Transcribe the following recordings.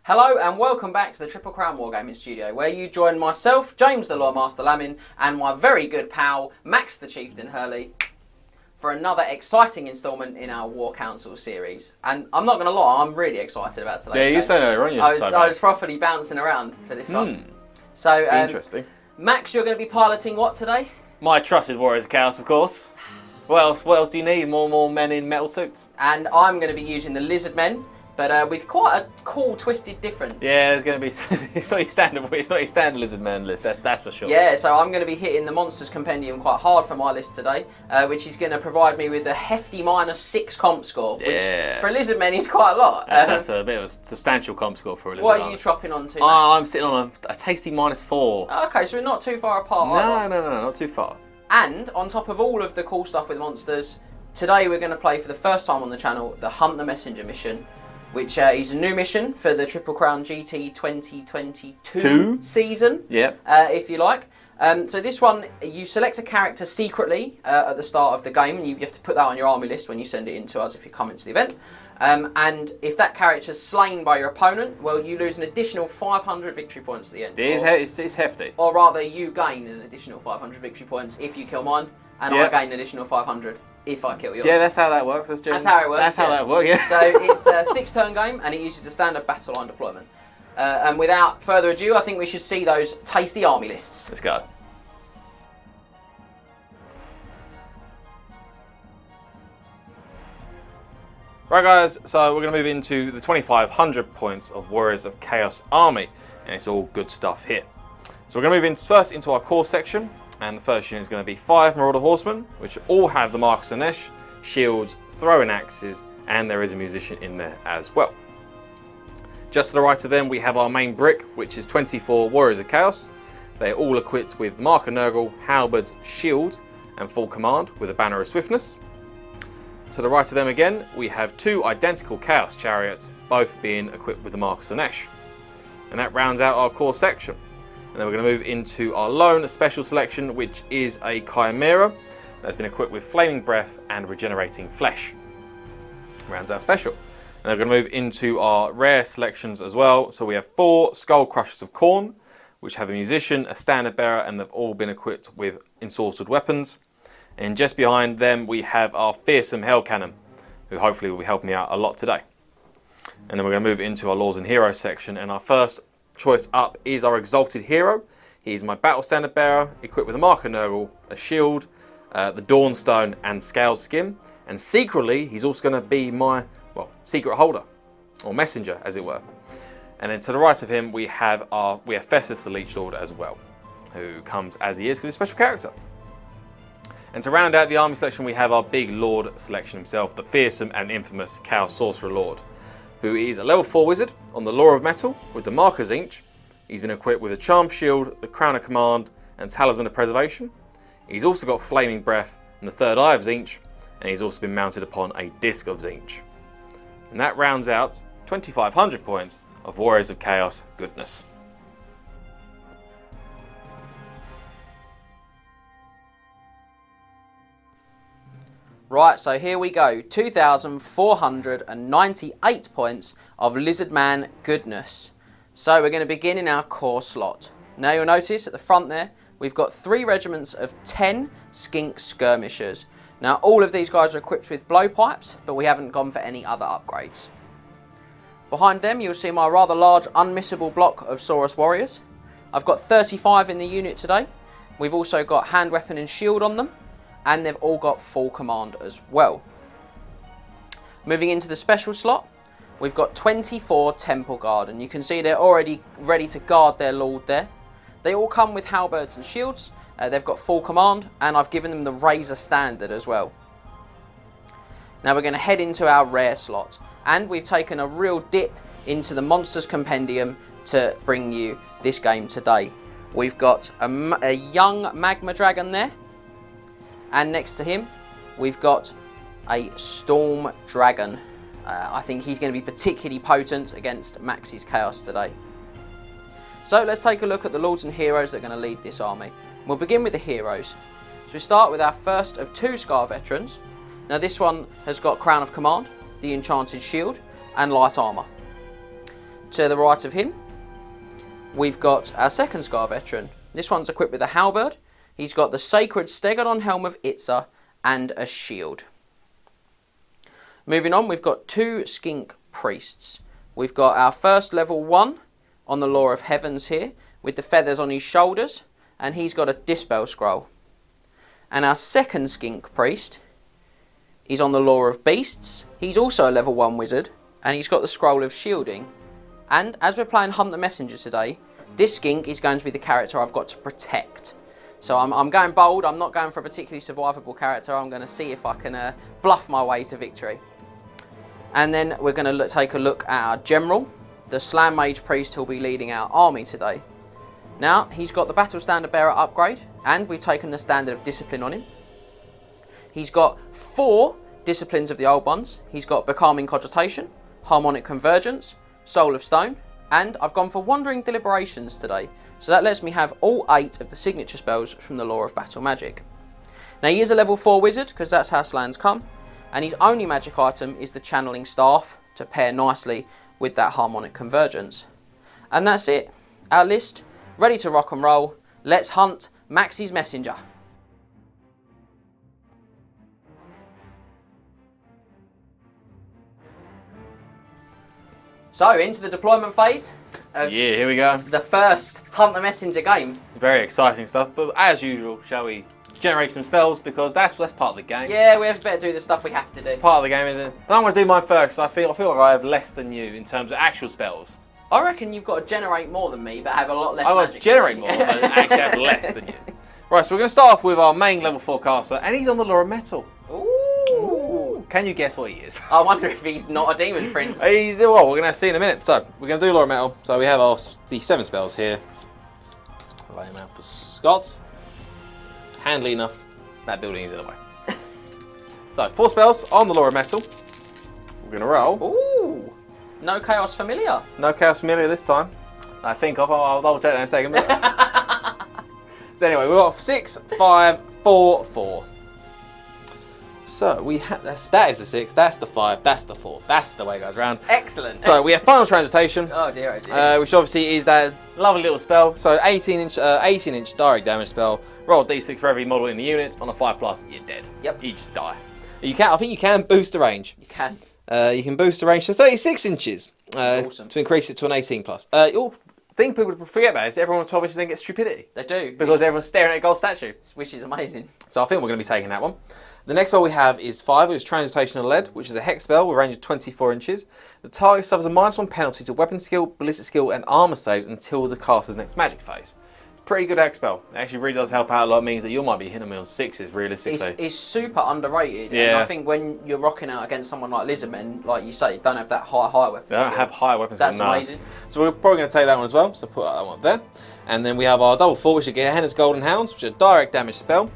Hello and welcome back to the Triple Crown Wargaming Studio, where you join myself, James the Loremaster Lammin, and my very good pal, Max The Chieftain Hurley, for another exciting instalment in our War Council series. And I'm not going to lie, I'm really excited about today's game. Yeah, you said earlier on. I was properly bouncing around for this one. So, interesting. Max, you're going to be piloting what today? My trusted Warriors of Chaos, of course. What else do you need? More men in metal suits? And I'm going to be using the Lizardmen, but with quite a cool, twisted difference. Yeah, there's going to be. It's not your standard. It's not your standard Lizardman list. That's for sure. Yeah, so I'm going to be hitting the Monsters Compendium quite hard for my list today, which is going to provide me with a hefty -6 comp score, which for a Lizardmen is quite a lot. That's a bit of a substantial comp score for a Lizardman. What are you dropping on to? I'm sitting on a tasty -4. Okay, so we're not too far apart. No, not too far. And on top of all of the cool stuff with monsters, today we're going to play for the first time on the channel the Hunt the Messenger mission, which is a new mission for the Triple Crown GT 2022 season, if you like. So this one, you select a character secretly at the start of the game, and you have to put that on your army list when you send it in to us if you come into the event. And if that character is slain by your opponent, well, you lose an additional 500 victory points at the end. It's hefty. Or rather, you gain an additional 500 victory points if you kill mine, and I gain an additional 500 if I kill yours. Yeah, that's how that works. That's how it works. That's how that works, yeah. So it's a 6-turn game, and it uses a standard battle line deployment. And without further ado, I think we should see those tasty army lists. Let's go. Right guys, so we're going to move into the 2,500 points of Warriors of Chaos army, and it's all good stuff here. So we're going to move first into our core section, and the first unit is going to be 5 Marauder Horsemen, which all have the Mark of Slaanesh, shields, throwing axes, and there is a musician in there as well. Just to the right of them we have our main brick, which is 24 Warriors of Chaos. They are all equipped with the Mark of Nurgle, Halberds, shield, and full command with a banner of Swiftness. To the right of them again, we have 2 identical Chaos Chariots, both being equipped with the Mark of Slaanesh. And that rounds out our core section. And then we're going to move into our lone special selection, which is a Chimera that's been equipped with Flaming Breath and Regenerating Flesh. Rounds out special. And then we're going to move into our rare selections as well. So we have 4 Skull Crushers of Khorne, which have a musician, a standard bearer, and they've all been equipped with ensorcelled weapons. And just behind them we have our fearsome Hell Cannon, who hopefully will be helping me out a lot today. And then we're going to move into our Lords and Heroes section, and our first choice up is our Exalted Hero. He's my Battle Standard Bearer, equipped with a Mark of Nurgle, a shield, the Dawnstone, and Scaled Skin. And secretly, he's also going to be my, secret holder, or messenger, as it were. And then to the right of him, we have Festus the Leechlord as well, who comes as he is because he's a special character. And to round out the army selection, we have our big Lord selection himself, the fearsome and infamous Chaos Sorcerer Lord, who is a level 4 wizard on the Law of Metal with the Mark of Tzeentch. He's been equipped with a Charm Shield, the Crown of Command, and Talisman of Preservation. He's also got Flaming Breath and the Third Eye of Tzeentch, and he's also been mounted upon a Disc of Tzeentch. And that rounds out 2,500 points of Warriors of Chaos goodness. Right, so here we go. 2,498 points of Lizardman goodness. So we're going to begin in our core slot. Now you'll notice at the front there, we've got 3 regiments of 10 skink skirmishers. Now all of these guys are equipped with blowpipes, but we haven't gone for any other upgrades. Behind them you'll see my rather large unmissable block of Saurus warriors. I've got 35 in the unit today. We've also got hand weapon and shield on them, and they've all got full command as well. Moving into the special slot, we've got 24 Temple Guard, and you can see they're already ready to guard their lord there. They all come with halberds and shields. They've got full command, and I've given them the Razor Standard as well. Now we're going to head into our rare slot, and we've taken a real dip into the Monsters Compendium to bring you this game today. We've got a young Magma Dragon there, and next to him we've got a Storm Dragon. I think he's going to be particularly potent against Max's Chaos today. So let's take a look at the Lords and Heroes that are going to lead this army. We'll begin with the heroes. So we start with our first of 2 Scar Veterans. Now this one has got Crown of Command, the Enchanted Shield, and Light Armour. To the right of him, we've got our second Scar veteran. This one's equipped with a halberd. He's got the sacred Stegodon helm of Itza and a shield. Moving on, we've got 2 skink priests. We've got our first level 1 on the Law of Heavens here, with the feathers on his shoulders, and he's got a Dispel scroll. And our second skink priest is on the Law of Beasts. He's also a level 1 wizard, and he's got the scroll of shielding. And as we're playing Hunt the Messenger today, this skink is going to be the character I've got to protect. So I'm going bold. I'm not going for a particularly survivable character. I'm going to see if I can bluff my way to victory. And then we're going to take a look at our general, the Slam Mage Priest who'll be leading our army today. Now, he's got the Battle Standard Bearer upgrade, and we've taken the Standard of Discipline on him. He's got 4 Disciplines of the Old Ones. He's got Becalming Cogitation, Harmonic Convergence, Soul of Stone, and I've gone for Wandering Deliberations today. So that lets me have all 8 of the signature spells from the Law of Battle Magic. Now, he is a level 4 wizard, because that's how Slans come, and his only magic item is the Channeling Staff to pair nicely with that Harmonic Convergence. And that's it. Our list, ready to rock and roll. Let's hunt Max's Messenger. So, into the deployment phase of Here we go. the first Hunt the Messenger game. Very exciting stuff, but as usual, shall we generate some spells, because that's part of the game. Yeah, we have better do the stuff we have to do. Part of the game, isn't it? But I'm going to do mine first. I feel like I have less than you in terms of actual spells. I reckon you've got to generate more than me, but have a lot less I've got to magic. generate more, but actually have less than you. Right, so we're going to start off with our main level 4 caster, and he's on the Law of Metal. Ooh. Can you guess what he is? I wonder if he's not a demon prince. Well, we're going to see in a minute. So, we're going to do Law of Metal. So, we have the 7 spells here. Lay them out for Scott. Handily enough, that building is in the way. So, 4 spells on the Law of Metal. We're going to roll. Ooh. No Chaos Familiar. No Chaos Familiar this time. I think I'll double check that in a second. So anyway, we've got 6, 5, 4, 4. So we have that is the 6, that's the 5, that's the 4. That's the way it goes around. Excellent. So we have Final Transmutation. Oh dear, oh dear. Which obviously is that lovely little spell. So 18-inch direct damage spell. Roll a d6 for every model in the unit. On a 5+, you're dead. Yep. You just die. I think you can boost the range. You can. You can boost the range to 36 inches Awesome. to increase it to an 18+. Thing people forget about is everyone on 12 inches then gets stupidity. They do. Because everyone's staring at a gold statue. Which is amazing. So I think we're going to be taking that one. The next spell we have is 5, which is Transmutation of Lead, which is a hex spell with a range of 24 inches. The target suffers a -1 penalty to weapon skill, ballistic skill, and armor saves until the caster's next magic phase. Pretty good hex spell. It actually really does help out a lot. It means that you might be hitting me on 6s realistically. It's super underrated. Yeah. And I think when you're rocking out against someone like Lizardmen, like you say, don't have that high weapon They don't skill. have high weapons. That's no. amazing. So we're probably going to take that one as well. So put that one there. And then we have our double 4, which is Gehenna's Golden Hounds, which is a direct damage spell.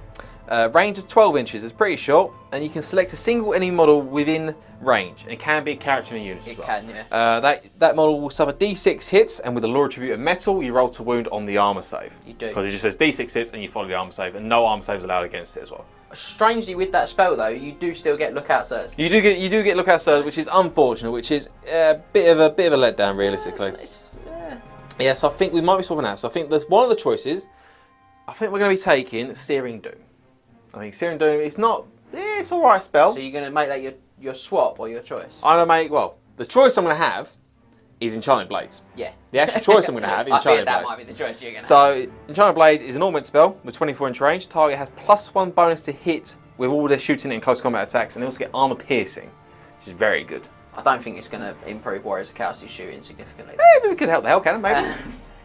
Range of 12 inches. It's pretty short, and you can select a single enemy model within range. And it can be a character in a unit as well. It can, yeah. That model will suffer d6 hits, and with the Law Attribute of Metal, you roll to wound on the armor save. You do. Because it just says d6 hits, and you follow the armor save, and no armor saves allowed against it as well. Strangely, with that spell though, you do still get lookout sirs. You do get lookout surge, which is unfortunate, which is a bit of a letdown realistically. Yeah, so I think we might be swapping out. So I think there's one of the choices. I think we're going to be taking Searing Doom. I think Searing Doom is not. Yeah, it's alright spell. So you're going to make that your swap or your choice? I'm going to make. Well, the choice I'm going to have is Enchanted Blades. Yeah. The actual choice I'm going to have is Enchanted Blades. That might be the choice you're going to have. So Enchanted Blades is an augment spell with 24-inch range. Target has +1 bonus to hit with all their shooting and close combat attacks, and they also get armor piercing, which is very good. I don't think it's going to improve Warriors of Chaos' shooting significantly. Maybe we could help the hell, can it? Maybe.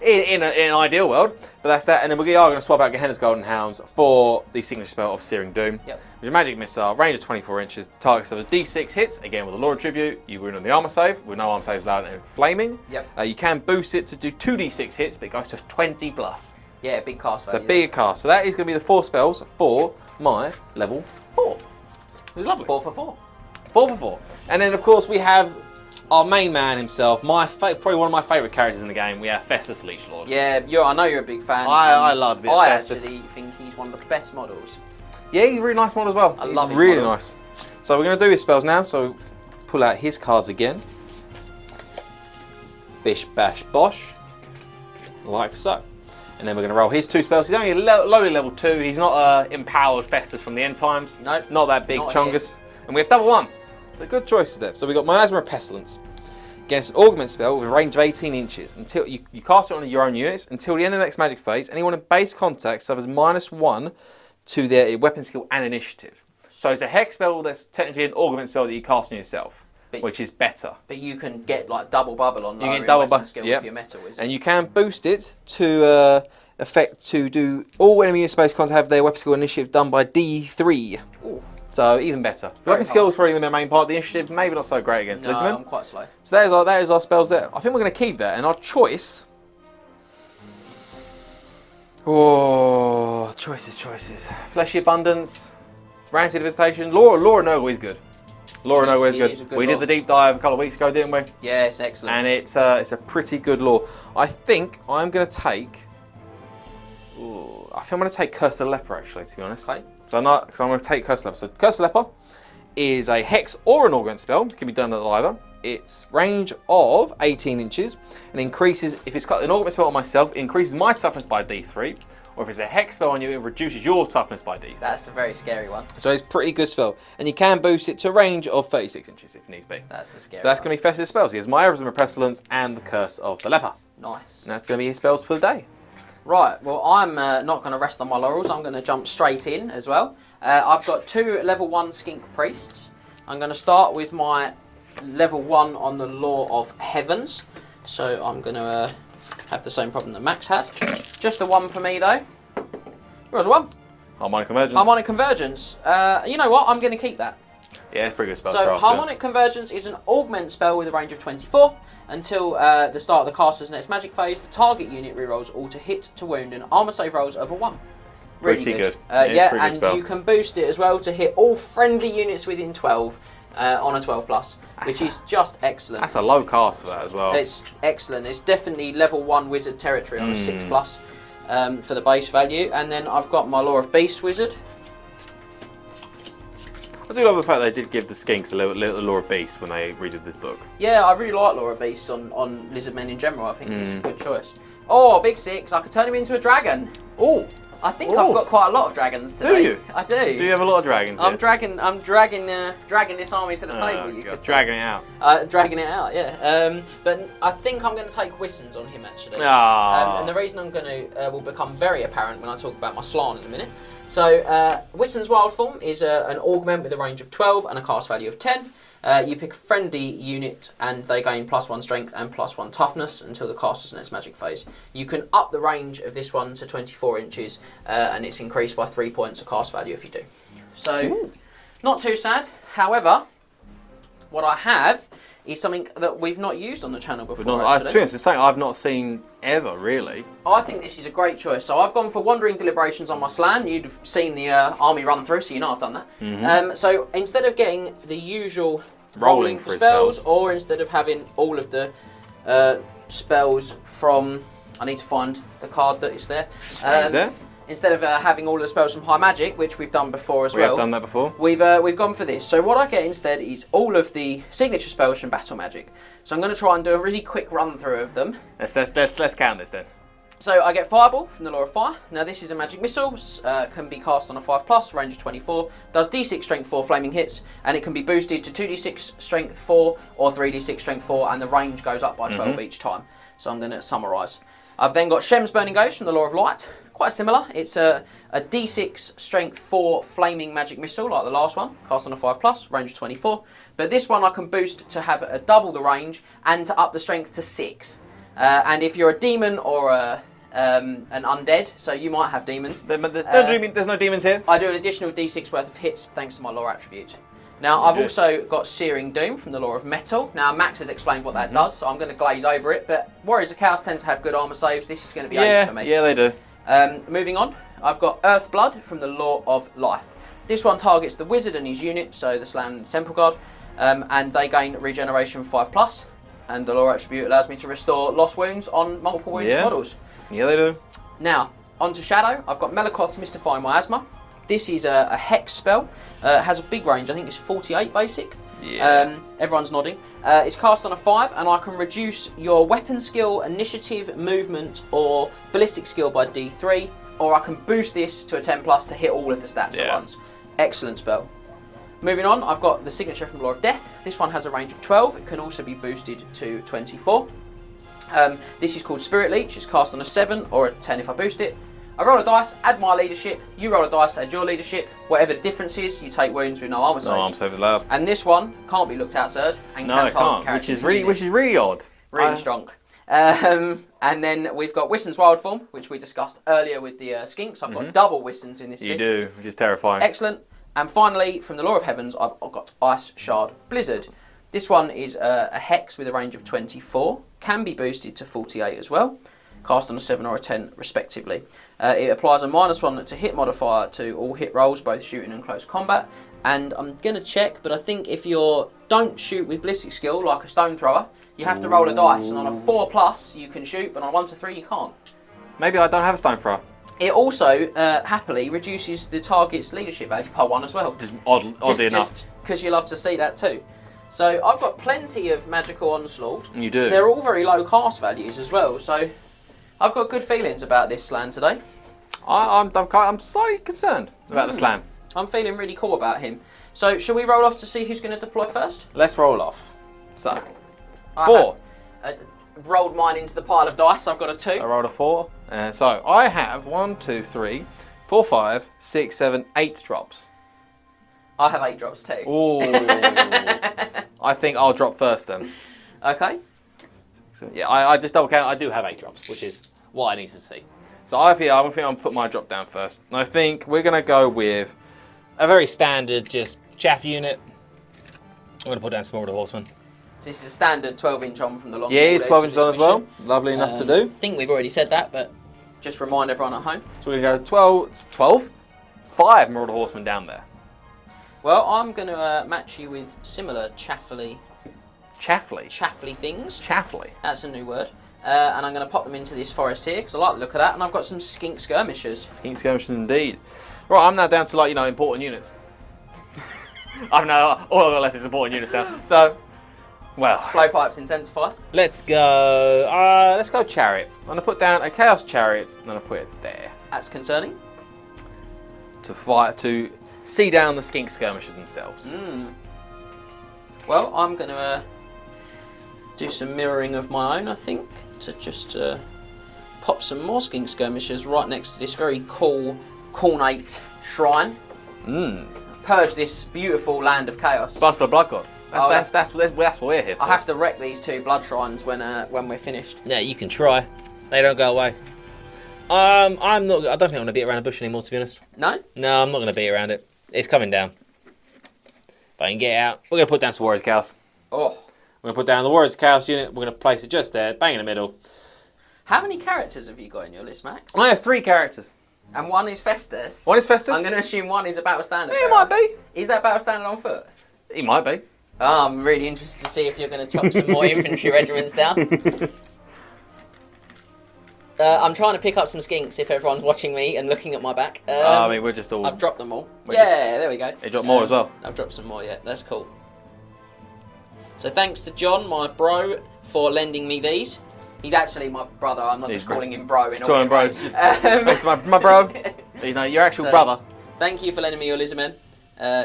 In an ideal world, but that's that. And then we are going to swap out Gehenna's Golden Hounds for the signature spell of Searing Doom, Yep. which is a magic missile, range of 24 inches, target suffers d6 hits, again with a Law Attribute, you wound on the armor save, with no armor saves allowed and flaming. Yep. You can boost it to do 2d6 hits, but it goes to 20+. Yeah, big cast value. It's a bigger cast. So that is going to be the 4 spells for my level 4. It was lovely. 4 for 4. 4 for 4. And then, of course, we have our main man himself, probably one of my favourite characters in the game. We have Festus the Leechlord. Yeah, I know you're a big fan. I love a bit of Festus. I actually think he's one of the best models. Yeah, he's a really nice model as well. I love his really model. nice. So we're going to do his spells now. So pull out his cards again. Bish Bash Bosh. Like so. And then we're going to roll his 2 spells. He's only lowly level 2. He's not empowered Festus from the end times. Nope. Not that big chungus. And we have double 1. So good choices there. So we've got Miasma of Pestilence. Against an augment spell with a range of 18 inches. Until you cast it on your own units. Until the end of the next magic phase, anyone in base contact suffers -1 to their weapon skill and initiative. So it's a hex spell that's technically an augment spell that you cast on yourself. Which is better. But you can get like double bubble on you get double bubble skill with your metal, isn't and you can boost it to effect to do all enemy in space contact have their weapon skill initiative done by D3. Ooh. So even better. Weapon skill is probably the main part of the initiative. Maybe not so great against Lizardmen. I'm quite slow. So that is our spells there. I think we're going to keep that. And our choice. Oh, choices. Fleshy Abundance, Rancid Visitation. Laura Nurgle is good. Laura Nurgle is good. We did the deep dive a couple of weeks ago, didn't we? Yeah, it's excellent. And it's a pretty good lore. I think I'm going to take. I think I'm going to take Curse the Leper, actually, to be honest. Okay. So I'm going to take Curse the Leper. So Curse the Leper is a hex or an augment spell. It can be done at either. Its range of 18 inches and increases, if it's got an augment spell on myself, it increases my toughness by D3. Or if it's a hex spell on you, it reduces your toughness by D3. That's a very scary one. So it's a pretty good spell. And you can boost it to a range of 36 inches if needs be. That's a scary So that's going to be Festus' spells. He has Miasma of Pestilence and the Curse of the Leper. Nice. And that's going to be his spells for the day. Right, well, I'm not going to rest on my laurels. I'm going to jump straight in as well. I've got 2 level 1 Skink Priests. I'm going to start with my level 1 on the Law of Heavens. So I'm going to have the same problem that Max had. Just the 1 for me, though. Where's the 1? Harmonic Convergence. Harmonic Convergence. You know what? I'm going to keep that. Yeah, it's pretty good spell. So Harmonic Convergence is an augment spell with a range of 24. Until the start of the caster's next magic phase, the target unit rerolls all to hit, to wound, and armor save rolls over 1. Really pretty good. Yeah, and spell. You can boost it as well to hit all friendly units within 12 on a 12+, which is just excellent. That's a low cast for that as well. It's excellent. It's definitely level 1 wizard territory on a 6+. For the base value, and then I've got my Law of Beast Wizard. I do love the fact they did give the Skinks a little Law of Beast when they redid this book. Yeah, I really like Law of Beasts on Lizardmen in general. I think it's a good choice. Oh, big 6! I could turn him into a dragon. Oh, I think I've got quite a lot of dragons today. Do you? I do. Do you have a lot of dragons? I'm dragging this army to the table. You could dragging it out. Dragging it out, yeah. But I think I'm going to take Wissons on him actually. And the reason I'm going to will become very apparent when I talk about my Slaanesh in a minute. So Wissons Wild Form is an augment with a range of 12 and a cast value of 10. You pick a friendly unit and they gain +1 strength and +1 toughness until the caster's next magic phase. You can up the range of this one to 24 inches and it's increased by 3 points of cast value if you do. So, not too sad. However, what I have is something that we've not used on the channel before. To be honest, it's something I've not seen ever, really. I think this is a great choice. So I've gone for Wandering Deliberations on my Slan. You'd have seen the army run through, so you know I've done that. So instead of getting the usual rolling for spells, or instead of having all of the spells from... I need to find the card that is there. Is there? Instead of having all the spells from High Magic, which we've done before as well. We have done that before. We've gone for this. So what I get instead is all of the signature spells from Battle Magic. So I'm going to try and do a really quick run through of them. Let's count this then. So I get Fireball from the Law of Fire. Now this is a magic missile, can be cast on a 5+, range of 24, does D6 strength 4 flaming hits, and it can be boosted to 2d6 strength 4 or 3d6 strength 4, and the range goes up by 12 each time. So I'm going to summarise. I've then got Shem's Burning Ghost from the Law of Light. Quite similar. It's a D6 strength 4 flaming magic missile like the last one, cast on a 5+, range of 24. But this one I can boost to have a double the range and to up the strength to 6. And if you're a demon or an undead, so you might have demons. There's no demons here. I do an additional D6 worth of hits thanks to my lore attribute. Now I've also got Searing Doom from the Law of Metal. Now Max has explained what that does, so I'm going to glaze over it. But Warriors of Chaos tend to have good armor saves. This is going to be ace for me. Yeah, they do. Moving on, I've got Earth Blood from the Law of Life. This one targets the wizard and his unit, so the Slan and the Temple Guard, and they gain regeneration 5+. And the lore attribute allows me to restore lost wounds on multiple wounded models. Yeah, they do. Now, onto Shadow. I've got Melakoth's Mystifying Miasma. This is a hex spell. It has a big range. I think it's 48 basic. Yeah. Everyone's nodding. It's cast on a 5, and I can reduce your weapon skill, initiative, movement, or ballistic skill by D3, or I can boost this to a 10 plus to hit all of the stats at once. Excellent spell. Moving on, I've got the signature from Law of Death. This one has a range of 12. It can also be boosted to 24. This is called Spirit Leech. It's cast on a 7 or a 10 if I boost it. I roll a dice, add my leadership. You roll a dice, add your leadership. Whatever the difference is, you take wounds with no armor saves. No armor saves allowed. And this one can't be looked outside. And No, it can't. Which is really odd. Really strong. And then we've got Wisson's Wild Form, which we discussed earlier with the skinks. I've got double Wissons in this list. You do, which is terrifying. Excellent. And finally, from the Law of Heavens, I've got Ice Shard Blizzard. This one is a hex with a range of 24. Can be boosted to 48 as well. Cast on a 7 or a 10 respectively. It applies a -1 to hit modifier to all hit rolls, both shooting and close combat. And I'm going to check, but I think if you don't shoot with ballistic skill, like a stone thrower, you have to roll a dice. And on a 4+, you can shoot, but on a 1 to 3, you can't. Maybe I don't have a stone thrower. It also, happily, reduces the target's leadership value by 1 as well. Just oddly enough. Just because you love to see that too. So I've got plenty of magical onslaught. You do. They're all very low cast values as well, so I've got good feelings about this Slan today. I'm slightly concerned about the Slan. I'm feeling really cool about him. So shall we roll off to see who's going to deploy first? Let's roll off. So, 4. Rolled mine into the pile of dice. I've got a 2. I rolled a 4. And so I have 1, 2, 3, 4, 5, 6, 7, 8 drops. I have 8 drops too. Ooh. I think I'll drop first then. Okay. So, yeah, I just double count. I do have 8 drops, which is what I need to see. So I think I'm going to put my drop down first. And I think we're going to go with a very standard, just chaff unit. I'm going to put down some Marauder Horsemen. So this is a standard 12-inch on from the long. Yeah, it's 12 inches on as well. Lovely enough to do. I think we've already said that, but just remind everyone at home. So we're going to go 12? 5 Marauder Horsemen down there. Well, I'm going to match you with similar chaffly things. Chaffly. That's a new word. And I'm going to pop them into this forest here because I like the look of that. And I've got some skink skirmishers. Skink skirmishers indeed. Right, I'm now down to important units. I've now all I've got left is important units now. So, well, Blowpipes intensify. Let's go. Let's go chariots. I'm gonna put down a chaos chariot. I'm gonna put it there That's concerning. to see down the skink skirmishers themselves. Well, I'm going to do some mirroring of my own, I think, to just pop some more skink skirmishers right next to this very cool, cornate shrine. Purge this beautiful land of chaos. Blood for the blood god. That's what we're here for. I have to wreck these 2 blood shrines when we're finished. Yeah, you can try. They don't go away. I don't think I'm going to beat around the bush anymore, to be honest. No? No, I'm not going to beat around it. It's coming down. If I can get out. We're going to put down some Warriors Chaos. Oh. We're going to put down the Warriors Chaos unit. We're going to place it just there, bang in the middle. How many characters have you got in your list, Max? I have 3 characters. And one is Festus. One is Festus? I'm going to assume one is a battle standard. Yeah, it might be. Is that battle standard on foot? He might be. Oh, I'm really interested to see if you're going to chop some more infantry regiments down. I'm trying to pick up some skinks if everyone's watching me and looking at my back. We're just all... I've dropped them all. There we go. They dropped more as well. I've dropped some more, yeah. That's cool. So thanks to John, my bro, for lending me these. He's actually my brother. I'm not just calling him bro. Thanks to my bro. Your actual brother. Thank you for lending me your Lizardmen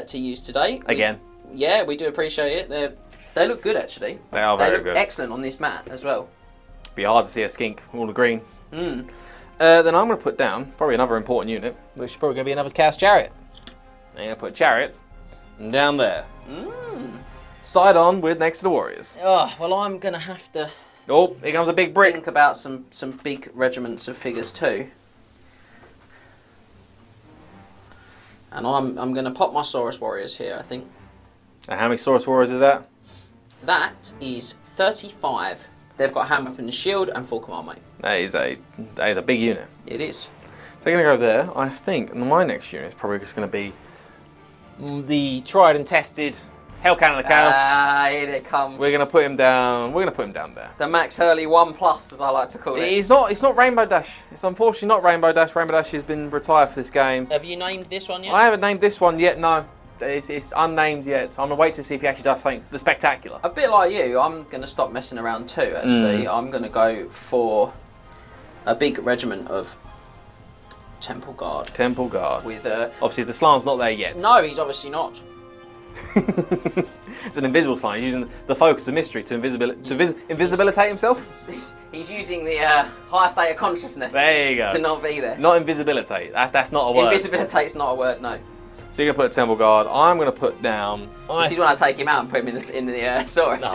to use today. Again. Yeah, we do appreciate it. They look good, actually. They are very good. Excellent on this mat as well. Be hard to see a skink, all the green. Then I'm going to put down probably another important unit, which is probably going to be another chaos chariot. I'm going to put chariots down there. Side on with next to the warriors. Oh, well, I'm going to have to... Oh, here comes a big brick. Think about some big regiments of figures too. And I'm going to pop my Saurus warriors here, I think. And how many Saurus warriors is that? That is 35. They've got hammer weapon and shield and full command, mate. That is a big unit. It is. So I'm going to go there. I think my next unit is probably just going to be the tried and tested Hell Cannon of Chaos. Here they come. We're gonna put him down. We're gonna put him down there. The Max Hurley 1+, as I like to call it. It's not Rainbow Dash. It's unfortunately not Rainbow Dash. Rainbow Dash has been retired for this game. Have you named this one yet? I haven't named this one yet. No, it's unnamed yet. So I'm gonna wait to see if he actually does something the spectacular. A bit like you, I'm gonna stop messing around too. Actually, I'm gonna go for a big regiment of Temple Guard. Temple Guard. With obviously the Slaane's not there yet. No, he's obviously not. It's an invisible Slaane. He's using the focus of mystery to invisibilitate himself. He's using the higher state of consciousness. There you go. To not be there. Not invisibilitate. That's not a word. Invisibilitate's not a word. No. So you're gonna put a Temple Guard. I'm gonna put down. This is when I take him out and put him in the Saurus.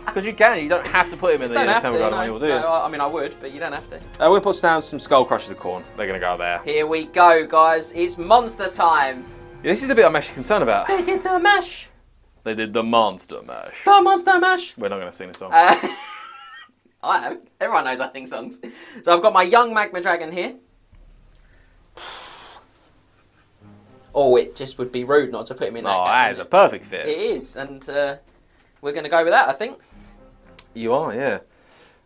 Because you can. You don't have to put him in the Temple Guard manual, do you? No, I mean I would, but you don't have to. We're gonna put down some Skull Crushers of Khorne. They're gonna go there. Here we go, guys. It's monster time. Yeah, this is the bit I'm actually concerned about. They did the mash. They did the Monster Mash. The monster mash. We're not going to sing a song. I am. Everyone knows I sing songs. So I've got my young magma dragon here. Oh, it just would be rude not to put him in that. Oh, that is a perfect fit. It is, and we're going to go with that, I think. You are, yeah.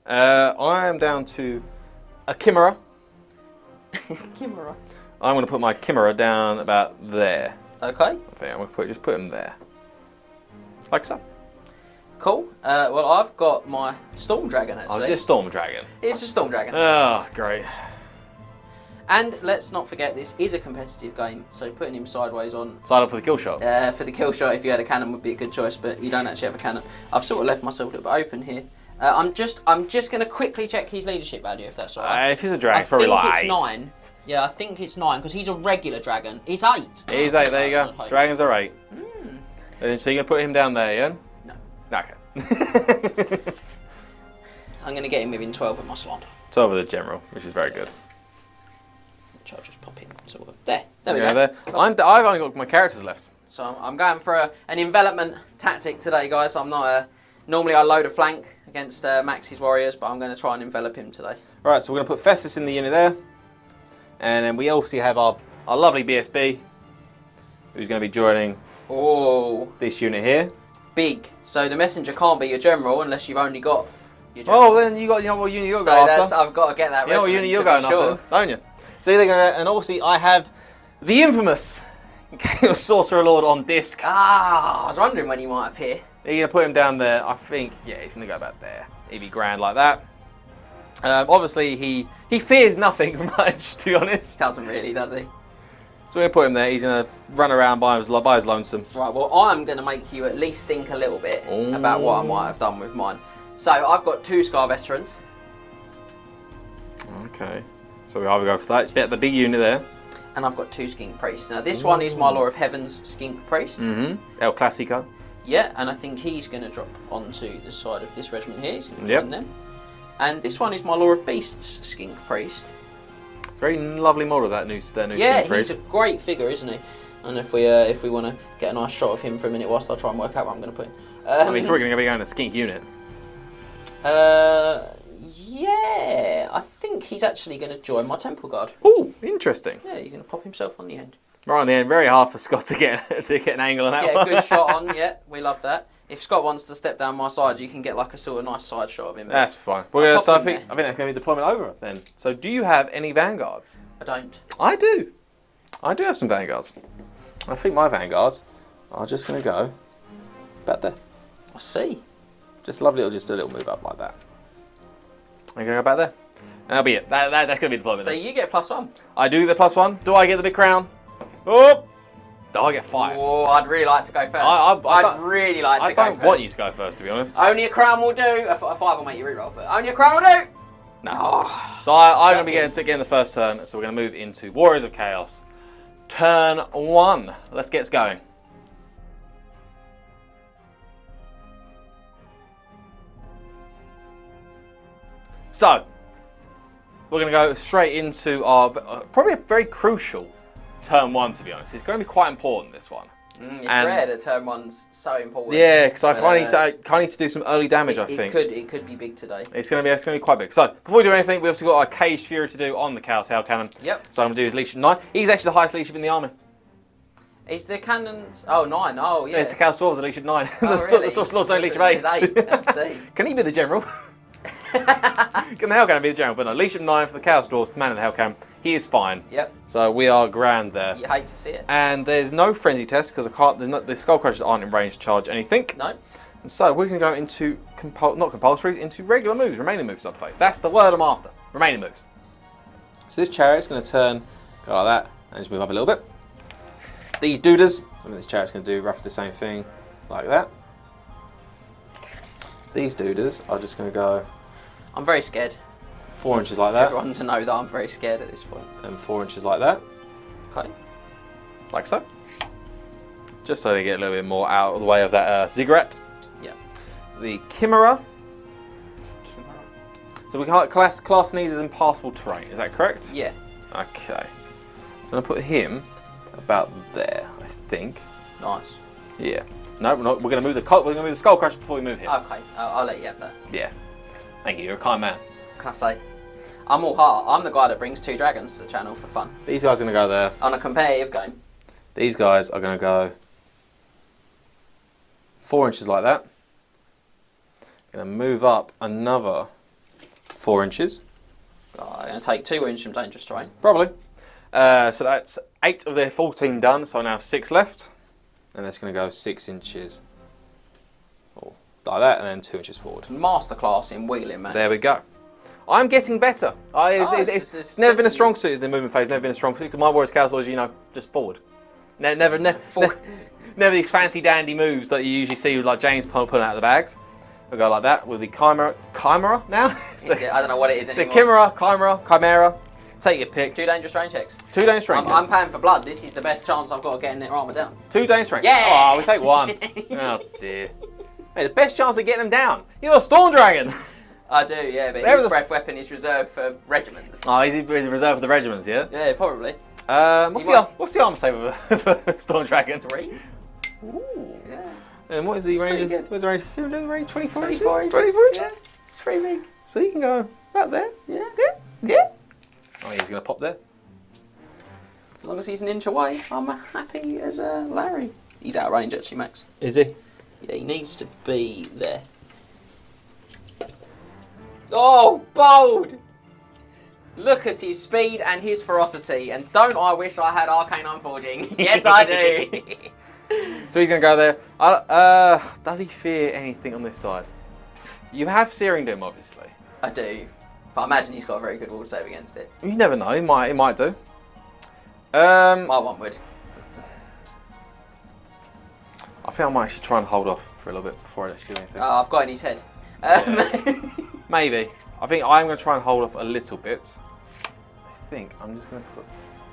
I am down to a Chimera. Chimera. I'm going to put my Chimera down about there. Okay. I think I'm going to just put him there. Like so. Cool. Well, I've got my Storm Dragon, actually. Oh, it's a Storm Dragon. It's a Storm Dragon. Oh, great. And let's not forget, this is a competitive game, so putting him sideways on... Side up for the kill shot. For the kill shot, if you had a cannon, would be a good choice, but you don't actually have a cannon. I've sort of left myself a little bit open here. I'm just going to quickly check his leadership value, if that's all right. If he's a dragon, probably like 8. I think it's 9. Yeah, I think it's 9, because he's a regular dragon. He's 8. He's 8, there you go. Dragons are 8. And so you're going to put him down there, yeah? No. Okay. I'm going to get him within 12 of my slot. 12 of the general, which is very good. Which I'll just pop in. So there we go. There. I've only got my characters left. So I'm going for an envelopment tactic today, guys. I'm not normally I load a flank against Max's warriors, but I'm going to try and envelop him today. Right, so we're going to put Festus in the unit there. And then we obviously have our lovely BSB, who's going to be joining this unit here. Big. So the messenger can't be your general unless you've only got your general. Oh, then you know what unit you're going after. I've got to get that. You know what unit you're going after, don't you? So they're going to, and obviously I have the infamous Sorcerer Lord on disc. Ah, I was wondering when he might appear. You're going to put him down there. I think, yeah, he's going to go about there. He'd be grand like that. Obviously, he fears nothing much, to be honest. Doesn't really, does he? So we're going to put him there. He's going to run around by his lonesome. Right, well, I'm going to make you at least think a little bit about what I might have done with mine. So I've got 2 Scar Veterans. Okay. So we either go for that, bet the big unit there. And I've got 2 Skink Priests. Now, this one is my Law of Heaven's Skink Priest. El Clasico. Yeah, and I think he's going to drop onto the side of this regiment here. He's going to join them. And this one is my Law of Beasts Skink Priest. Very lovely model, that new Skink Priest. Yeah, he's a great figure, isn't he? And if we want to get a nice shot of him for a minute whilst I try and work out what I'm going to put him. I mean, he's probably going to be going to Skink unit. Yeah, I think he's actually going to join my Temple Guard. Oh, interesting. Yeah, he's going to pop himself on the end. Right on the end, very hard for Scott to get an angle on that one. Get a good shot on, yeah, we love that. If Scott wants to step down my side, you can get like a sort of nice side shot of him. That's fine. So I think that's going to be deployment over then. So do you have any Vanguards? I don't. I do. I do have some Vanguards. I think my Vanguards are just going to go about there. I see. Just lovely, just a little move up like that. I'm going to go back there. And that'll be it. That's going to be the deployment. So you get +1. I do get the +1. Do I get the big crown? Oh! Do I get 5? Oh, I'd really like to go first. I'd really like to go first. I don't want you to go first, to be honest. Only a crown will do. A 5 will make you reroll, but only a crown will do. No. Oh, so I'm going to be getting the first turn. So we're going to move into Warriors of Chaos. Turn 1. Let's get going. So, we're going to go straight into our probably a very crucial turn 1, to be honest. It's going to be quite important, this one. It's rare that turn 1's so important. Yeah, because I kind of need to do some early damage, I think. It could be big today. It's going to be quite big. So, before we do anything, we've also got our Caged Fury to do on the Chaos Hail Cannon. Yep. So I'm going to do his leadership 9. He's actually the highest leadership in the army. Is the cannons... Oh, 9. Oh, yeah. It's the Chaos Dwarves, Leech of 9. Oh, the really? Sorcerer's only Leech of 8. I see. Can he be the general? Can the Hellcannon be the general? But no, Leech of 9 for the Chaos Dwarves, man in the Hellcannon. He is fine. Yep. So we are grand there. You hate to see it. And there's no frenzy test because the Skull Crushers aren't in range to charge anything. No. And so we're going to go into not compulsories, into regular moves, remaining moves subphase. That's the word I'm after. Remaining moves. So this Chariot's going to turn, go like that, and just move up a little bit. These Dooders, this Chariot's going to do roughly the same thing, like that. These Dooders are just going to go... I'm very scared. 4 inches like that. Everyone to know that I'm very scared at this point. And 4 inches like that. Okay. Like so. Just so they get a little bit more out of the way of that ziggurat. Yeah. The Chimera. So we can class these as impassable terrain, is that correct? Yeah. Okay. So I'm going to put him about there, I think. Nice. Yeah. No, we're not. We're going to move the Skull Crusher before we move him. Okay, I'll let you have that. Yeah. Thank you. You're a kind man. What can I say? I'm all heart. I'm the guy that brings 2 dragons to the channel for fun. These guys are going to go there. On a competitive game. These guys are going to go 4 inches like that. Going to move up another 4 inches. I'm going to take 2 wounds from dangerous terrain. Probably. So that's 8 of their 14 done, so I now have 6 left. And that's going to go 6 inches. Like that, and then 2 inches forward. Masterclass in wheeling, man. There we go. I'm getting better. It's never been a strong suit in the movement phase, never been a strong suit, because my Warriors Chaos was, just forward. Never these fancy dandy moves that you usually see with like James pulling out of the bags. We'll go like that with the Chimera now? So, I don't know what it is anymore. So Chimera. Take your pick. 2 dangerous terrain checks. 2 dangerous terrain checks. I'm paying for blood. This is the best chance I've got of getting their armour down. 2 dangerous terrain. Yeah! Oh, we take 1. Oh dear. Hey, the best chance of getting them down. You're a Storm Dragon. I do, yeah, but his breath weapon is reserved for regiments. Oh, is he reserved for the regiments, yeah? Yeah, probably. What's the armor save for Storm Dragon? 3. Ooh. Yeah. And what is the range? What's the range? 24 inches? 24 inches. 24 inches? Yeah. It's pretty big. So you can go right there. Yeah. Yeah. Oh, he's going to pop there. As long as he's an inch away, I'm happy as Larry. He's out of range, actually, Max. Is he? Yeah, he needs to be there. Oh, bold! Look at his speed and his ferocity, and don't I wish I had Arcane Unforging? Yes, I do. So he's going to go there. Does he fear anything on this side? You have Searing Doom, obviously. I do, but I imagine he's got a very good wall save against it. You never know. He might do. My one would. I think I might actually try and hold off for a little bit before I actually do anything. I've got in his head. Maybe. I think I'm going to try and hold off a little bit. I think I'm just going to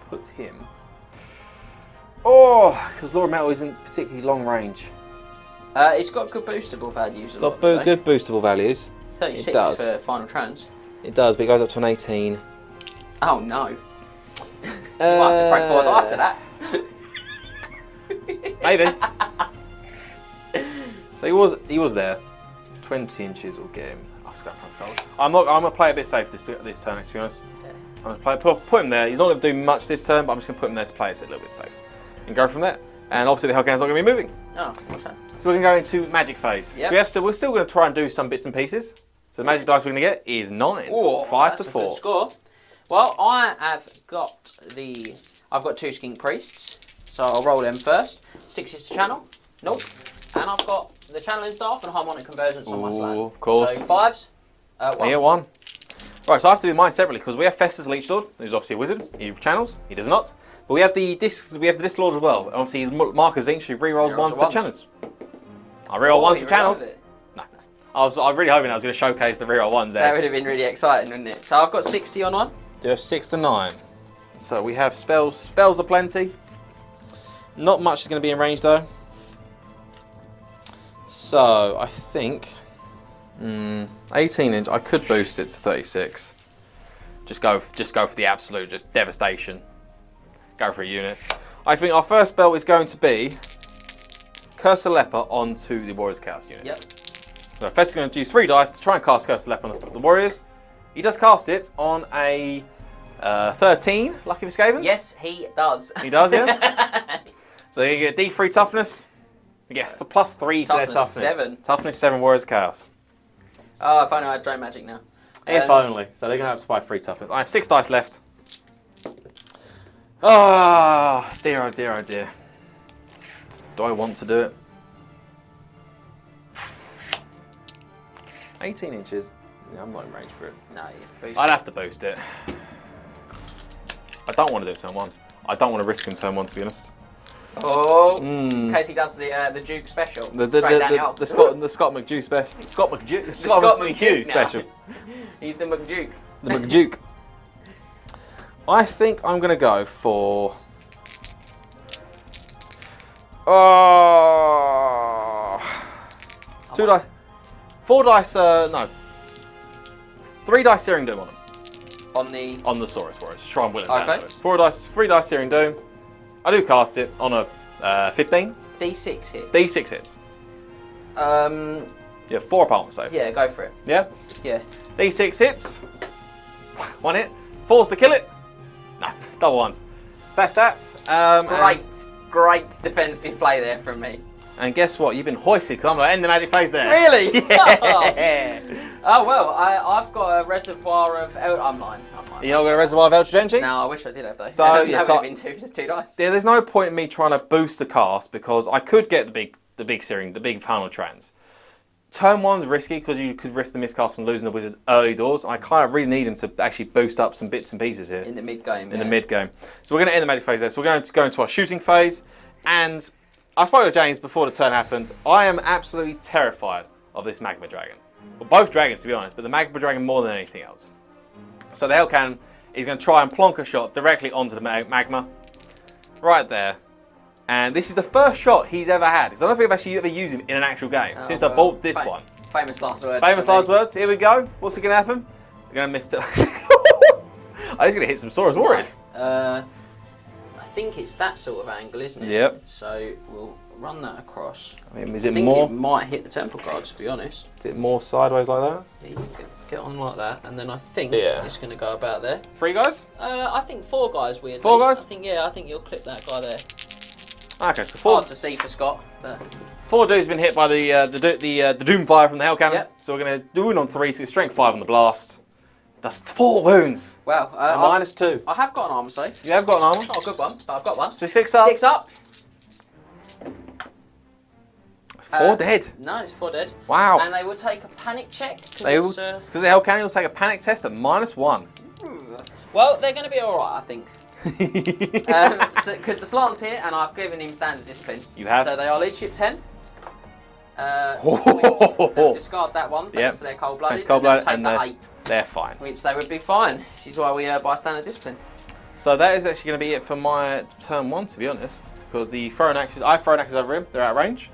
put him. Oh, because Laura Metal isn't particularly long range. It's got good boostable values. It's got good boostable values. 36 for final trans. It does, but it goes up to an 18. Oh no. You might have to throw 4 dice at that. Maybe. So he was there. 20 inches will get him. I've just got front skull. I'm gonna play a bit safe this turn, to be honest. Yeah. I'm gonna put him there. He's not gonna do much this turn, but I'm just gonna put him there to play it a little bit safe. And go from there. And obviously the Hellcannon's not gonna be moving. Oh, what's that? So we're gonna go into magic phase. Yep. So we're still gonna try and do some bits and pieces. So the magic dice we're gonna get is 9. Ooh, 5 to that's a 4. good score. Well, I've got 2 Skink Priests, so I'll roll them first. 6 is the channel. Nope. And I've got the channeling staff and harmonic convergence on my slant. Of course. So 5s. 1. Yeah, 1. Right, so I have to do mine separately because we have Festus the Leechlord, who's obviously a wizard. He channels, he does not. But we have the discs, we have the Disc Lord as well. And obviously his marker Tzeentch, who rerolls 1s for channels. I reroll 1s for channels. No. I was really hoping I was going to showcase the reroll 1s there. That would have been really exciting, wouldn't it? So I've got 60 on 1. Do have 6 to 9. So we have spells. Spells are plenty. Not much is going to be in range though. So I think 18 inch. I could boost it to 36. Just go for the absolute, just devastation. Go for a unit. I think our first spell is going to be Curse the Leper onto the Warriors Chaos unit. Yep. So Festus is going to use 3 dice to try and cast Curse the Leper on the Warriors. He does cast it on a 13, lucky for Skaven. Yes, he does. He does, yeah. So you get D3 toughness. You get +3 to their toughness. 7. Toughness 7 Warriors of Chaos. Oh, if only I had Drain Magic now. If only. So they're going to have to buy 3 toughness. I have 6 dice left. Oh, dear, oh dear, oh dear. Do I want to do it? 18 inches. Yeah, I'm not in range for it. No, you I'd have to boost it. I don't want to do it turn 1. I don't want to risk him turn 1, to be honest. Oh, in case he does the Duke special. The Scott McHugh special. Scott McHugh special. He's the McDuke. The McDuke. I think I'm going to go for... Oh, 2 dice. 4 dice, no. 3 dice Searing Doom on them. On the Saurus Warriors. Try and will it down. Okay. 3 dice Searing Doom. I do cast it on a 15. D6 hit. D6 hits. Yeah, 4 opponent save. Yeah, go for it. Yeah? Yeah. D6 hits. 1 hit. Falls to kill it. No, double ones. So that's stats. Great defensive play there from me. And guess what? You've been hoisted because I'm going to end the magic phase there. Really? Yeah. Oh, well, I've got a reservoir of... I'm lying. You not got a reservoir of Eldritch Energy? No, I wish I did have those. So, that yeah, would so have been two dice. Yeah, there's no point in me trying to boost the cast because I could get the big final trans. Turn 1's risky because you could risk the miscast and losing the wizard early doors. I kind of really need him to actually boost up some bits and pieces here. In the mid-game. The mid-game. So we're going to end the magic phase there. So we're going to go into our shooting phase. And I spoke to James before the turn happened. I am absolutely terrified of this Magma Dragon. Well, both dragons, to be honest, but the Magma Dragon more than anything else. So the Hellcannon is going to try and plonk a shot directly onto the Magma. Right there. And this is the first shot he's ever had. I don't think I've actually ever used him in an actual game since I bought this one. Famous last words. Famous last words. Here we go. What's going to happen? We're going to miss it. I'm just going to hit some Saurus Warriors. I think it's that sort of angle, isn't it? Yep. So we'll run that across. I mean, is it I think more? it might hit the temple card, to be honest. Is it more sideways like that? Yeah, you get on like that, and then I think Yeah. it's going to go about there. 3 guys? I think 4 guys, weirdly. 4 guys? I think you'll clip that guy there. Okay, so 4. Hard to see for Scott, but 4 dudes been hit by the Doom Fire from the Hellcannon. Yep. So we're going to do it on 3, so strength 5 on the blast. That's 4 wounds. Wow. -2. I have got an armor save. You have got an armor. Not a good one, but I've got one. So 6 up. 6 up. 4 dead. No, it's 4 dead. Wow. And they will take a panic check. They will, because the Hellcannon will take a panic test at -1. Well, they're going to be alright, I think. Because the Slant's here, and I've given him standard discipline. You have. So they are leadership 10. Discard that one, thanks to their cold-blooded. Thanks cold-blooded, and and take the 8. They're fine. Which they would be fine. This is why we buy standard discipline. So that is actually going to be it for my turn 1, to be honest. Because the thrown axes, I have thrown axes over him. They're out of range.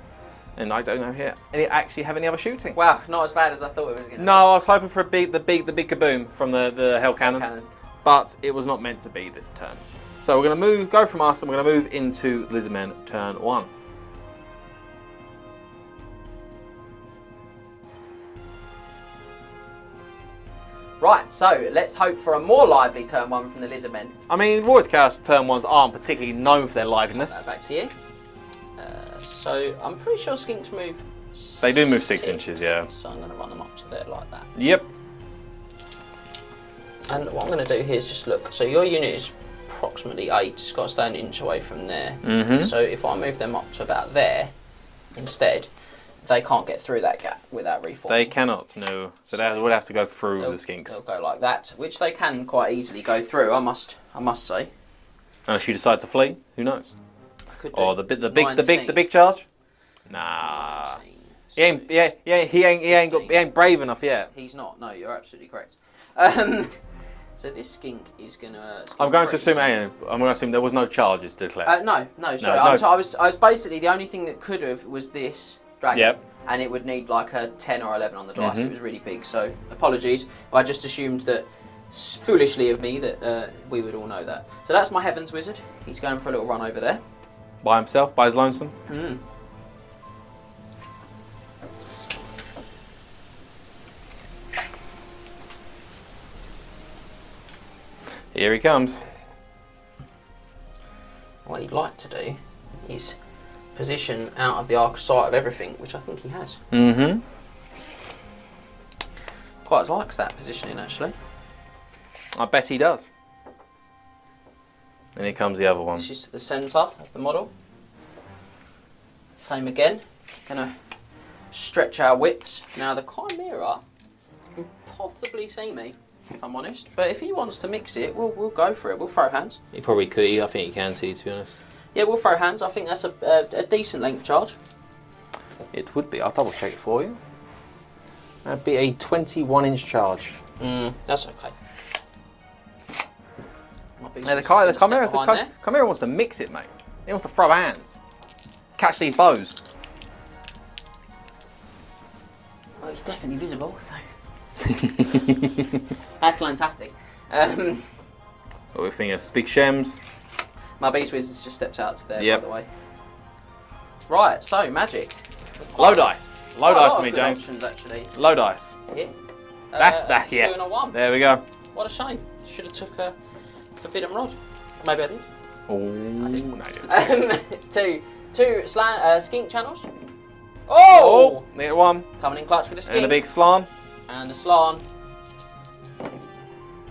And I don't know here actually have any other shooting. Wow, not as bad as I thought it was going to be. No, I was hoping for the big kaboom from the Hellcannon. But it was not meant to be this turn. So we're going to go from us, and we're going to move into Lizardmen turn 1. Right, so let's hope for a more lively turn 1 from the Lizardmen. I mean, Warriors Chaos turn 1s aren't particularly known for their liveliness. Back to you. So I'm pretty sure skinks move. They do move 6 inches, yeah. So I'm going to run them up to there like that. Yep. And what I'm going to do here is just look. So your unit is approximately 8. It's got to stay an inch away from there. Mm-hmm. So if I move them up to about there instead, they can't get through that gap without reforming. They cannot, no. So they would have to go through the skinks. They'll go like that, which they can quite easily go through. I must say. Unless you decide to flee, who knows? Could do. Or the big charge? Nah. 19, He ain't brave enough yet. He's not. No, you're absolutely correct. So this skink is gonna. I'm going to assume there was no charges to declare. No. Sorry, No. I was basically the only thing that could have was this dragon. Yep. And it would need like a 10 or 11 on the dice. It was really big. So apologies. I just assumed that, foolishly of me, that we would all know that. So that's my Heavens Wizard. He's going for a little run over there. By himself, by his lonesome. Here he comes. What he'd like to do his position out of the arc sight of everything, which I think he has. Mm-hmm. Quite likes that positioning, actually. I bet he does. And here comes the other one. This is to the centre of the model. Same again. Gonna stretch our widths. Now the Chimera can possibly see me, if I'm honest. But if he wants to mix it, we'll go for it. We'll throw hands. He probably could. I think he can see, to be honest. Yeah, we'll throw hands. I think that's a decent length charge. It would be. I'll double check it for you. That'd be a 21-inch charge. That's okay. Now the Chimera wants to mix it, mate. He wants to throw hands. Catch these bows. Well, he's definitely visible, so... That's fantastic. What we think of big shems. My Beast Wizards just stepped out to there, Yep. by the way. Right, so, magic. Low dice. Low dice for me, James. Options, actually. Low dice. Here. That's that, yeah. 2 and a 1. There we go. What a shame. Should have took a Forbidden Rod. Maybe I did. Oh, no, you didn't. Two skink channels. Oh! Near one. Coming in clutch with a skink. And a big slan. And a slan.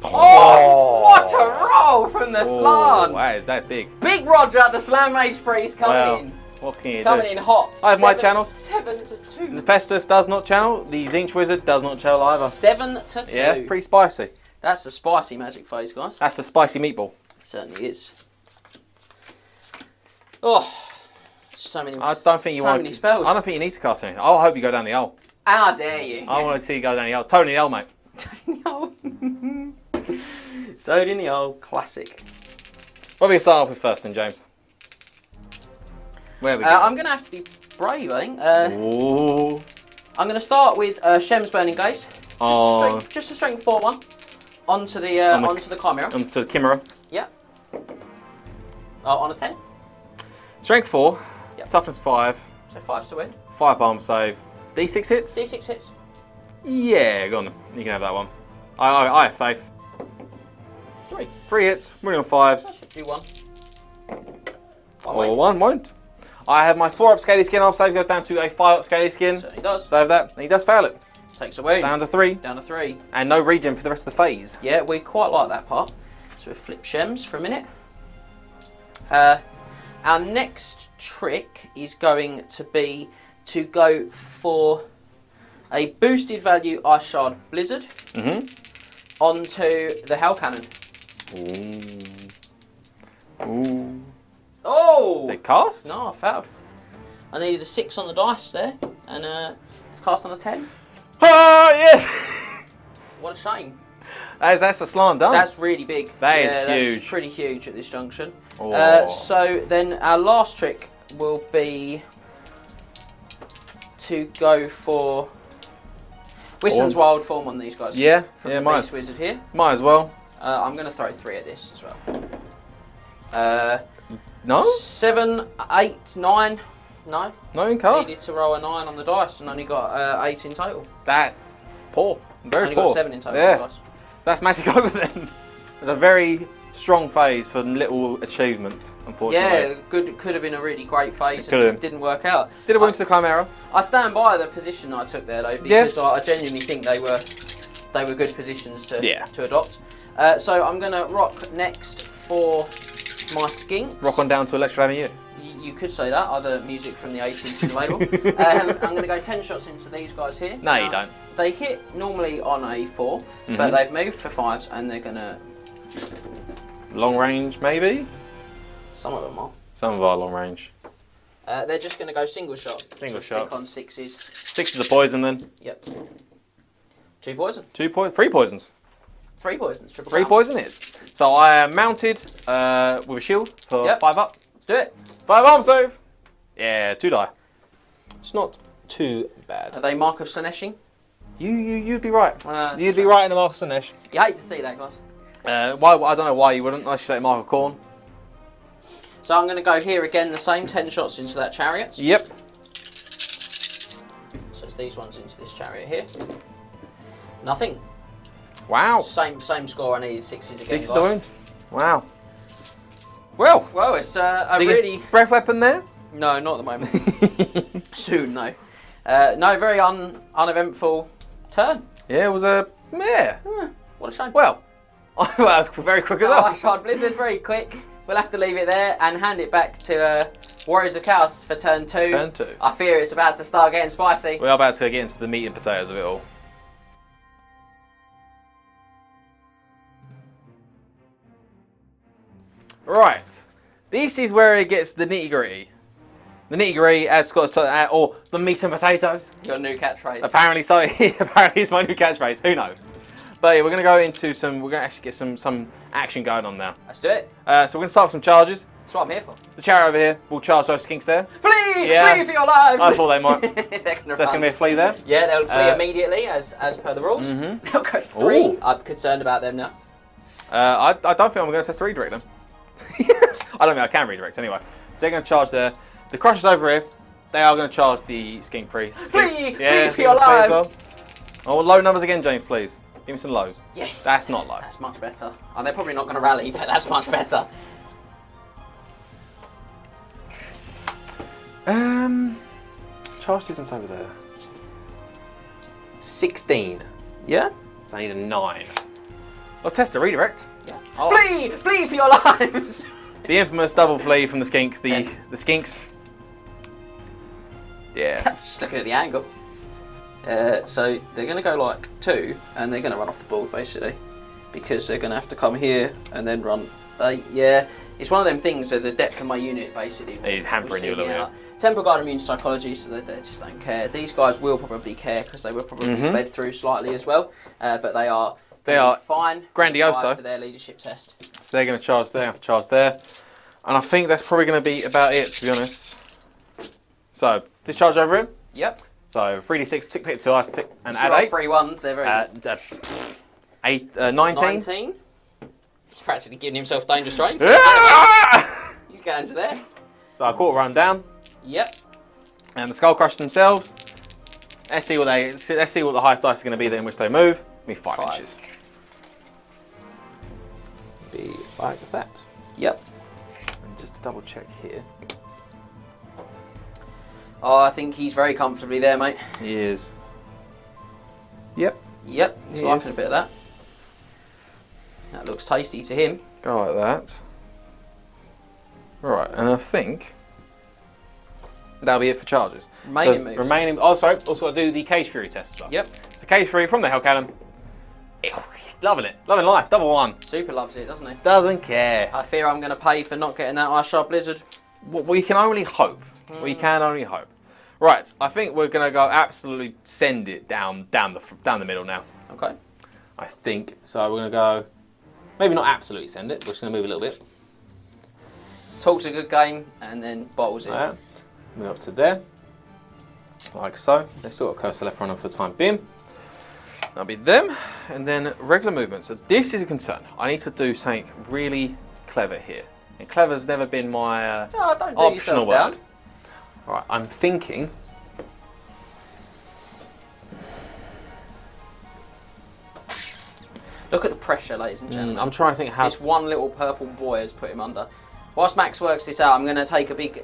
Oh! What a roll from the slan! Wow, is that big? Big Roger, the Slam Mage Priest coming in. What can you Coming do? in hot. I have my channels. 7 to 2. The Festus does not channel. The Tzeentch Wizard does not channel either. 7 to 2. Yeah, it's pretty spicy. That's a spicy magic phase, guys. That's a spicy meatball. It certainly is. Oh, so many. I don't think you want. many spells. I don't think you need to cast anything. I hope you go down the L. How dare you? I want to see you go down the L. Tony L, mate. No. Toad in the old classic. What are we start off with first, then, James? Where are we going? I'm going to have to be brave, I think. Ooh. I'm going to start with Shem's Burning Gaze. Oh. Just a strength 4 one. Onto the Chimera. Onto the Chimera. Yep. On a 10. Strength 4. Yep. Toughness 5. So 5's to win. 5 bomb save. D6 hits? D6 hits. Yeah, go on. You can have that one. I have faith. 3. 3 hits. We're on That 5s. should do 1. Or 1 won't. I have my 4 up scaly skin. Half save goes down to a 5 up scaly skin. Certainly does. So I have that. And he does fail it. Takes a wound. Down to 3. Down to 3. And no regen for the rest of the phase. Yeah, we quite like that part. So we flip Shems for a minute. Our next trick is going to be to go for a boosted value Ice Shard Blizzard onto the Hell Cannon. Ooh. Oh! Is it cast? No, I failed. I needed a 6 on the dice there, and it's cast on a 10. Ah, yes! What a shame. That's a slant done. That's really big. That is that's huge. pretty huge at this junction. Oh. So then our last trick will be to go for Wisson's Wild Form on these guys. Yeah, From yeah, the might Beast Wizard here. Might as well. I'm going to throw 3 at this as well. No? 7, 8, 9. No. No in cast. Needed to roll a 9 on the dice and only got 8 in total. That poor. Very only poor. got 7 in total. Yeah. On the dice. That's magic over then. It's a very strong phase for little achievement, unfortunately. Yeah, could have been a really great phase. It could have. just didn't work out. Did it win to the Chimera? I stand by the position I took there though, because I genuinely think they were good positions to adopt. So I'm going to rock next for my skinks. Rock on down to Electro Avenue. You could say that, other music from the 80s is available. I'm going to go 10 shots into these guys here. No, you don't. They hit normally on a 4, but they've moved for 5s and they're going to... Long range, maybe? Some of them are. Some of our long range. They're just going to go single shot. Single so shot. Stick on 6s. 6 is a poison then. Yep. 2 poison. 3 poisons. 3 poisons. Triple 3 down. poison hits. So I am mounted with a shield for 5 up. Do it. 5 arm save. Yeah, 2 die. It's not too bad. Are they Mark of Slaanesh? You'd be right. You'd be right in the Mark of Slaanesh. You hate to see that, guys. Why? I don't know why you wouldn't. I should let Mark of Corn. So I'm going to go here again, the same 10 shots into that chariot. Yep. So it's these ones into this chariot here. Nothing. Wow. Same score, I needed 6s again, 6 is guys. the wound. Wow. Well, it's a do you really... get breath weapon there? No, not at the moment. Soon, though. No, very uneventful turn. Yeah, it was a... Yeah. What a shame. Well, that was very quick as well. I shot Blizzard very quick. We'll have to leave it there and hand it back to Warriors of Chaos for turn 2. Turn 2. I fear it's about to start getting spicy. We are about to get into the meat and potatoes of it all. Right. This is where it gets the nitty-gritty. The nitty-gritty, as Scott said, or the meat and potatoes. Your new catchphrase. Apparently so. Apparently it's my new catchphrase. Who knows? But yeah, we're going to go into some... We're going to actually get some action going on now. Let's do it. So we're going to start with some charges. That's what I'm here for. The chariot over here will charge those skinks there. Flee! Yeah. Flee for your lives! I thought they might. They're So that's going to be a flea there. Yeah, they'll flee immediately as per the rules. They'll go 3. Ooh. I'm concerned about them now. I don't think I'm going to test to redirect them. I don't think I can redirect anyway. So they're going to charge there. The Crushers over here, they are going to charge the Skink Priest. Flee! Yeah, Flee for your lives! Oh, low numbers again, James, please. Give me some lows. Yes. That's not low. That's much better. Oh, they're probably not going to rally, but that's much better. Charge distance over there. 16. Yeah? So I need a 9. I'll test a redirect. Yeah. Oh. Flee! Flee for your lives! The infamous double flee from the skink. The skinks. Yeah. Just looking at the angle. So they're going to go like 2, and they're going to run off the board basically, because they're going to have to come here and then run. Yeah, it's one of them things that the depth of my unit basically. He's hampering you a little bit. Like, Temple Guard immune psychology, so they just don't care. These guys will probably care because they were probably fed through slightly as well, but they are fine. Grandioso for their leadership test. So they're going to charge there. Have to charge there, and I think that's probably going to be about it, to be honest. So discharge over him. Yep. So 3d6, pick 2, I pick and You add roll 8. 3 1s. They're very good. 19. 19. He's practically giving himself danger straight. He's going to there. So I quarter run down. Yep. And the Skull Crushers themselves. Let's see what the highest dice is going to be there in which they move. Give me 5 inches. Be like that. Yep. And just to double check here. Oh, I think he's very comfortably there, mate. He is. Yep. Yep. He's liking a bit of that. That looks tasty to him. Go like that. Right, and I think that'll be it for charges. Remaining moves. Remaining. Oh, sorry. Also, got to do the Cage Fury test as well. Yep. So Cage Fury from the Hell Cannon. Loving it. Loving life. Double 1. Super loves it, doesn't he? Doesn't care. I fear I'm going to pay for not getting that Ice Shard Blizzard. We can only hope. We can only hope. Right, I think we're going to go absolutely send it down the middle now. Okay. I think. So we're going to go, maybe not absolutely send it, we're just going to move a little bit. Talks a good game and then bottles it. Right. Move up to there, like so. They've still got Cursor Leper on for the time being. That'll be them, and then regular movement. So this is a concern. I need to do something really clever here. And clever's never been my don't do optional yourself word. down. Right, I'm thinking. Look at the pressure, ladies and gentlemen. I'm trying to think how. This one little purple boy has put him under. Whilst Max works this out, I'm going to take a big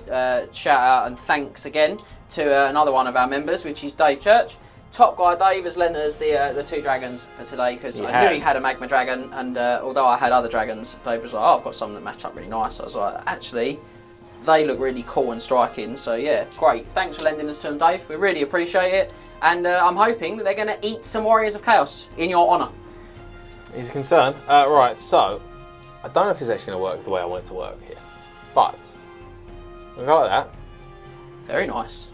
shout out and thanks again to another one of our members, which is Dave Church. Top guy Dave has lent us the 2 dragons for today because I knew he had a magma dragon, and although I had other dragons, Dave was like, "Oh, I've got some that match up really nice." I was like, "Actually, they look really cool and striking." So yeah, great. Thanks for lending us to them, Dave. We really appreciate it, and I'm hoping that they're going to eat some Warriors of Chaos in your honour. Is a concern. Right, so I don't know if this is actually going to work the way I want it to work here, but we'll go like that. Very nice.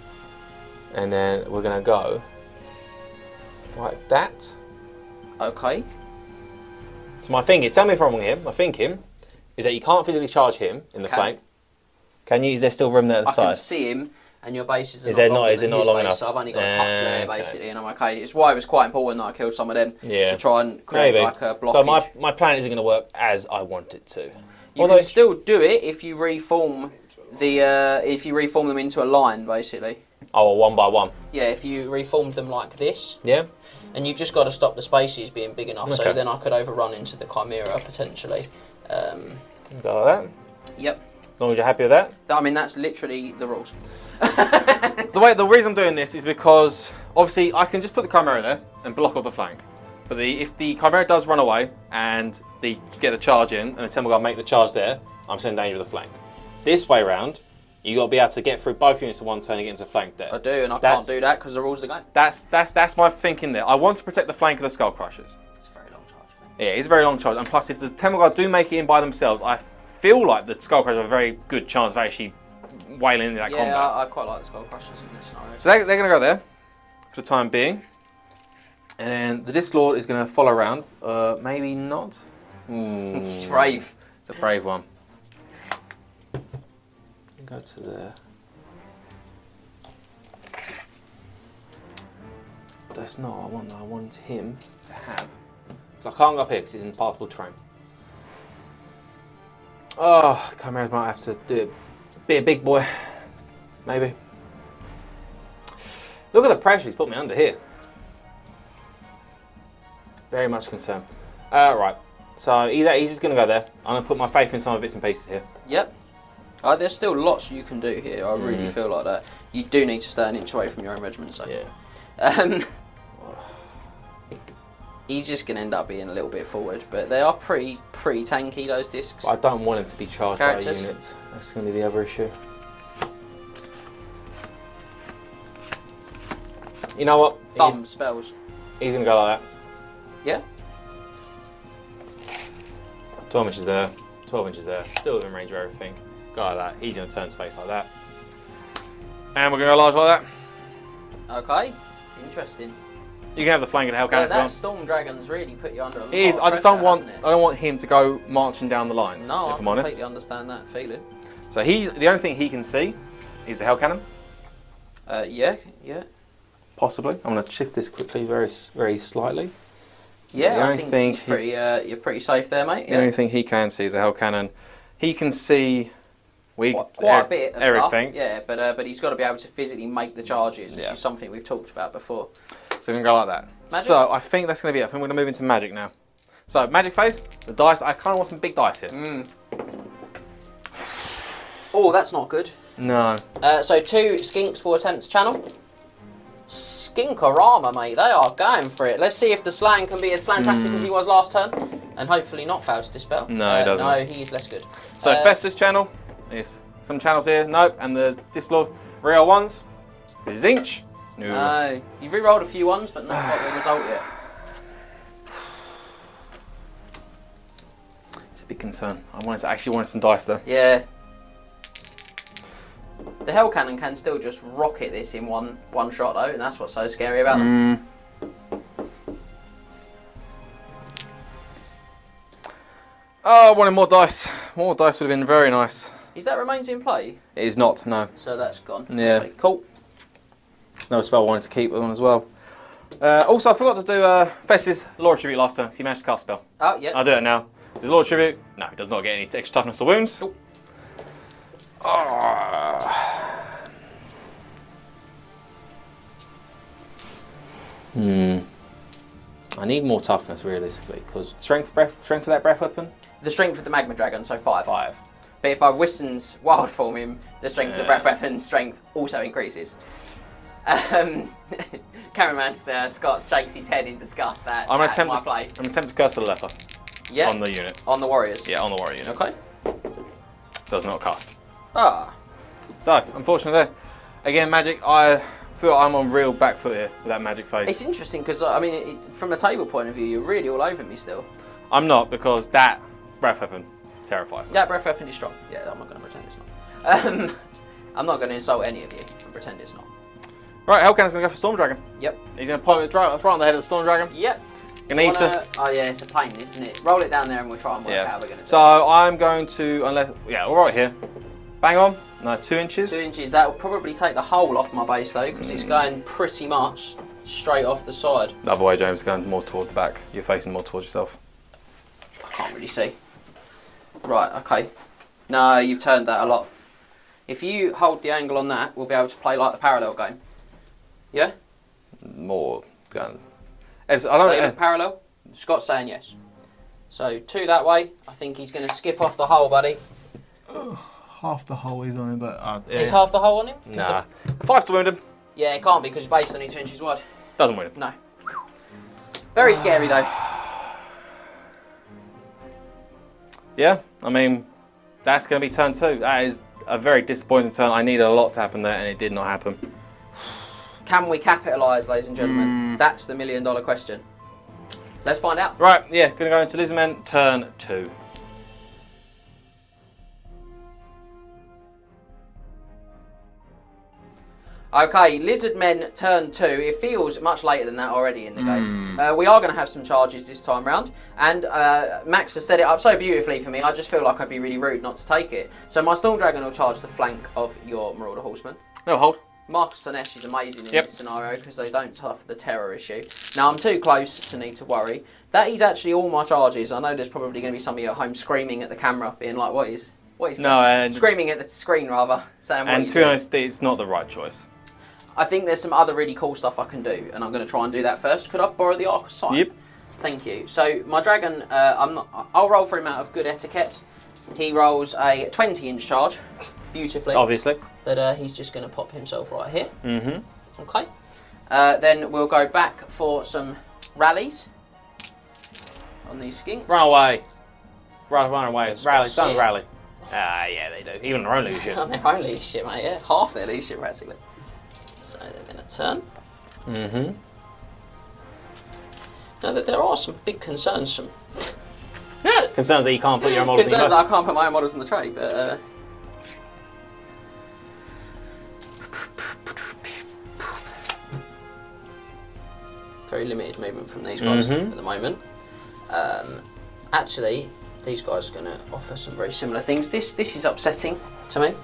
And then we're going to go like that. Okay. So my thinking, tell me if I'm wrong here, my thinking is that you can't physically charge him in the flank. Can you? Is there still room there at the I side? can see him, and your bases are Is there not not? longer Is it than not his long base, enough? so I've only got a touch there, Okay. basically, and I'm okay. It's why it was quite important that I killed some of them to try and create Maybe. like a blockage. So my plan isn't going to work as I want it to. You can still do it if you reform them into a line, basically. Oh, well, 1 by 1. Yeah, if you reformed them like this. Yeah. And you just got to stop the spaces being big enough, so Okay. then I could overrun into the Chimera potentially. Go like that. Yep. As long as you're happy with that. I mean, that's literally the rules. The reason I'm doing this is because obviously I can just put the Chimera there and block off the flank. But if the Chimera does run away and they get the charge in and the Temple Guard make the charge there, I'm still in danger of the flank. This way round, you got to be able to get through both units in one turn and get into the flank there. I do, and I can't do that because the rules of the game. That's my thinking there. I want to protect the flank of the Skull Crushers. It's a very long charge thing. Yeah, it's a very long charge. And plus, if the Temple Guard do make it in by themselves, I feel like the Skull Crushers have a very good chance of actually wailing into that combat. Yeah, I quite like the Skull Crushers in this scenario. So they're going to go there for the time being. And then the Leechlord is going to follow around. Maybe not. It's brave. It's a brave one. Go to there. That's not what I want. I want him to have. So I can't go up here because it's in passable terrain. Oh, Chimeras might have to do it. Be a big boy. Maybe. Look at the pressure he's put me under here. Very much concerned. Right. So he's just going to go there. I'm going to put my faith in some of the bits and pieces here. Yep. There's still lots you can do here. I really feel like that. You do need to stay an inch away from your own regiment. So. Yeah. He's just going to end up being a little bit forward, but they are pretty tanky, those discs. I don't want him to be charged Characters. by a unit. That's going to be the other issue. You know what? Thumb spells. He's going to go like that. Yeah. 12 inches there. 12 inches there. Still within range of everything. Go like that. He's going to turn his face like that. And we're going to go large like that. Okay. Interesting. You can have the flank of the Hell Cannon So if you that want. Storm Dragon's really put you under a lot It is. of I just don't pressure, want. hasn't I don't want him to go marching down the lines. No, if I I'm honest. completely understand that feeling. So he's the only thing he can see is the Hell Cannon. Yeah. Possibly. I'm going to shift this quickly, very slightly. Yeah, The I only think thing he's pretty, you're pretty safe there, mate. The only thing he can see is a Hell Cannon. He can see Quite a bit of everything. stuff. Yeah, but he's got to be able to physically make the charges, which Yeah. is something we've talked about before. So we're going to go like that. Magic? So I think that's going to be it. I think we're going to move into Magic now. So Magic phase, the dice. I kind of want some big dice here. Oh, that's not good. No. So 2 skinks for attempts channel. Skinkorama, mate. They are going for it. Let's see if the Slan can be as slantastic as he was last turn, and hopefully not fail to dispel. No, he doesn't. No, he's less good. So Festus channel. Yes. Some channels here. Nope. And the Leechlord real ones. The Tzeentch. No. You've re-rolled a few ones, but not got the result yet. It's a big concern. I actually wanted some dice though. Yeah. The Hell Cannon can still just rocket this in one shot though, and that's what's so scary about them. Oh, I wanted more dice. More dice would have been very nice. Is that remains in play? It is not, no. So that's gone. Yeah. Okay, cool. Another spell I wanted to keep on as well. Also, I forgot to do Festus Lord Tribute last turn. He managed to cast a spell. Oh, yeah. I'll do it now. Does Lord Tribute? No, he does not get any extra toughness or wounds. Cool. I need more toughness realistically, because strength for that breath weapon. The strength of the Magma Dragon, so 5. 5. But if I Wissen's Wild Form him, the strength of the Breath Weapon's strength also increases. Cameraman Scott shakes his head in disgust at I'm my gonna play. attempt to curse the leper Yeah. on the unit. On the Warriors. Yeah, on the warrior unit. Okay. Does not cast. Ah. So, unfortunately, there. Again, Magic. I feel I'm on real back foot here with that Magic phase. It's interesting because, I mean, from a table point of view, you're really all over me still. I'm not, because that breath weapon terrifies me. That Breath Weapon is strong. Yeah, I'm not going to pretend it's not. I'm not going to insult any of you and pretend it's not. Right, Hellcannon's going to go for Storm Dragon. Yep. He's going to point it right on the head of the Storm Dragon. Yep. Gonna need to. Oh yeah, it's a pain, isn't it? Roll it down there and we'll try and work out how we're going to do So it. I'm going to, all right here. Bang on. No, 2 inches. 2 inches, that will probably take the whole off my base though, because it's going pretty much straight off the side. The other way, James, going more towards the back. You're facing more towards yourself. I can't really see. Right, okay. No, you've turned that a lot. If you hold the angle on that, we'll be able to play like the parallel game. Yeah? More going. I don't. Parallel? Scott's saying yes. So 2 that way. I think he's going to skip off the hole, buddy. Half the hull is on him, but yeah. Is half the hull on him? Nah. 5 to wound him. Yeah, it can't be because based only 2 inches wide. Doesn't wound him. No. Very scary though. Yeah, I mean, that's going to be turn 2. That is a very disappointing turn. I needed a lot to happen there, and it did not happen. Can we capitalise, ladies and gentlemen? That's the $1 million question. Let's find out. Right, yeah, going to go into Lizardmen, turn 2. Okay, Lizardmen turn 2. It feels much later than that already in the game. We are going to have some charges this time round, and Max has set it up so beautifully for me, I just feel like I'd be really rude not to take it. So my Storm Dragon will charge the flank of your Marauder Horseman. No, hold. Marcus Slaanesh is amazing in this scenario because they don't tough the terror issue. Now I'm too close to need to worry. That is actually all my charges. I know there's probably going to be some of you at home screaming at the camera, being like, what is screaming at the screen rather, saying what. And to be honest, it's not the right choice. I think there's some other really cool stuff I can do, and I'm going to try and do that first. Could I borrow the Arc of Sight? Yep. Thank you. So my dragon, I'll roll for him out of good etiquette. He rolls a 20-inch charge, beautifully. Obviously. But he's just going to pop himself right here. Mm-hmm. Okay. Then we'll go back for some rallies on these skinks. Run away. Run away. Rally. Shit. Don't rally. Yeah, they do. Even their own leadership. On their own leadership, mate. Yeah, half their leadership practically. So they're going to turn. Mm-hmm. Now that there are some big concerns. Some Concerns that you can't put your own models concerns in. that I can't put my own models in the tray, but. Very limited movement from these guys at the moment. Actually, these guys are going to offer some very similar things. This is upsetting to me.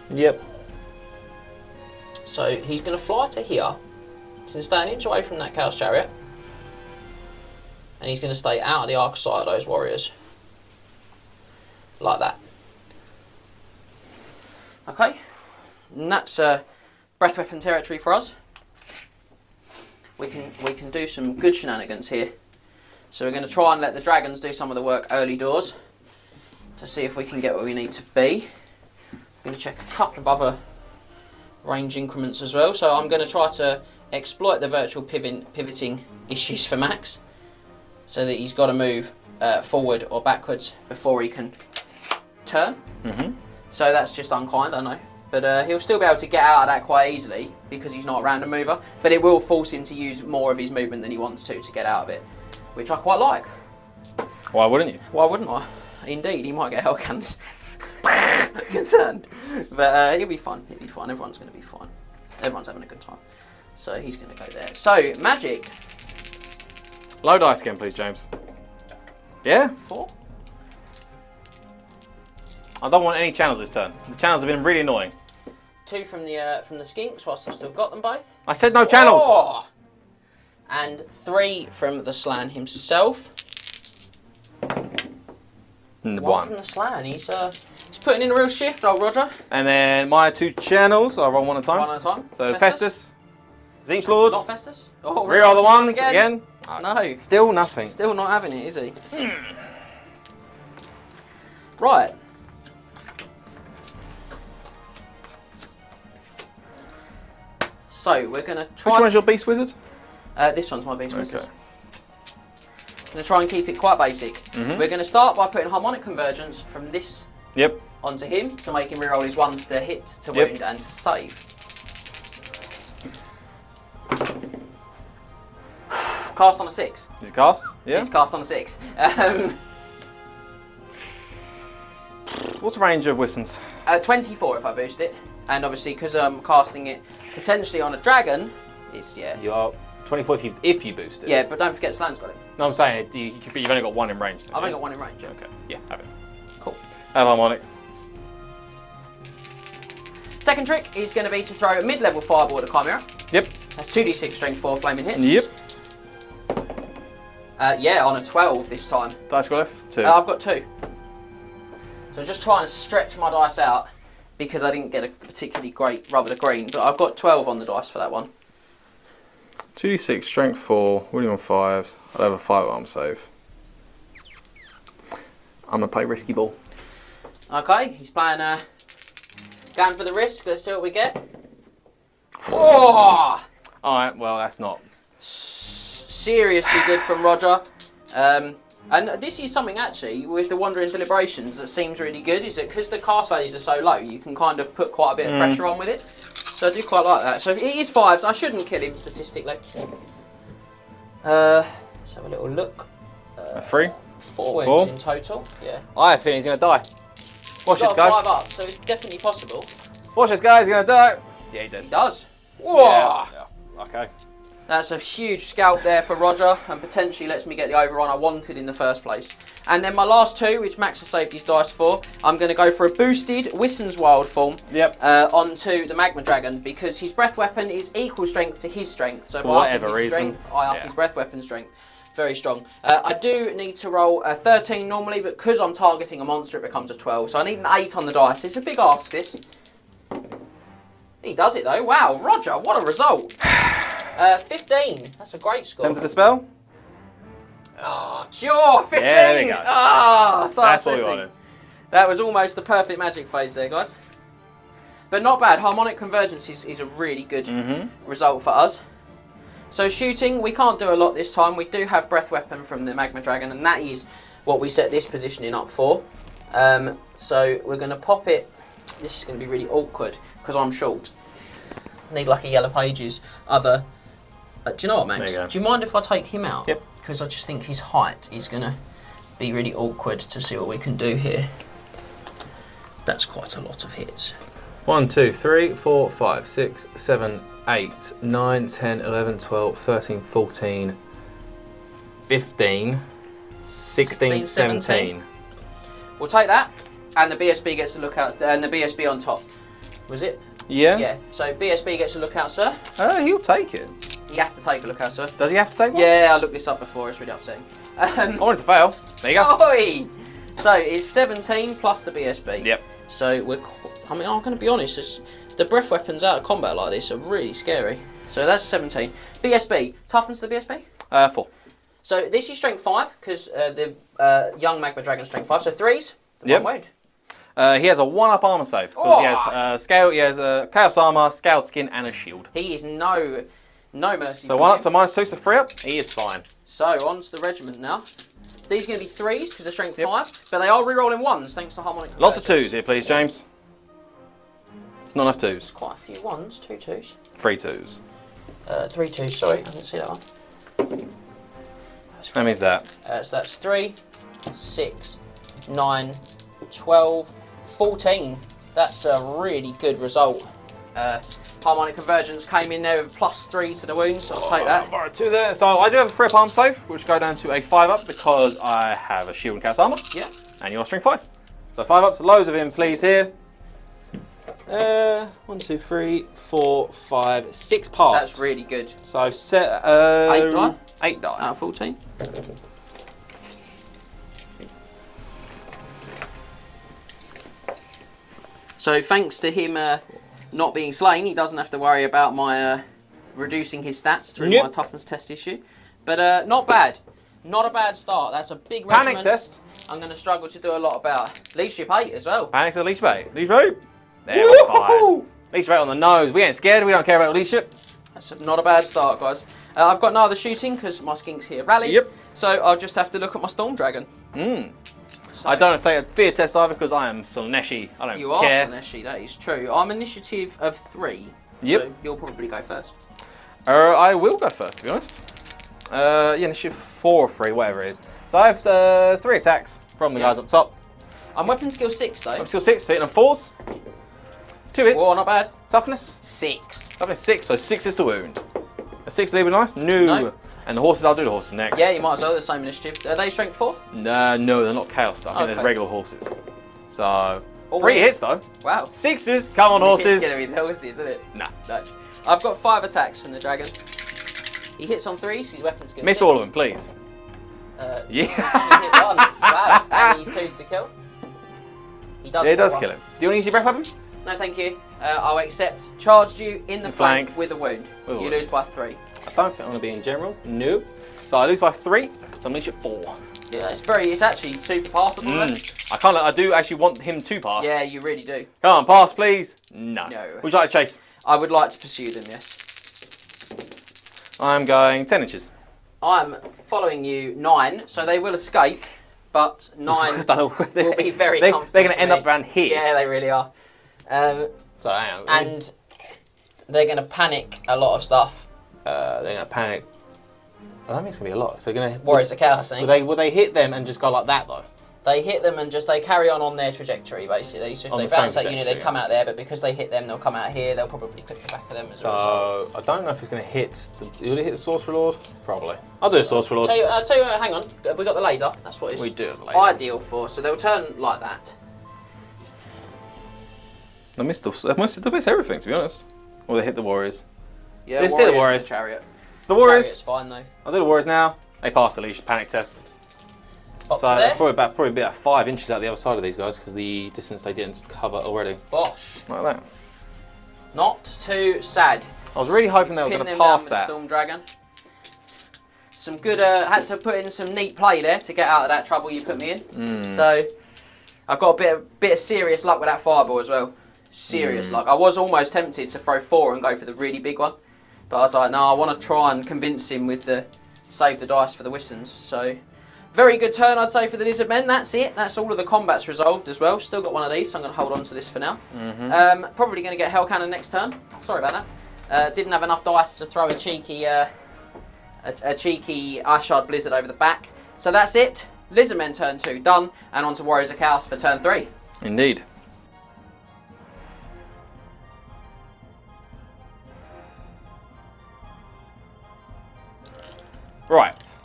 Yep. So he's going to fly to here. He's going to stay an inch away from that Chaos Chariot. And he's going to stay out of the arc sight of those warriors. Like that. Okay. And that's breath weapon territory for us. We can do some good shenanigans here. So we're going to try and let the dragons do some of the work early doors. To see if we can get where we need to be. I'm going to check a couple of other range increments as well. So I'm going to try to exploit the virtual pivoting issues for Max. So that he's got to move forward or backwards before he can turn. Mm-hmm. So that's just unkind, I know. But he'll still be able to get out of that quite easily because he's not a random mover. But it will force him to use more of his movement than he wants to get out of it. Which I quite like. Why wouldn't you? Why wouldn't I? Indeed, he might get hell cannons. Concerned. But he'll be fine. He'll be fine. Everyone's going to be fine. Everyone's having a good time. So he's going to go there. So, magic. Low dice again, please, James. Yeah? 4. I don't want any channels this turn. The channels have been really annoying. 2 from the skinks, whilst I've still got them both. I said no channels! Oh! And 3 from the Slan himself. And 1 from the Slan. He's putting in a real shift, old Roger. And then my 2 channels, I'll roll one at a time. One at a time. So Festus, Tzeentch Lord, Not Festus. Oh, rear are the ones again. No. Still nothing. Still not having it, is he? Right. So we're going to try. Which one's your Beast Wizard? This one's my beast wizard. Okay. I'm going to try and keep it quite basic. Mm-hmm. We're going to start by putting harmonic convergence from this Yep. onto him to make him reroll his ones to hit, to wound, and to save. Cast on a 6. Is it cast? Yeah. It's cast on a 6. What's the range of Wissons? 24 if I boost it, and obviously because I'm casting it potentially on a dragon, it's You are 24 if you boost it. Yeah, but don't forget Slan's got it. No, I'm saying you've only got 1 in range. I've only got 1 in range. Yeah. Okay. Yeah, have it. Cool. Have harmonic. Second trick is going to be to throw a mid-level fireball at a Chimera. Yep. That's 2d6 strength 4 flaming hits. Yep. Yeah, on a 12 this time. Dice got left? 2. I've got 2. So I'm just trying to stretch my dice out because I didn't get a particularly great rub of the green, but I've got 12 on the dice for that one. 2d6, strength 4, wounding on 5. I'll have a 5 arm save. I'm going to play Risky Ball. Okay, he's playing, going for the risk. Let's see what we get. Oh! Alright, well, that's not. Seriously good from Roger. And this is something, actually, with the Wandering Deliberations that seems really good, is that because the cast values are so low, you can kind of put quite a bit of pressure on with it. So I do quite like that. So it is 5s. I shouldn't kill him statistically. Let's have a little look. 3? 4 wounds in total. Yeah. I have a feeling he's going to die. Watch this, guys. 5 up, so it's definitely possible. Watch this, guys. He's going to die. Yeah, he did. He does. Whoa! Yeah. Okay. That's a huge scalp there for Roger, and potentially lets me get the overrun I wanted in the first place. And then my last 2, which Max has saved his dice for, I'm going to go for a boosted Wissen's Wild form onto the Magma Dragon, because his breath weapon is equal strength to his strength. So for by whatever upping his reason, strength, I up his breath weapon strength. Very strong. I do need to roll a 13 normally, but because I'm targeting a monster, it becomes a 12. So I need an 8 on the dice. It's a big ask, this. He does it though. Wow, Roger, what a result. 15. That's a great score. Attempt to dispel? Oh, sure, 15. Yeah, there we go. Oh, so that's what we upsetting. wanted. That was almost the perfect magic phase there, guys. But not bad. Harmonic Convergence is a really good result for us. So shooting, we can't do a lot this time. We do have Breath Weapon from the Magma Dragon, and that is what we set this positioning up for. So we're going to pop it. This is going to be really awkward because I'm short. Need like a Yellow Pages other. Do you know what, Max? Do you mind if I take him out? Yep. Because I just think his height is going to be really awkward to see what we can do here. That's quite a lot of hits. 1, 2, 3, 4, 5, 6, 7, 8, 9, 10, 11, 12, 13, 14, 15, 16, 17. We'll take that, and the BSB gets a look out, and the BSB on top. Was it? Yeah? Yeah. So BSB gets a look out, sir. He'll take it. He has to take a look out, sir. Does he have to take one? Yeah, I looked this up before. It's really upsetting. I wanted to fail. There you go. Oi! So it's 17 plus the BSB. Yep. So I'm going to be honest. The breath weapons out of combat like this are really scary. So that's 17. BSB. Toughens the BSB? 4. So this is strength 5 because the young Magma Dragon strength 5. So 3s. Yep. One wound. He has a 1-up armor save. He has scale. He has chaos armor, scaled skin, and a shield. He is no mercy. So 1 up, so -2, so 3 up. He is fine. So on to the regiment now. These are going to be 3s because they're strength 5, but they are re-rolling 1s thanks to harmonic. Lots of 2s here, please, James. It's not enough 2s. Quite a few 1s, 2 2s. 3 2s. 3 2s. Sorry, I didn't see that one. That means that. So that's 3, 6, 9, 12, 14. That's a really good result. Harmonic Convergence came in there with +3 to the wounds, so I'll take that. Borrowed 2 there. So I do have a 3-up armor save, which go down to a 5-up because I have a shield and chaos armor. Yeah. And you're strength 5. So 5-ups, loads of him, please, here. 1, 2, 3, 4, 5, 6 passed. That's really good. So set 8 die? 8 die. Out of 14. So thanks to him not being slain, he doesn't have to worry about my reducing his stats through my toughness test issue. But not bad. Not a bad start. That's a big regiment. Panic test. I'm going to struggle to do a lot about. Leadership 8 as well. Panic to leash bait. Leash bait. There, we're fine. Leash bait on the nose. We ain't scared. We don't care about leadership. That's not a bad start, guys. I've got no other shooting because my skinks here rally. Yep. So I'll just have to look at my Storm Dragon. So I don't have to take a fear test either because I am Slaanesh. I don't You care. are Slaanesh, that is true. I'm initiative of 3. Yep. So you'll probably go first. I will go first, to be honest. Yeah, initiative 4 or 3, whatever it is. So I have 3 attacks from the guys up top. I'm weapon skill 6 though. I'm skill 6, hitting on 4s. 2 hits. Oh, not bad. Toughness. 6. Toughness 6, so 6 is to wound. A 6 leave nice? No. And the horses, I'll do the horses next. Yeah, you might as well, the same initiative. Are they strength 4? No, they're not chaos stuff. I think Okay. they're regular horses. So, Oh, 3 yeah. hits though. Wow. 6s, come on horses. It's going to be the horses, isn't it? Nah. No. I've got 5 attacks from the dragon. He hits on 3s, his weapon skill Miss 6. all of them, please. Yeah. Yeah. He hit once. Wow. And he's 2s to kill. He does. Yeah, it does one. kill him. Do you want to use your breath weapon? No, thank you. I'll accept. Charged you in the flank flank. with a wound. With a You wound. lose by 3. I don't think I'm going to be in general. Nope. So I lose by 3, so I'm going to at 4. Yeah, it's actually super passable. I do actually want him to pass. Yeah, you really do. Come on, pass, please. No. No. Would you like to chase? I would like to pursue them, yes. I'm going 10 inches. I'm following you 9, so they will escape, but 9 will be very comfortable. They're going to end up around here. Yeah, they really are. So hang on. And they're going to panic a lot of stuff. They're going to panic. I don't think it's going to be a lot. So they're going to... Warriors of Chaos, I think. Will they hit them and just go like that, though? They hit them and they carry on their trajectory, basically. So if they bounce that unit, they'd come out there, but because they hit them, they'll come out here. They'll probably clip the back of them as well. So I don't know if it's going to hit... Will it hit the Sorcerer Lord? Probably. I'll do a Sorcerer Lord. I'll tell you, hang on. We got the laser. That's what it's we do have the laser. Ideal for. So they'll turn like that. They missed everything, to be honest. Or they hit the Warriors. Yeah, they still the Warriors. Chariot. The Warriors. Chariot's fine, though. I'll do the Warriors now. They pass the leash panic test. Box So there. they're probably about 5 inches out the other side of these guys because the distance they didn't cover already. Bosh. Like that. Not too sad. I was really hoping they were going to pass that. Storm Dragon. Some good. Had to put in some neat play there to get out of that trouble you put me in. So I got a bit of serious luck with that fireball as well. Serious luck. I was almost tempted to throw 4 and go for the really big one, but I was like, no, I want to try and convince him with the save the dice for the Wistons. So. Very good turn, I'd say, for the Lizardmen. That's it. That's all of the combats resolved as well. Still got one of these, so I'm going to hold on to this for now. Probably going to get Hell Cannon next turn. Sorry about that. Didn't have enough dice to throw a cheeky Ashard Blizzard over the back. So that's it. Lizardmen turn 2 done, and on to Warriors of Chaos for turn 3. Indeed. Right.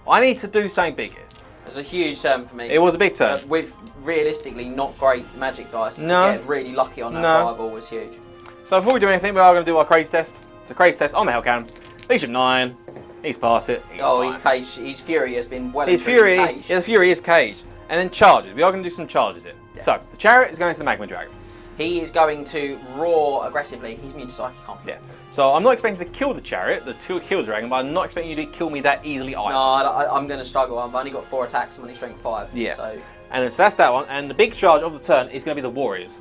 I need to do something big here. It was a huge turn for me. It was a big turn. With realistically not great magic dice. No. To get really lucky on that fireball was huge. So before we do anything, we are going to do our craze test. It's a craze test on the Hell Cannon. Leash of 9. He's past it. He's caged. His Fury has been well His Fury, yeah, the Fury is caged. And then charges. We are going to do some charges here. Yeah. So, the Chariot is going to the Magma Dragon. He is going to roar aggressively. He's immune to psychic conflict. Yeah. So I'm not expecting to kill the Chariot, kill the Dragon, but I'm not expecting you to kill me that easily either. No, I'm going to struggle. I've only got 4 attacks. I'm only strength 5. Yeah. So. And then, so that's that one. And the big charge of the turn is going to be the Warriors.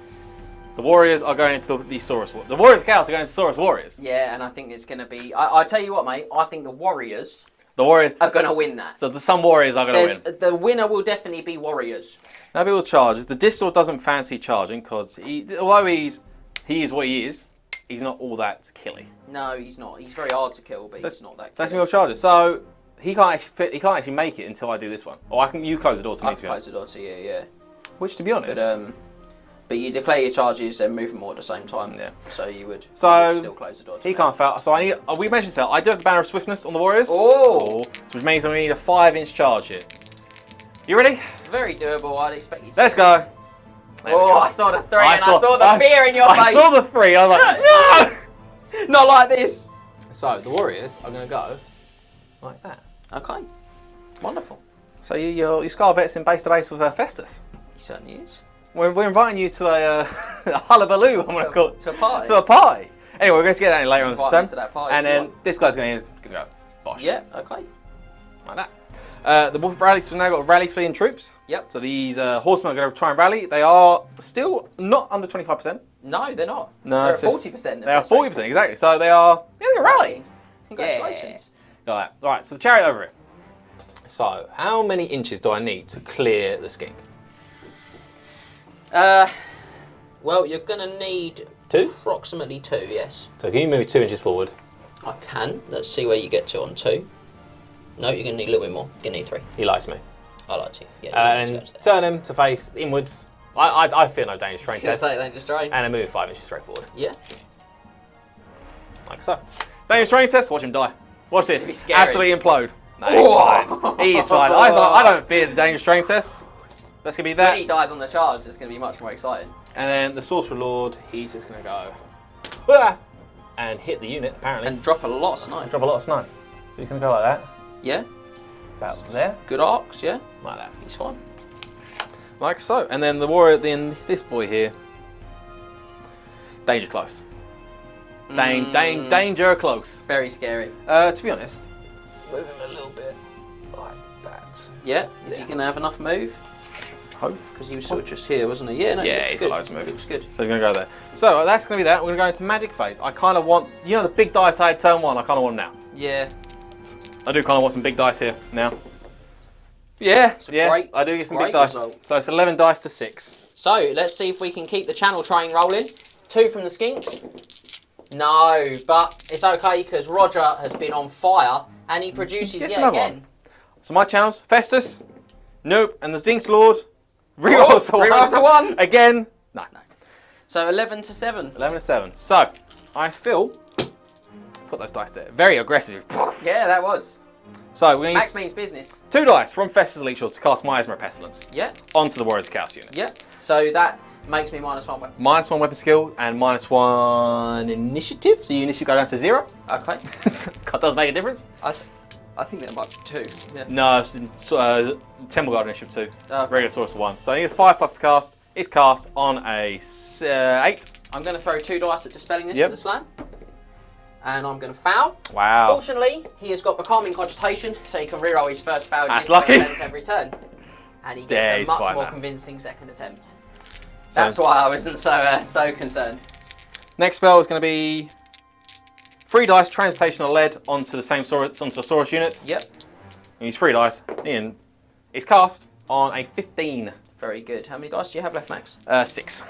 The Warriors are going into the Saurus. The Warriors of Chaos are going into Saurus Warriors. Yeah, and I think it's going to be. I tell you what, mate. I think the Warriors. The Warriors are going to win that. So some Warriors are going to win. The winner will definitely be Warriors. Now people charge. The Distor doesn't fancy charging because although he is what he is, he's not all that killy. No, he's not. He's very hard to kill, but he's not that. So that's me all charges. So he can't actually make it until I do this one. Or you close the door to me. I can close the door to you, yeah. Which, to be honest, but you declare your charges and move them all at the same time. Yeah. So you would. So still close the door. He can't fail. So I need. We mentioned this. I do have the Banner of Swiftness on the Warriors. Oh. Which means I'm going to need a 5-inch charge here. You ready? Very doable. I'd expect you to. Let's go. Oh, I saw the 3 and I saw the fear in your face. I saw the 3. I was like, no! Not like this. So the Warriors are going to go like that. Okay. Wonderful. So your Scarvet's in base to base with Festus. He certainly is. We're inviting you to a hullabaloo, I'm going to call it. To a party. To a party. Anyway, we're going to get that in later on this turn. To that party, and then this guy's going to go bosh. Yeah, okay. Like that. The Wolf Rally, so we've now got rally fleeing troops. Yep. So these Horsemen are going to try and rally. They are still not under 25%. No, they're not. No, they're at 40%. They are 40%, exactly. So they are, they're going to rally. Congratulations. Yeah. Like that. Alright, so the Chariot over here. So, how many inches do I need to clear the skink? Well, you're going to need 2? Approximately 2, yes. So can you move 2 inches forward? I can. Let's see where you get to on 2. No, you're going to need a little bit more. You're going to need 3. He likes me. I like to. Yeah. And turn him to face inwards. I fear no dangerous terrain test. Dangerous terrain. And then move 5 inches straight forward. Yeah. Like so. Dangerous terrain test, watch him die. Watch this. Scary. Absolutely implode. No, he's fine. He is fine. I don't fear the dangerous terrain test. That's going to be that. When he dies on the charge, it's going to be much more exciting. And then the Sorcerer Lord, he's just going to go and hit the unit, apparently. And drop a lot of snow. Drop a lot of snow. So he's going to go like that. Yeah. About there. Good arcs, yeah. Like that. He's fine. Like so. And then the warrior, then this boy here. Danger close. Danger close. Very scary. To be honest, move him a little bit like that. Yeah. Is he going to have enough move? Hope. Because he was sort of just here, wasn't he? Yeah, no, Yeah, he he's looks got loads good. of move. Looks good. So he's going to go there. So that's going to be that. We're going to go into magic phase. I kind of want, you know, the big dice I had turn 1. I kind of want them now. Yeah. I do kind of want some big dice here now. Yeah, great- I do get some great big dice. result. So it's 11 dice to 6. So let's see if we can keep the channel train rolling. 2 from the skinks. No, but it's okay because Roger has been on fire and he produces Gets yet another again. one. So my channels, Festus, nope, and the Tzeentch Lord, rerolls a 1. Rerolls a 1. Again, no. So 11 to 7. 11 to 7. So I feel, put those dice there, very aggressive. Yeah, that was. So we're going to Max use means business. 2 dice from Festus the Leechlord to cast Miasma Pestilence Yeah, onto the Warriors of Chaos unit. yeah. So that makes me -1 weapon. -1 weapon skill and -1 initiative. So your initiative go down to 0. Okay. That does make a difference. I think that might be 2. Yeah. No, it's Temple Guard initiative 2. Okay. Regular Sorcerer 1. So I need a 5+ to cast. It's cast on a 8. I'm going to throw 2 dice at dispelling this Yep. for the slam. And I'm going to foul. Wow. Fortunately, he has got Becalming Cogitation, so he can reroll his first failed That's unit lucky. attempt every turn. And he Yeah, gets he's a much fine more now. convincing second attempt. So- That's why I wasn't so concerned. Next spell is going to be 3 dice, Transmutation of Lead onto the same onto the Saurus unit. Yep. Use 3 dice. And it's cast on a 15. Very good. How many dice do you have left, Max? 6.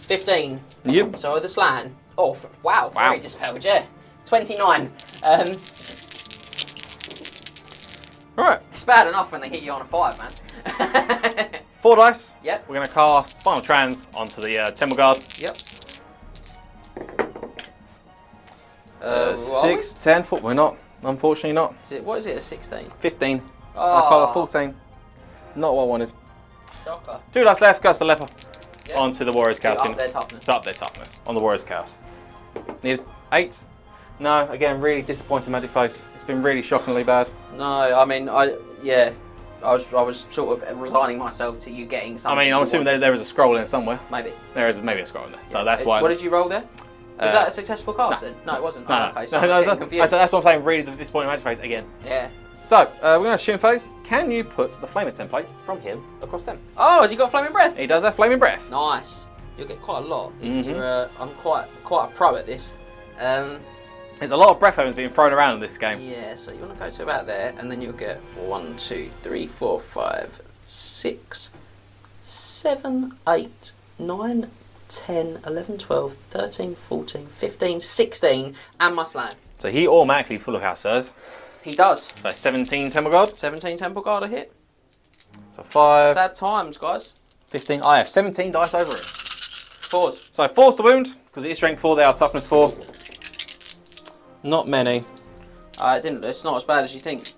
15. Yep. So the Slan. Oh, wow. Wow. Very dispelled, yeah. 29. Alright. It's bad enough when they hit you on a 5, man. 4 dice. Yep. We're going to cast Final Trans onto the Temple Guard. Yep. 6, 10, 4. We're not. Unfortunately not. What is it, a 16? 15. Oh. I call it 14. Not what I wanted. Shocker. 2 dice left. Goes to Leper. Yep. Onto the Warriors Chaos Up unit. their toughness. To up their toughness on the Warriors Chaos. Needed 8. No, again, really disappointing magic phase. It's been really shockingly bad. No, I mean, I was sort of resigning myself to you getting I something. mean, I'm you assuming wanted. there is a scroll in there somewhere. Maybe. There is maybe a scroll in there. So that's why. What did you roll there? Was that a successful cast no. then? No, it wasn't. No, Oh, okay, so no, I was no. getting confused. That's what I'm saying. Really disappointing magic phase again. Yeah. So we're going to Shun phase. Can you put the Flamer template from him across them? Oh, has he got Flaming Breath? He does have Flaming Breath. Nice. You'll get quite a lot if Mhm. you're. I'm quite a pro at this. There's a lot of breath weapons being thrown around in this game. Yeah, so you want to go to about there, and then you'll get 1, 2, 3, 4, 5, 6, 7, 8, 9, 10, 11, 12, 13, 14, 15, 16, and my Slan. So he automatically full of house sirs. He does. So 17 Temple Guard. 17 Temple Guard a hit. So 5, Sad times, guys. 15. I have 17 dice over it. 4s. So 4's the wound, because it is strength 4, they are toughness 4. Not many. It's not as bad as you think.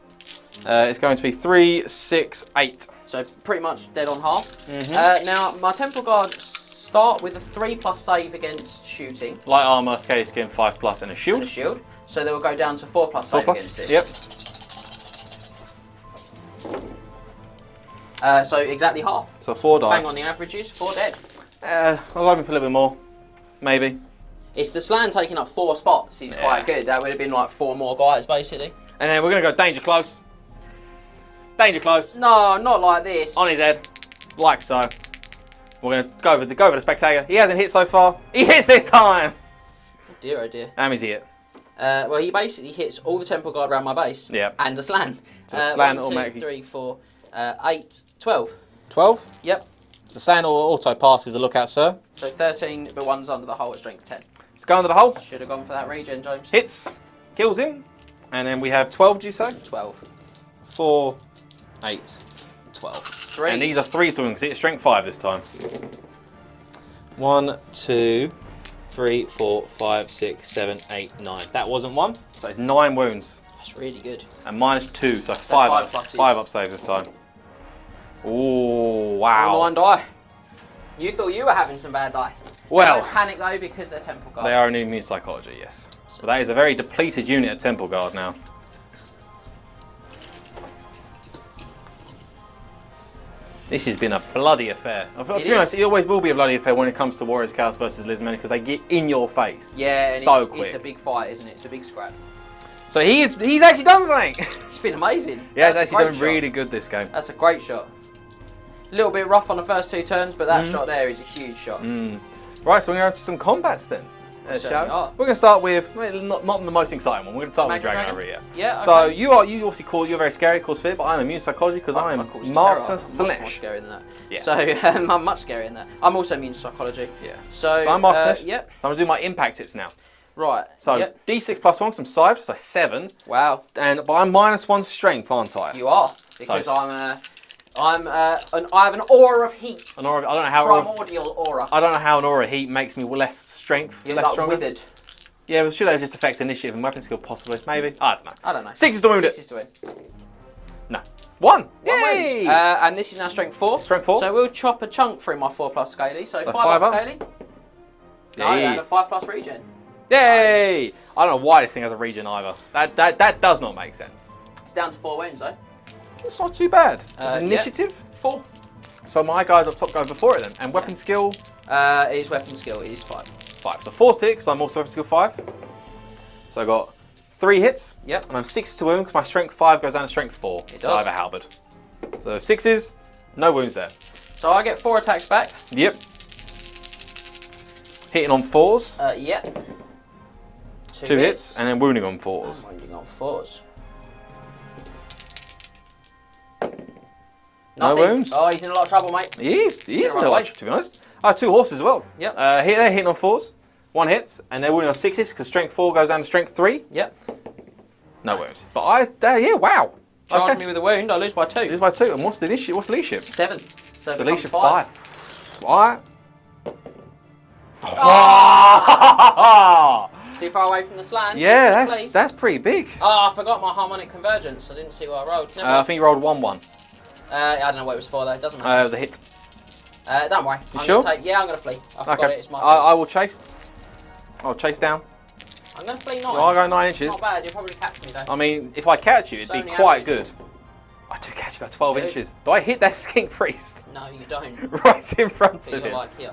It's going to be 3, 6, 8. So pretty much dead on half. Mhm. Now, my Temple Guard start with a 3+ save against shooting Light armor, scaly skin, 5+, and a shield. and a shield. So they will go down to 4+ save 4+. against this. Yep. So exactly half. So 4 die. Bang on the averages, 4 dead. I'm hoping for a little bit more. Maybe. It's the Slan taking up 4 spots. He's Yeah. quite good. That would have been like 4 more guys, basically. And then we're going to go danger close. Danger close. No, not like this. On his head. Like so. We're going to go over the spectator. He hasn't hit so far. He hits this time. Oh dear, oh dear. Damn, is he hit? Well, he basically hits all the Temple Guard around my base. Yep. And the Slan. So the Slan 1, 2, automatically- 3, 4, 8, 12. 12. Yep. So the Slan auto passes the lookout, sir. So 13, but one's under the hole at strength 10. Let's go under the hole. Should have gone for that regen, James. Hits. Kills him. And then we have 12, do you say? 12. 4, 8, 12. 3. And these are 3 swings because it's strength 5 this time. 1, 2, 3, 4, 5, 6, 7, 8, 9. That wasn't 1. So it's 9 wounds. That's really good. And -2, so 5 5 up, pluses. 5 up saves this time. Ooh, wow. All 9 die. You thought you were having some bad dice. Well. Don't panic though because they're Temple Guard. They are an immune psychology, yes. But that is a very depleted unit at Temple Guard now. This has been a bloody affair. To be honest, it always will be a bloody affair when it comes to Warriors Chaos versus Lizardmen because they get in your face. Yeah, and so quick. It's a big fight, isn't it? It's a big scrap. So he's actually done something. It's been amazing. Yeah, he's actually done really good this game. That's a great shot. A little bit rough on the first 2 turns, but that shot there is a huge shot. Right, so we're going to go into some combats then. Shall we? Are. We're going to start with not the most exciting one. We're going to start with the Dragon over here. Yeah. Okay. So you obviously you're very scary, cause fear, but I'm immune to psychology because I am Max The Slaanesh. Much more scary than that. Yeah. So I'm much scarier than that. I'm also immune to psychology. Yeah. So I'm Max The Chieftain. Yep. So I'm going to do my impact hits now. Right. So D6 plus 1, because I'm scythed, so 7. Wow. But I'm -1 strength, aren't I? You are, because I have an aura of heat. An aura. I don't know how. Primordial aura. I don't know how an aura of heat makes me less strength. You're less like stronger. withered. Yeah, but should have just affect initiative and weapon skill possibly? Maybe. I don't know. I don't know. 6 is to wound it. 6 is to win. No. 1. Yay! And this is now strength 4. Strength 4. So we'll chop a chunk through my 4+ scaly. So 5 5 up up. scaly. No, and a 5+ regen. Yay! I don't know why this thing has a regen either. That does not make sense. It's down to 4 wounds though. It's not too bad. It's initiative. 4. So my guys up top go before it then. And weapon skill? It is weapon skill. It is 5. 5. So 4, 6. I'm also weapon skill 5. So I got 3 hits. Yep. And I'm 6 to wound because my strength 5 goes down to strength 4. It does. So I have a halberd. So 6s, no wounds there. So I get 4 attacks back. Yep. Hitting on 4s. Yep. 2 hits. And then wounding on 4s. Wounding on 4s. No wounds. Oh, he's in a lot of trouble, mate. He is in a lot, to be honest. I have 2 horses as well. Yep. They're hitting on 4s. 1 hit, and they're wounding on 6s because strength 4 goes down to strength 3. Yep. No wounds. But yeah, wow. Charge me with a wound, I lose by 2. Lose by 2. And what's the leadership? 7. So The it leadership becomes 5. What? Too far away from the Slaanesh. Yeah, that's pretty big. Oh, I forgot my harmonic convergence. I didn't see what I rolled. I think you rolled 1-1. I don't know what it was for though. It doesn't It matter. was a hit. Don't worry. You sure? I'm going to flee. I forgot it. It's my I will chase. I'll chase down. I'm going to flee 9. I'll go 9 inches. It's not bad. You'll probably catch me though. I mean, if I catch you, it'd be quite good. I do catch you by 12 Dude. inches. Do I hit that skink priest? No, you don't. Right in front of You're him. like here.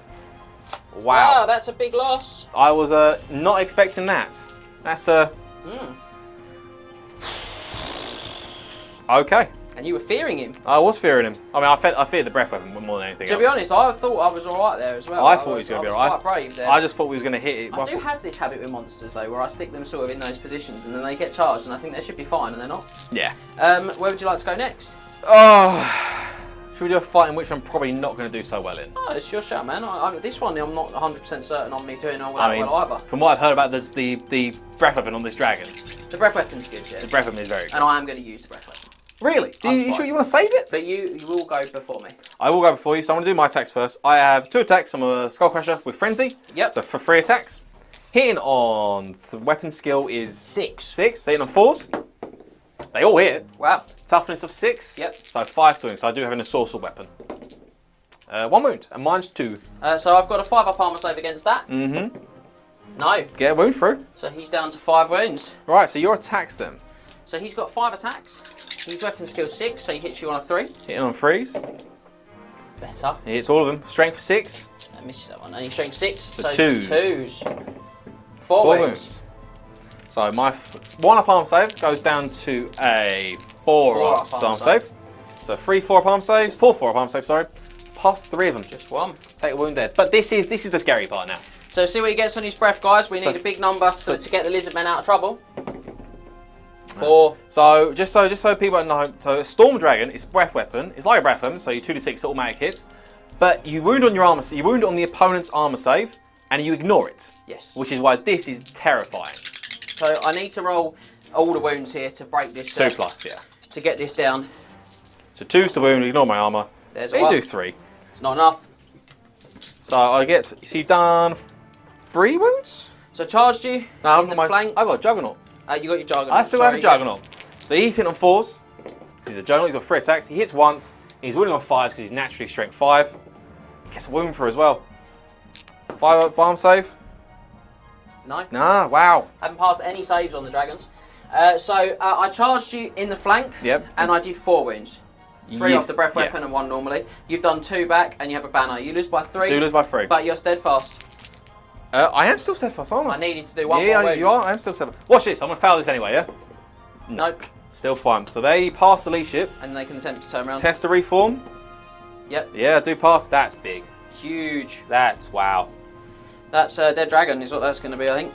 Wow. Oh, that's a big loss. I was not expecting that. That's Okay. And you were fearing him. I was fearing him. I mean, I feared the breath weapon more than anything else. To be honest, I thought I was alright there as well. I thought he was going to be alright. Quite brave there. I just thought we was going to hit it. I do have this habit with monsters though, where I stick them sort of in those positions and then they get charged and I think they should be fine and they're not. Yeah. Where would you like to go next? Oh, should we do a fight in which I'm probably not going to do so well in? Oh, it's your shout, man. This one I'm not 100% certain on me doing well either. From what I've heard about the breath weapon on this dragon. The breath weapon's good, yeah. The breath weapon is very good. And I am going to use the breath weapon. Really? You sure you want to save it? But you will go before me. I will go before you, so I'm going to do my attacks first. I have 2 attacks. I'm a Skull Crusher with Frenzy. Yep. So for 3 attacks. Hitting on the weapon skill is 6. 6. Hitting on 4s. They all hit. Wow. Toughness of 6. Yep. So 5 to win. So I do have an Sorcerer weapon. 1 wound, and mine's 2. So I've got a 5 up armor save against that. Mm-hmm. No. Get a wound through. So he's down to 5 wounds. Right, so your attacks then. So he's got 5 attacks. His weapon skill 6, so he hits you on a 3. Hitting on 3s. Better. He hits all of them. Strength 6. I misses that one. And he's strength 6. So so 2s. 4 wounds. So my 1 up arm save goes down to a 4 up arm save. So 3 4 up arm saves, 4 4 up arm saves, sorry. Plus 3 of them. Just 1. Take a wound dead. But this is the scary part now. So see what he gets on his breath, guys. We need a big number to get the Lizardmen out of trouble. 4. So just so people know, so Storm Dragon is breath weapon. It's like a breath weapon, so you 2d6 automatic hits. But you wound on your armor, you wound on the opponent's armor save, and you ignore it. Yes. Which is why this is terrifying. So I need to roll all the wounds here to break this. 2 plus, yeah. To get this down. So 2's to wound, ignore my armor. There's a You 1. do 3. It's not enough. So I get. So you've done 3 wounds. So charged you No, in the flank. I've got a Juggernaut. You got your Juggernaut. I still have a Juggernaut. So he's hitting on 4s. He's a Juggernaut. He's got 3 attacks. He hits once. He's wounding on 5s because he's naturally strength 5. Gets a wound for as well. 5 up arm save. No. Nah, wow. Haven't passed any saves on the dragons. So I charged you in the flank. Yep. And I did 4 wounds. 3 Yes, off the breath weapon and 1 normally. You've done 2 back and you have a banner. You lose by 3. Do lose by 3. But you're steadfast. I am still steadfast, aren't I? I needed to do 1 more Yeah, wound. you are. I am still steadfast. Watch this. I'm going to foul this anyway, yeah? Nope. Still fine. So they pass the leadership. And they can attempt to turn around. Test the reform. Yep. Yeah, I do pass. That's big. Huge. That's wow. That's Dead Dragon is what that's going to be, I think.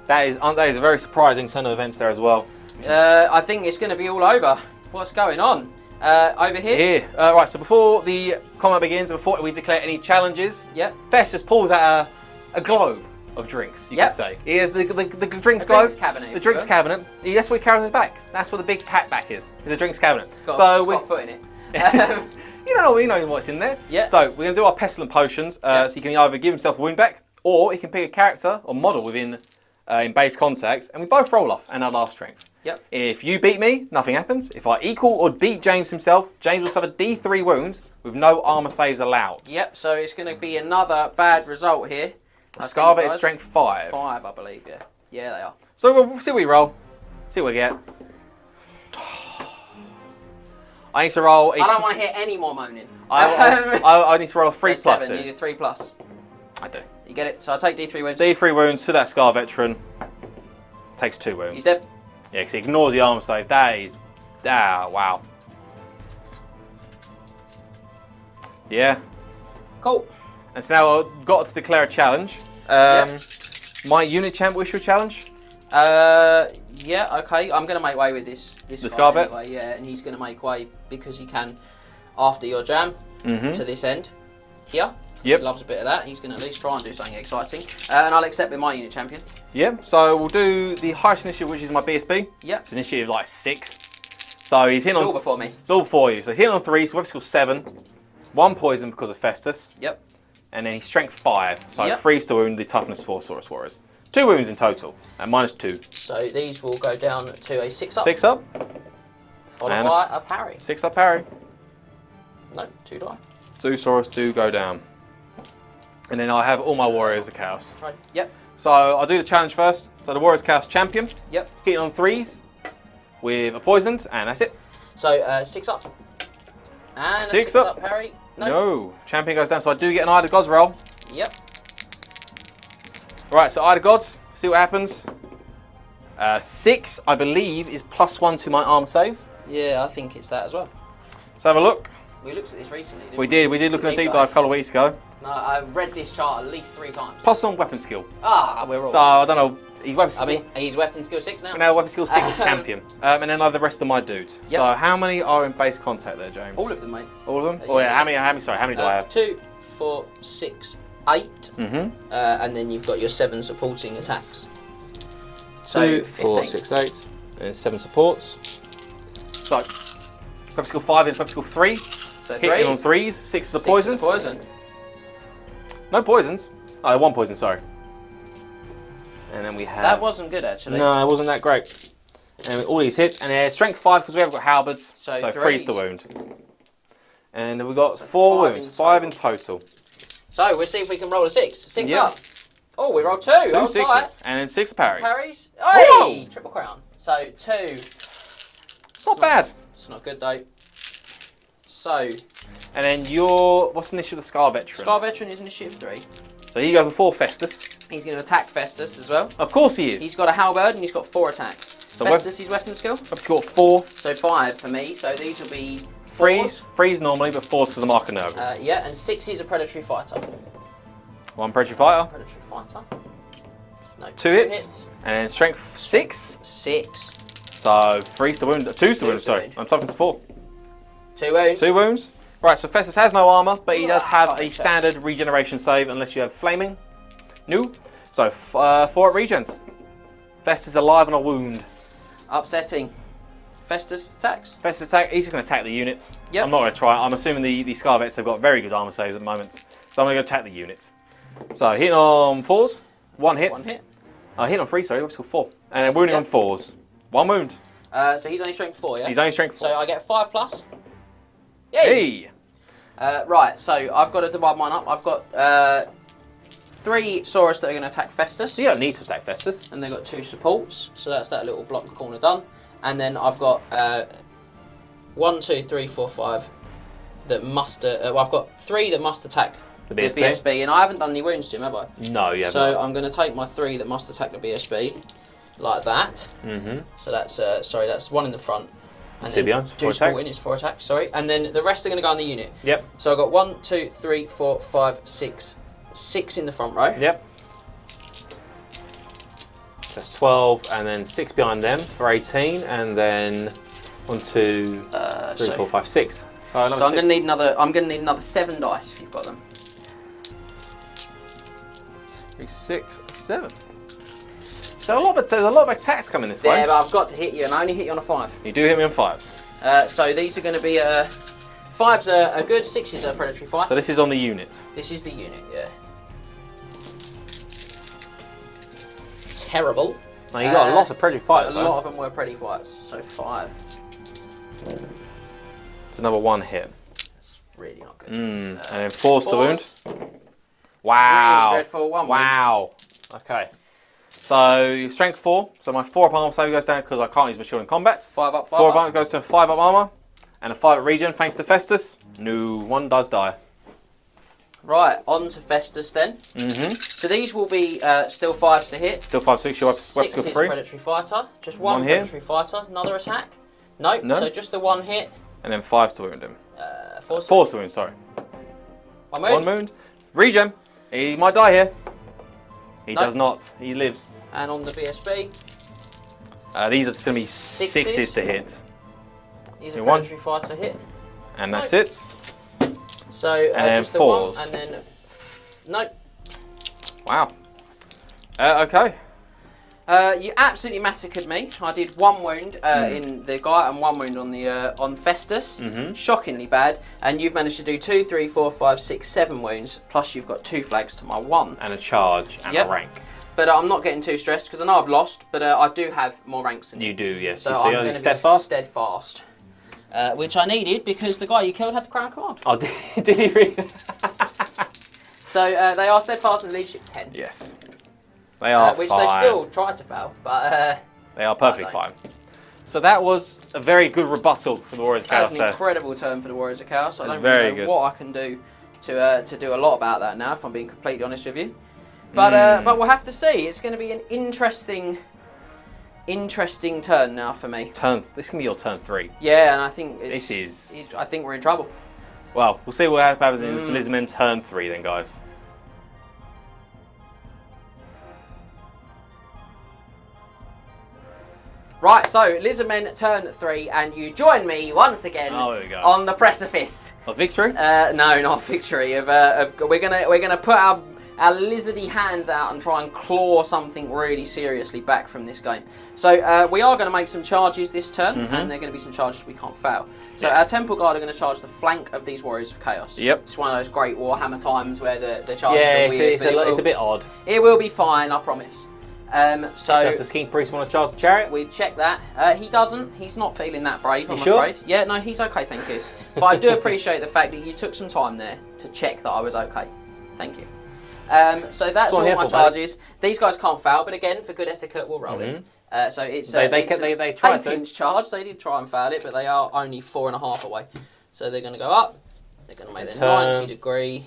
That is a very surprising turn of events there as well. I think it's going to be all over. What's going on? Over here? Here. Right, so before the combat begins, before we declare any challenges, Yep. Festus pulls out a globe of drinks, you Yep. could say. He has the drinks A globe. drinks cabinet, The if drinks you will. cabinet. That's what he carries on his back. That's what the big hat back is. It's a drinks cabinet. It's got, so it's got a foot in it. you know what's in there. Yeah. So we're going to do our pestilent potions. So he can either give himself a wound back, or he can pick a character or model within in base contact, and we both roll off and our last strength. Yep. If you beat me, nothing happens. If I equal or beat James himself, James will suffer D3 wounds with no armor saves allowed. Yep, so it's going to be another bad result here. Scarvet is strength 5. 5, I believe, yeah. Yeah, they are. So we'll see what we roll. See what we get. I need to roll. I don't want to hear any more moaning. I need to roll a 3 So plus 7, you here. need a 3 plus. I do. You get it? So I take D3 wounds. D3 wounds to that Scar veteran. Takes 2 He's wounds. dead. Yeah, because he ignores the armor save. That is. Wow. Yeah. Cool. And so now I've got to declare a challenge. Yep. My unit champ wish for a challenge? Yeah, okay. I'm going to make way with this The guy Scarvet? anyway, yeah, and he's going to make way because he can after your jam to this end here. Yep. He loves a bit of that. He's going to at least try and do something exciting. And I'll accept with my unit champion. Yep. So we'll do the highest initiative, which is my BSB. Yep. It's initiative like 6. So he's hitting It's on. all before me. It's all before you. So he's hitting on 3. So weapon skill 7. 1 poison because of Festus. Yep. And then he's strength 5. So Yep. 3 to wound the toughness 4 Saurus Warriors. 2 wounds in total. And minus 2. So these will go down to a 6 up. 6 up. Followed and by a parry. 6 up parry. No, 2 die. 2 Saurus do go down. And then I have all my Warriors of Chaos. Try. Yep. So I'll do the challenge first. So the Warriors Chaos Champion. Yep. Hitting on 3s with a poisoned, and that's it. So 6 up. And a 6 6 up. parry. No. Champion goes down, so I do get an Eye of the Gods roll. Yep. Right, so Eye of the Gods, see what happens. 6, I believe, is +1 to my armor save. Yeah, I think it's that as well. Let's have a look. We looked at this recently, didn't We did look at a deep dive a couple of weeks ago. No, I've read this chart at least 3 times. +1 weapon skill. We're all. So I don't know. He's weapon skill. I mean, he's weapon skill 6 now. Now weapon skill 6 champion. And then the rest of my dudes. Yep. So how many are in base contact there, James? All of them, mate. All of them? Yeah. Oh yeah, how many do I have? 2, 4, 6, 8. Mm-hmm. And then you've got your 7 supporting attacks. So 2, 4, 15. 6, 8. And 7 supports. So weapon skill 5 is weapon skill 3. So Hitting on 3s. 3s. 6 is a 6 poison. is a poison. No poisons. Oh, 1 poison, sorry. And then we have... That wasn't good, actually. No, it wasn't that great. And all these hits. And then strength 5 because we haven't got halberds. So 3's the wound. And then we've got 4 5 wounds. in 5 in total. So we'll see if we can roll a 6. 6 Yeah. up. Oh, we rolled 2. 2 Hold 6s. tight. And then 6 parries. Parries. Whoa! Hey! Triple crown. So 2. It's not bad. It's not good, though. So, And then your... What's the initiative of the Scar Veteran? Scar Veteran is initiative 3. So he goes before Festus. He's going to attack Festus as well. Of course he is. He's got a halberd and he's got 4 attacks. So Festus, his weapon skill. Weapon skill 4. So 5 for me. So these will be 3's. 4s. 3's normally, but 4's because of Mark and Nurgle. Yeah, and 6 is a predatory fighter. 1 predatory fighter. Predatory fighter. No, 2 hits. And then strength 6. 6. So 3's to wound. 2's to wound, to sorry. wound. I'm toughness 4. 2 wounds. 2 wounds. Right, so Festus has no armor, but he does have a check. standard regeneration save unless you have flaming. No. So 4 regens. Festus is alive on a wound. Upsetting. Festus attacks. Festus attack. He's just going to attack the unit. Yep. I'm not going to try. I'm assuming the Scarvets have got very good armor saves at the moment, so I'm going to go attack the unit. So hitting on 4s. 1 hit. 1 hit. Hitting on 3. Sorry, what's called 4. And then wounding Yep. on 4s. 1 wound. So he's only strength 4, yeah? He's only strength 4. So I get 5 plus. Yay! Hey. Right, so I've got to divide mine up. I've got 3 Saurus that are going to attack Festus. You don't need to attack Festus. And they've got 2 supports. So that's that little block corner done. And then I've got 1, 2, 3, 4, 5 that must. Well, I've got 3 that must attack The BSB. and I haven't done any wounds to him, have I? No, you haven't. So I'm going to take my 3 that must attack the BSB, like that. So that's sorry, that's 1 in the front. And 2 behind, 4 attacks. It's 4 attacks. Sorry, and then the rest are going to go on the unit. Yep. So I've got 1, 2, 3, 4, 5, 6, 6 in the front row. Yep. That's 12, and then 6 behind them for 18, and then 1, 2, 3, 4, 5, 6. So I'm going to need another. I'm going to need another 7 dice if you've got them. 3, 6, 7. So there's a lot of attacks coming this way. Yeah, but I've got to hit you, and I only hit you on a 5. You do hit me on 5s. So these are going to be 5s are good, 6s are predatory fight. So this is on the unit. This is the unit, yeah. Terrible. Now you got lots of predatory fights. A lot of them were predatory fights, so 5. It's another 1 hit. That's really not good. And then 4's to wound. Wow. Really dreadful, 1 wow. Okay. So strength 4. So my 4 up armor save goes down because I can't use my shield in combat. 5 up, 5 4 up. up goes to 5 up armor, and a 5 up regen thanks to Festus. No, 1 does die. Right, on to Festus then. So these will be still 5s to hit. Still 5, 6, your weapon 6 skill is 3. predatory fighter. Just 1 hit. predatory fighter. Another attack. Nope. No. So just the 1 hit. And then 5's to wound him. 4's to wound, sorry. 1 wound. 1 wound. Regen. He might die here. He Nope. does not. He lives. And on the BSB. These are going to be 6s to hit. He's a One. predatory fighter hit. And that's it. So then just the 1, 4s. and then nope. Wow. Okay. You absolutely massacred me. I did 1 wound in the guy and 1 wound on the on Festus. Shockingly bad. And you've managed to do 2, 3, 4, 5, 6, 7 wounds. Plus you've got 2 flags to my 1. And a charge and Yep. a rank. But I'm not getting too stressed because I know I've lost. But I do have more ranks than you. You do, yes. So You I'm see, going only to be steadfast. steadfast. Which I needed because the guy you killed had the crown command. Oh, did he really? So they are steadfast in leadership 10. Yes. They are which fine. they still tried to fail, but They are perfectly fine. So that was a very good rebuttal for the Warriors of Chaos that's an there. incredible turn for the Warriors of Chaos. I don't very really know good. what I can do to do a lot about that now, if I'm being completely honest with you. But we'll have to see. It's going to be an interesting turn now for me. This can be your turn 3. Yeah, and I think I think we're in trouble. Well, we'll see what happens in Talisman turn 3 then, guys. Right, so Lizardmen turn 3, and you join me once again there we go. on the precipice. Of victory? No, not victory. We're gonna put our lizardy hands out and try and claw something really seriously back from this game. So we are going to make some charges this turn, and they're going to be some charges we can't fail. So our Temple Guard are going to charge the flank of these Warriors of Chaos. Yep. It's one of those great Warhammer times where the charges Yeah, are weird. it's a bit odd. It will be fine, I promise. So Does the King Priest want to charge the Chariot? we've checked that. He doesn't. He's not feeling that brave, I'm sure? afraid. Yeah, no, he's okay, thank you. But I do appreciate the fact that you took some time there to check that I was okay. Thank you. So that's all my charges. These guys can't fail, but again, for good etiquette, we'll roll it. So it's They try to. 18 charge. They did try and fail it, but they are only 4.5 away. So they're going to go up. They're going to make their 90-degree.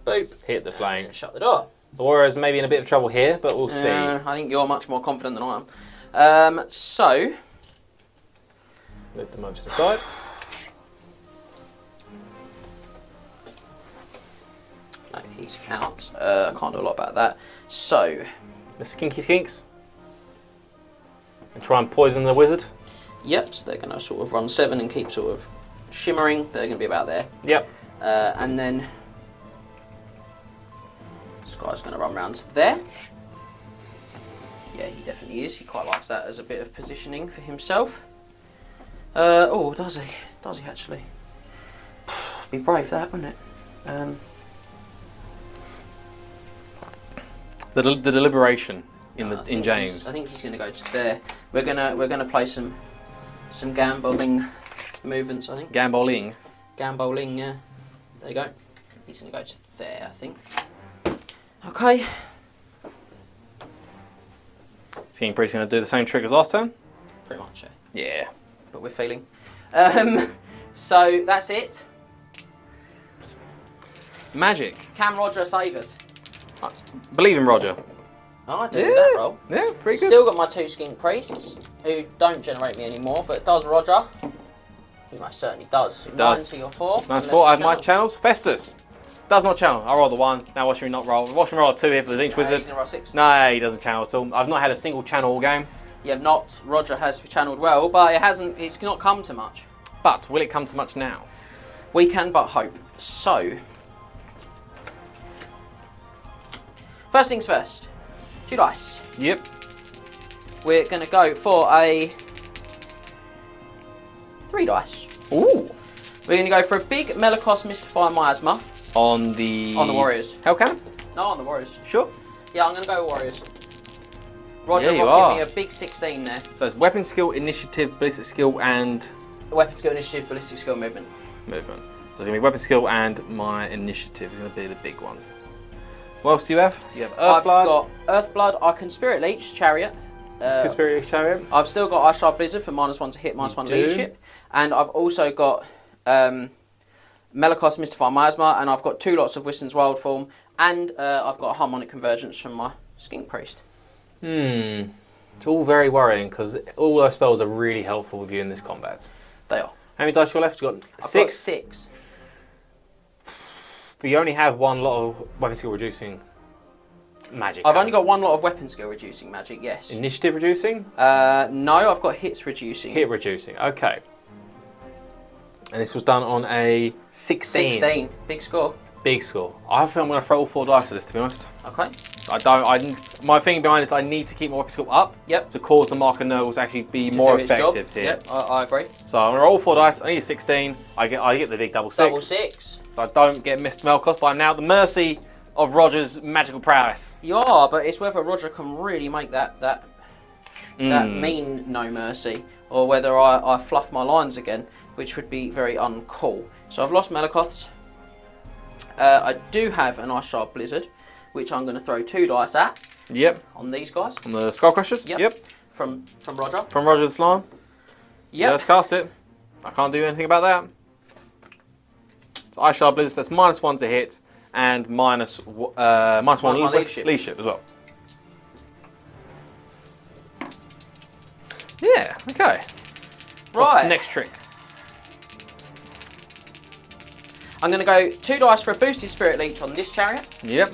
Boop. Hit the flank. And shut the door. The Warriors may be in a bit of trouble here, but we'll see. I think you're much more confident than I am. So Move them over to the side. no, he's out. I can't do a lot about that. So The Skinky Skinks. And try and poison the wizard. yep, so they're going to sort of run 7 and keep sort of shimmering. They're going to be about there. Yep. And then this guy's going to run round to there. Yeah, he definitely is. He quite likes that as a bit of positioning for himself. Oh, does he? Does he actually? Be brave, that, wouldn't it? The deliberation in I think James. I think he's going to go to there. We're gonna play some gambling movements. I think Gamboling. gambling. Yeah, there you go. He's going to go to there. I think. Okay. King Priest going to do the same trick as last turn? Pretty much. Yeah. But we're feeling So that's it. Magic. Can Roger save us? Believe in Roger. Oh, I do that roll. Yeah, pretty good. Still got my 2 skink priests, who don't generate me anymore, but does Roger. He most certainly does. Does. 9 to your 4. That's 4. I have my channels. Festus. Does not channel. I roll the 1. Now watch me not roll. Watch me roll a 2 here for the Tzeentch Wizard. He's gonna roll 6. No, he doesn't channel at all. I've not had a single channel all game. You have not. Roger has channeled well, but it hasn't. It's not come to much. But will it come to much now? We can but hope. So, first things first. 2 dice. Yep. We're going to go for a 3 dice. Ooh. We're going to go for a big Melikos Mystify Miasma. On the Warriors. Hell Cannon? No, on the Warriors. Sure. Yeah, I'm going to go with Warriors. Roger, Yeah, you will are. give me a big 16 there. So it's weapon skill, initiative, ballistic skill, and Weapon skill, initiative, ballistic skill, movement. movement. So it's going to be weapon skill and my initiative is going to be the big ones. What else do you have? You have I've Earthblood. got Earthblood. I can Spirit Leech, Chariot. Conspiracy Chariot. I've still got Ice Shard Blizzard for -1 to hit, -1 leadership. And I've also got Melikos Mystify Miasma, and I've got 2 lots of Wissen's Wild Form, and I've got a Harmonic Convergence from my Skink Priest. It's all very worrying because all those spells are really helpful with you in this combat. They are. How many dice you got left? You got I've 6. got 6. But you only have 1 lot of weapon skill reducing magic. I've only got 1 lot of weapon skill reducing magic, yes. Initiative reducing? No, I've got hits reducing. Hit reducing, okay. And this was done on a 16. 16. Big score. Big score. I think I'm going to throw all 4 dice at this, to be honest. Okay. My thinking behind this, I need to keep my weapon skill up. Yep. To cause the Mark of Nurgle to actually be more effective here. Yep, I agree. So I'm going to roll 4 dice. I need a 16. I get the big double 6. Double 6. So I don't get missed Melikos, but I'm now at the mercy of Roger's magical prowess. You are, but it's whether Roger can really make that mean no mercy, or whether I fluff my lines again, which would be very uncool. So I've lost Melikos. I do have an Ice Shard Blizzard, which I'm going to throw 2 dice at. Yep. On these guys. On the Skull Crushers? Yep. From Roger. From Roger the Slime? Yep. Yeah, let's cast it. I can't do anything about that. So Ice Shard Blizzard, that's -1 to hit, and minus one leadership as well. Yeah, okay. What's the next trick? I'm going to go 2 dice for a boosted Spirit Leech on this Chariot. Yep.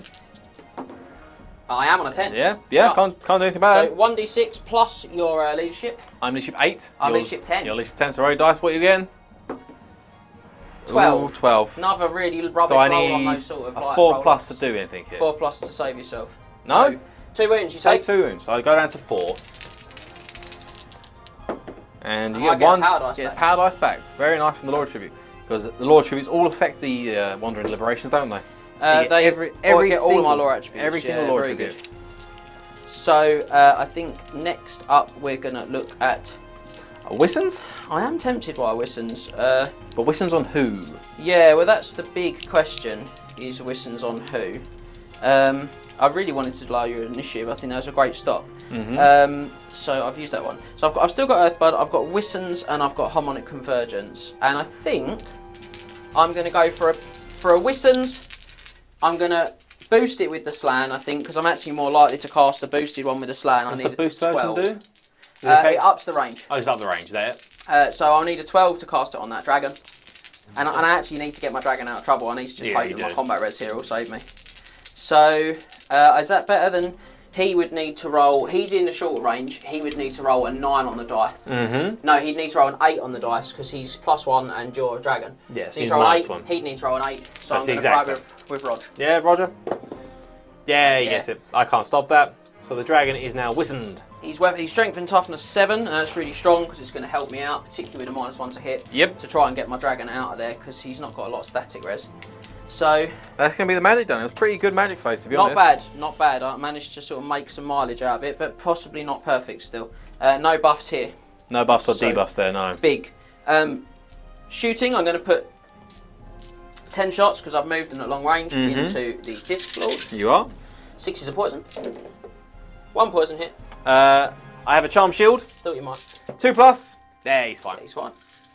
I am on a 10. Yeah, Oh. can't do anything about So it. 1d6 plus your leadership. I'm leadership 8. I'm You're leadership 10. You're leadership 10, so roll dice, what are you getting? 12. Ooh, 12. Another really rubbish So I roll on need those sort of a like 4 roll plus ups. to do anything here. 4 plus to save yourself. No? 2 wounds you Take take. 2 wounds, so I go down to 4. And you I get get 1 power dice get back. power dice back. Very nice from the Lord Tribute. Because the Lord Tributes all affect the Wandering Liberations, don't they? They every get all single, of my lore attributes. Every single Lord very Tribute. good. So I think next up we're going to look at... Wissens? I am tempted by Wissens. But Wissens on who? Yeah, well that's the big question, is Wissens on who? I really wanted to lower your initiative. I think that was a great stop. So I've used that one. So I've still got Earthblood, I've got Wissens, and I've got Harmonic Convergence. And I think I'm going to go for a Wissens. I'm going to boost it with the Slan, I think, because I'm actually more likely to cast a boosted one with the Slan. What's I the need boost 12. version do? It ups the range. Oh, it's up the range there. So I'll need a 12 to cast it on that dragon. And I actually need to get my dragon out of trouble. I need to just hope that my combat res here will save me. So, is that better than... He would need to roll... He's in the short range. He would need to roll a 9 on the dice. No, he'd need to roll an 8 on the dice because he's +1 and you're a dragon. Yes, he'd he's roll an 8. -1. He'd need to roll an 8. So That's I'm going to exact try same. with Rod. Yeah, Roger? Yeah, he Yeah. gets it. I can't stop that. So the dragon is now Wissened. He's strength and toughness 7, and that's really strong because it's going to help me out, particularly with a -1 to hit. Yep. To try and get my dragon out of there because he's not got a lot of static res. So That's going to be the magic done. It was pretty good magic phase, to be not honest. bad, not bad. I managed to sort of make some mileage out of it, but possibly not perfect still. No buffs here. No buffs or So- debuffs there, no. Big. Shooting, I'm going to put 10 shots because I've moved in at long range into the Disc Lord. You are? 6 is a poison. 1 poison hit. I have a charm shield. Thought you might. 2+. Yeah, he's fine. He's fine.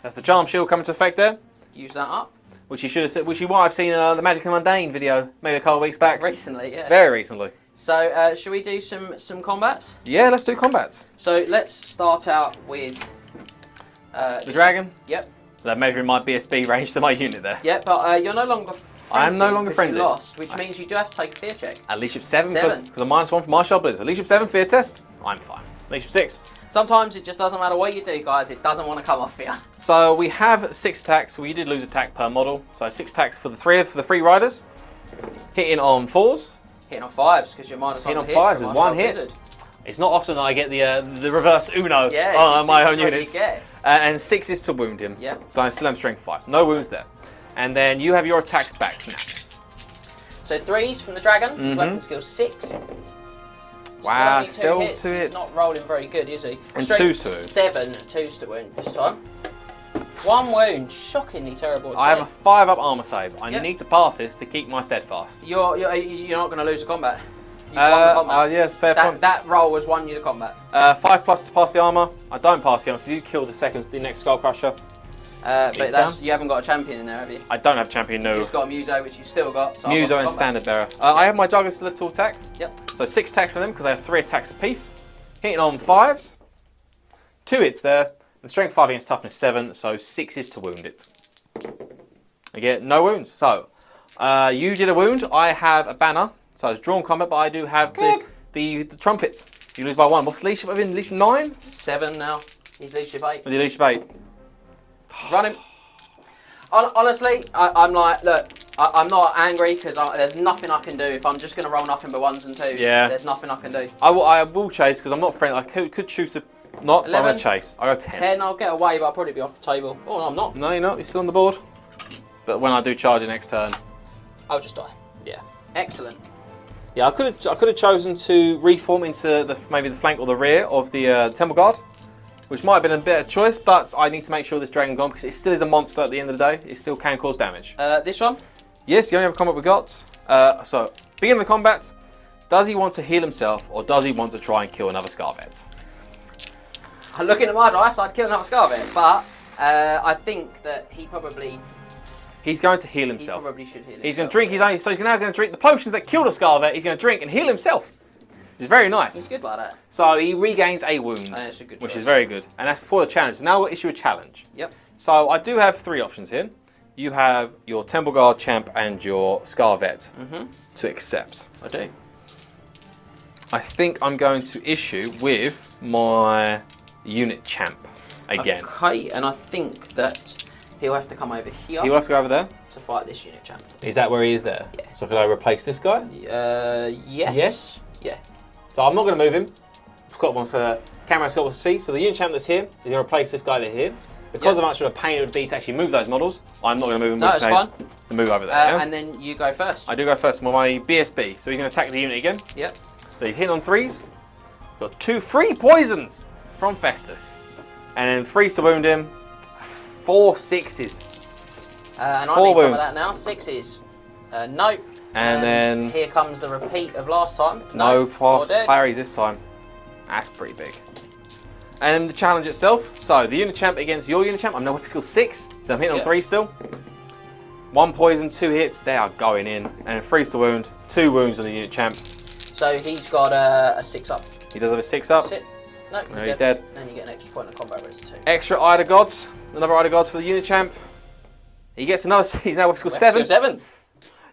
That's the Charm Shield coming to effect there, Use that up. which you should have, which you might have seen in the Magic and Mundane video maybe a couple of weeks back. Recently, yeah. Very recently. So, should we do some combats? Yeah, let's do combats. So, let's start out with... The dragon. Yep. That measuring my BSB range to my unit there. Yep, but you're no longer frenzied. I am no longer because frenzied. you lost, which means you do have to take a fear check. At leadership 7, 7. because I'm -1 for my sharp blizzard. Leadership 7 fear test. I'm fine. Leadership 6. Sometimes it just doesn't matter what you do, guys. It doesn't want to come off here. So we have 6 attacks. We did lose attack per model. So 6 attacks for the three riders. Hitting on 4s. Hitting on 5s because you're -1 Hitting on to hit 5s from is our 1 sharp hit. blizzard. It's not often that I get the reverse Uno Yeah, on my this own is what you units. get. And 6 is to wound him. Yep. So I'm still on strength 5. No wounds there. And then you have your attacks back, Max. So 3s from the dragon. Mm-hmm. Weapon skill 6. Wow, only still 2 hits. hits. He's not rolling very good, is he? And Strength 2s to wound. 7, 2s to wound this time. 1 wound, shockingly terrible. I have a 5 up armor save. I Yep. need to pass this to keep my steadfast. You're not going to lose a combat. You won the combat. Yeah, it's fair point. That roll has won you the combat. 5+ to pass the armor. I don't pass the armor, so you kill the next Skull Crusher. But you haven't got a champion in there, have you? I don't have champion, no. You've just got a Muso, which you've still got. So I've lost Muso the and combat. standard bearer. I have my Juggler still to attack. Yep. So 6 attacks for them because I have 3 attacks apiece. Hitting on 5s. 2 hits there. And strength 5 against toughness 7, so 6 is to wound it. Again, no wounds. So you did a wound. I have a banner. So it's drawn combat, but I do have the trumpet. You lose by 1. What's the leadership? Leadership 9? 7 now. He's leadership 8. Or the leadership 8? Run him. Honestly, I'm like, look, I'm not angry because there's nothing I can do. If I'm just going to roll nothing but 1s and 2s, Yeah. there's nothing I can do. I will chase because I'm not friendly. I could choose to not, but I'm 11. going to chase. I go 10. 10, I'll get away, but I'll probably be off the table. Oh, no, I'm not. No, you're not. You're still on the board. But when I do charge it next turn, I'll just die. yeah. Excellent. Yeah, I could have chosen to reform into maybe the flank or the rear of the Temple Guard, which might have been a better choice, but I need to make sure this dragon gone because it still is a monster at the end of the day. It still can cause damage. This one? Yes, the only other combat we got. So, beginning of the combat, does he want to heal himself or does he want to try and kill another Scarvet? Looking at my dice, I'd kill another Scarvet, but I think that he probably... He's going to heal himself. He probably should heal himself. He's going to drink his own, so he's now going to drink the potions that killed a Scarvet. He's going to drink and heal himself. It's very nice. He's good like that. So he regains a wound, That's a good which choice. is very good. And that's before the challenge. So now we'll issue a challenge. Yep. So I do have 3 options here. You have your Temple Guard champ and your Scarvet to accept. I do. I think I'm going to issue with my unit champ again. Okay, and I think that he'll have to come over here He will have to go over there. to fight this unit champ. Is that where he is there? Yeah. So could I replace this guy? Yes. Yes? Yeah. So I'm not going to move him. I've got one camera got to see. So the unit champ that's here is going to replace this guy that's here. Because of how much of a pain it would be to actually move those models, I'm not going to move him. No, it's fine. To move over there. Yeah? And then you go first. I do go first with my BSB. So he's going to attack the unit again. Yep. So he's hitting on 3s. Got 2 free poisons from Festus. And then 3s to wound him. 4 6s. And I 4 need some of wounds. that now. 6s. Nope. And then here comes the repeat of last time. no Nope. fast 4 dead. parries this time. That's pretty big. And the challenge itself. So the unit champ against your unit champ. I'm now weapon skill 6. So I'm hitting on 3 still. 1 poison, 2 hits. They are going in. And 3s to wound. 2 wounds on the unit champ. So he's got a 6 up. He does have a 6 up. Sit. No, No, he's dead. And you get an extra point of combat raise 2. Extra Ida Gods. Another Ida Gods for the unit champ. He gets another. He's now weapon skill 7. 7.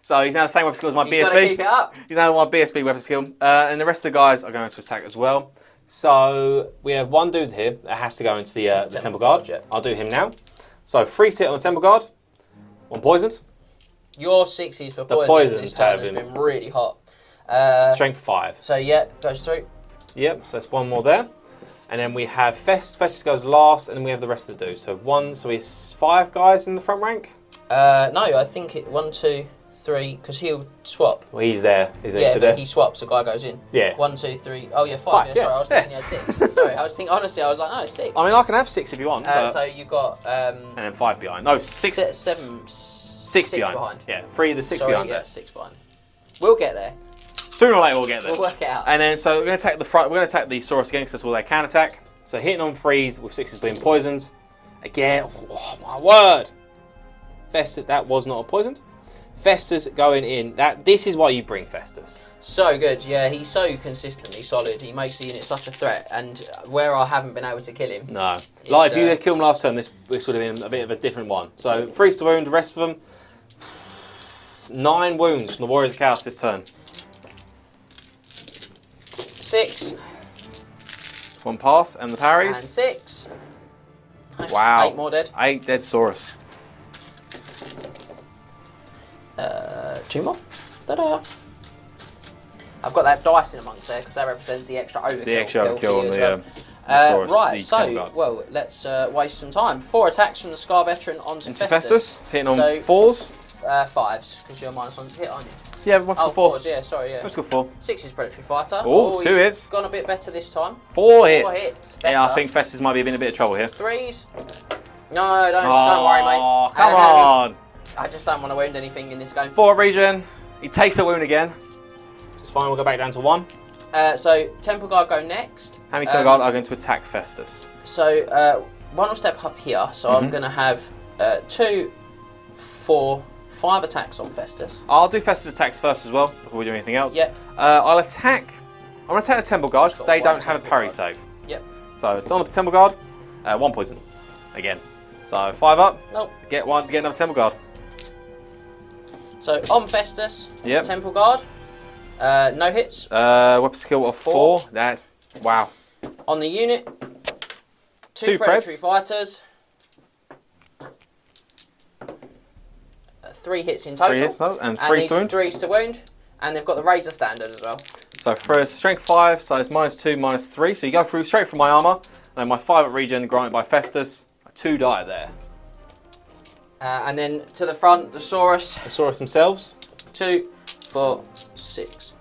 So he's now the same weapon skill as my He's got to BSB. keep it up. He's now my BSB weapon skill. And the rest of the guys are going to attack as well. So we have one dude here that has to go into the Temple Guard. Yeah. I'll do him now. So 3 hit on the Temple Guard. 1 poisoned. Your 6s for The poison poisons this time has have been really hot. Strength 5. So yeah, goes through. Yep, so that's 1 more there. And then we have Festus goes last, and then we have the rest of the dudes. So we have 5 guys in the front rank. No, I think 1, 2, 3, because he'll swap. Well, he's there. Is he? Yeah, So but there? he swaps, the guy goes in. Yeah. 1, 2, 3. Oh yeah, 5. 5, Yeah, yeah. sorry, I was thinking you had 6. Sorry, I was thinking, honestly, I was like, no, 6. I mean, I can have 6 if you want. but- So you got and then 5 behind. No, 6. 7. 6 behind. Yeah, 3 the 6 Sorry, behind yeah, there. 6 behind. We'll get there. Sooner or later we'll get there. We'll work it out. And then so we're going to attack the front. We're going to attack the Sorcerer again because that's all they can attack. So hitting on 3s with 6s being poisoned. Again, oh my word. Festus, that was not a poisoned. Festus going in. This is why you bring Festus. So good, yeah. He's so consistently solid. He makes the unit such a threat, and where I haven't been able to kill him. No. Like, if you had killed him last turn, this would have been a bit of a different one. So, 3's to wound, the rest of them, 9 wounds from the Warriors of Chaos this turn. 6. 1 pass, and the parries. And 6. Wow. 8 more dead. 8 dead Saurus. 2 more. Ta-da. I've got that dice in amongst there because that represents the extra overkill. The extra overkill on the Saurus. Right, so, well, let's waste some time. 4 attacks from the Scar Veteran onto Festus. It's hitting on 4s. 5s, because you're -1 to hit, aren't you? Yeah, what's the 4? 4s, yeah, sorry, yeah. Let's go 4. 6 is Predatory Fighter. Oh, 2 hits. Gone a bit better this time. 4 hits. 4 hits, better. Yeah, I think Festus might be in a bit of trouble here. 3s. No, don't worry, mate. Oh, come on. I just don't want to wound anything in this game. 4 regen. He takes a wound again. It's fine, we'll go back down to 1. So, Temple Guard go next. How many Temple Guard are going to attack Festus? So, one will step up here. So, I'm going to have 2, 4, 5 attacks on Festus. I'll do Festus attacks first as well before we do anything else. Yep. I'm going to attack the Temple Guard because they don't have a parry save. Yep. So it's on the Temple Guard. 1 poison. Again. So 5 up. Nope. Get another Temple Guard. So on Festus, Yep. Temple Guard, no hits. Weapon skill of 4. 4. That's wow. On the unit, 2 2 Predatory Preds. Fighters. 3 hits in total. 3 hits, no, and 3 these to wound. 3s to wound. And they've got the Razor Standard as well. So first, strength 5, so it's -2, -3. So you go through straight from my armour. And then my 5 at regen granted by Festus. 2 die there. And then to the front, the Saurus. The Saurus themselves. 2, 4, 6,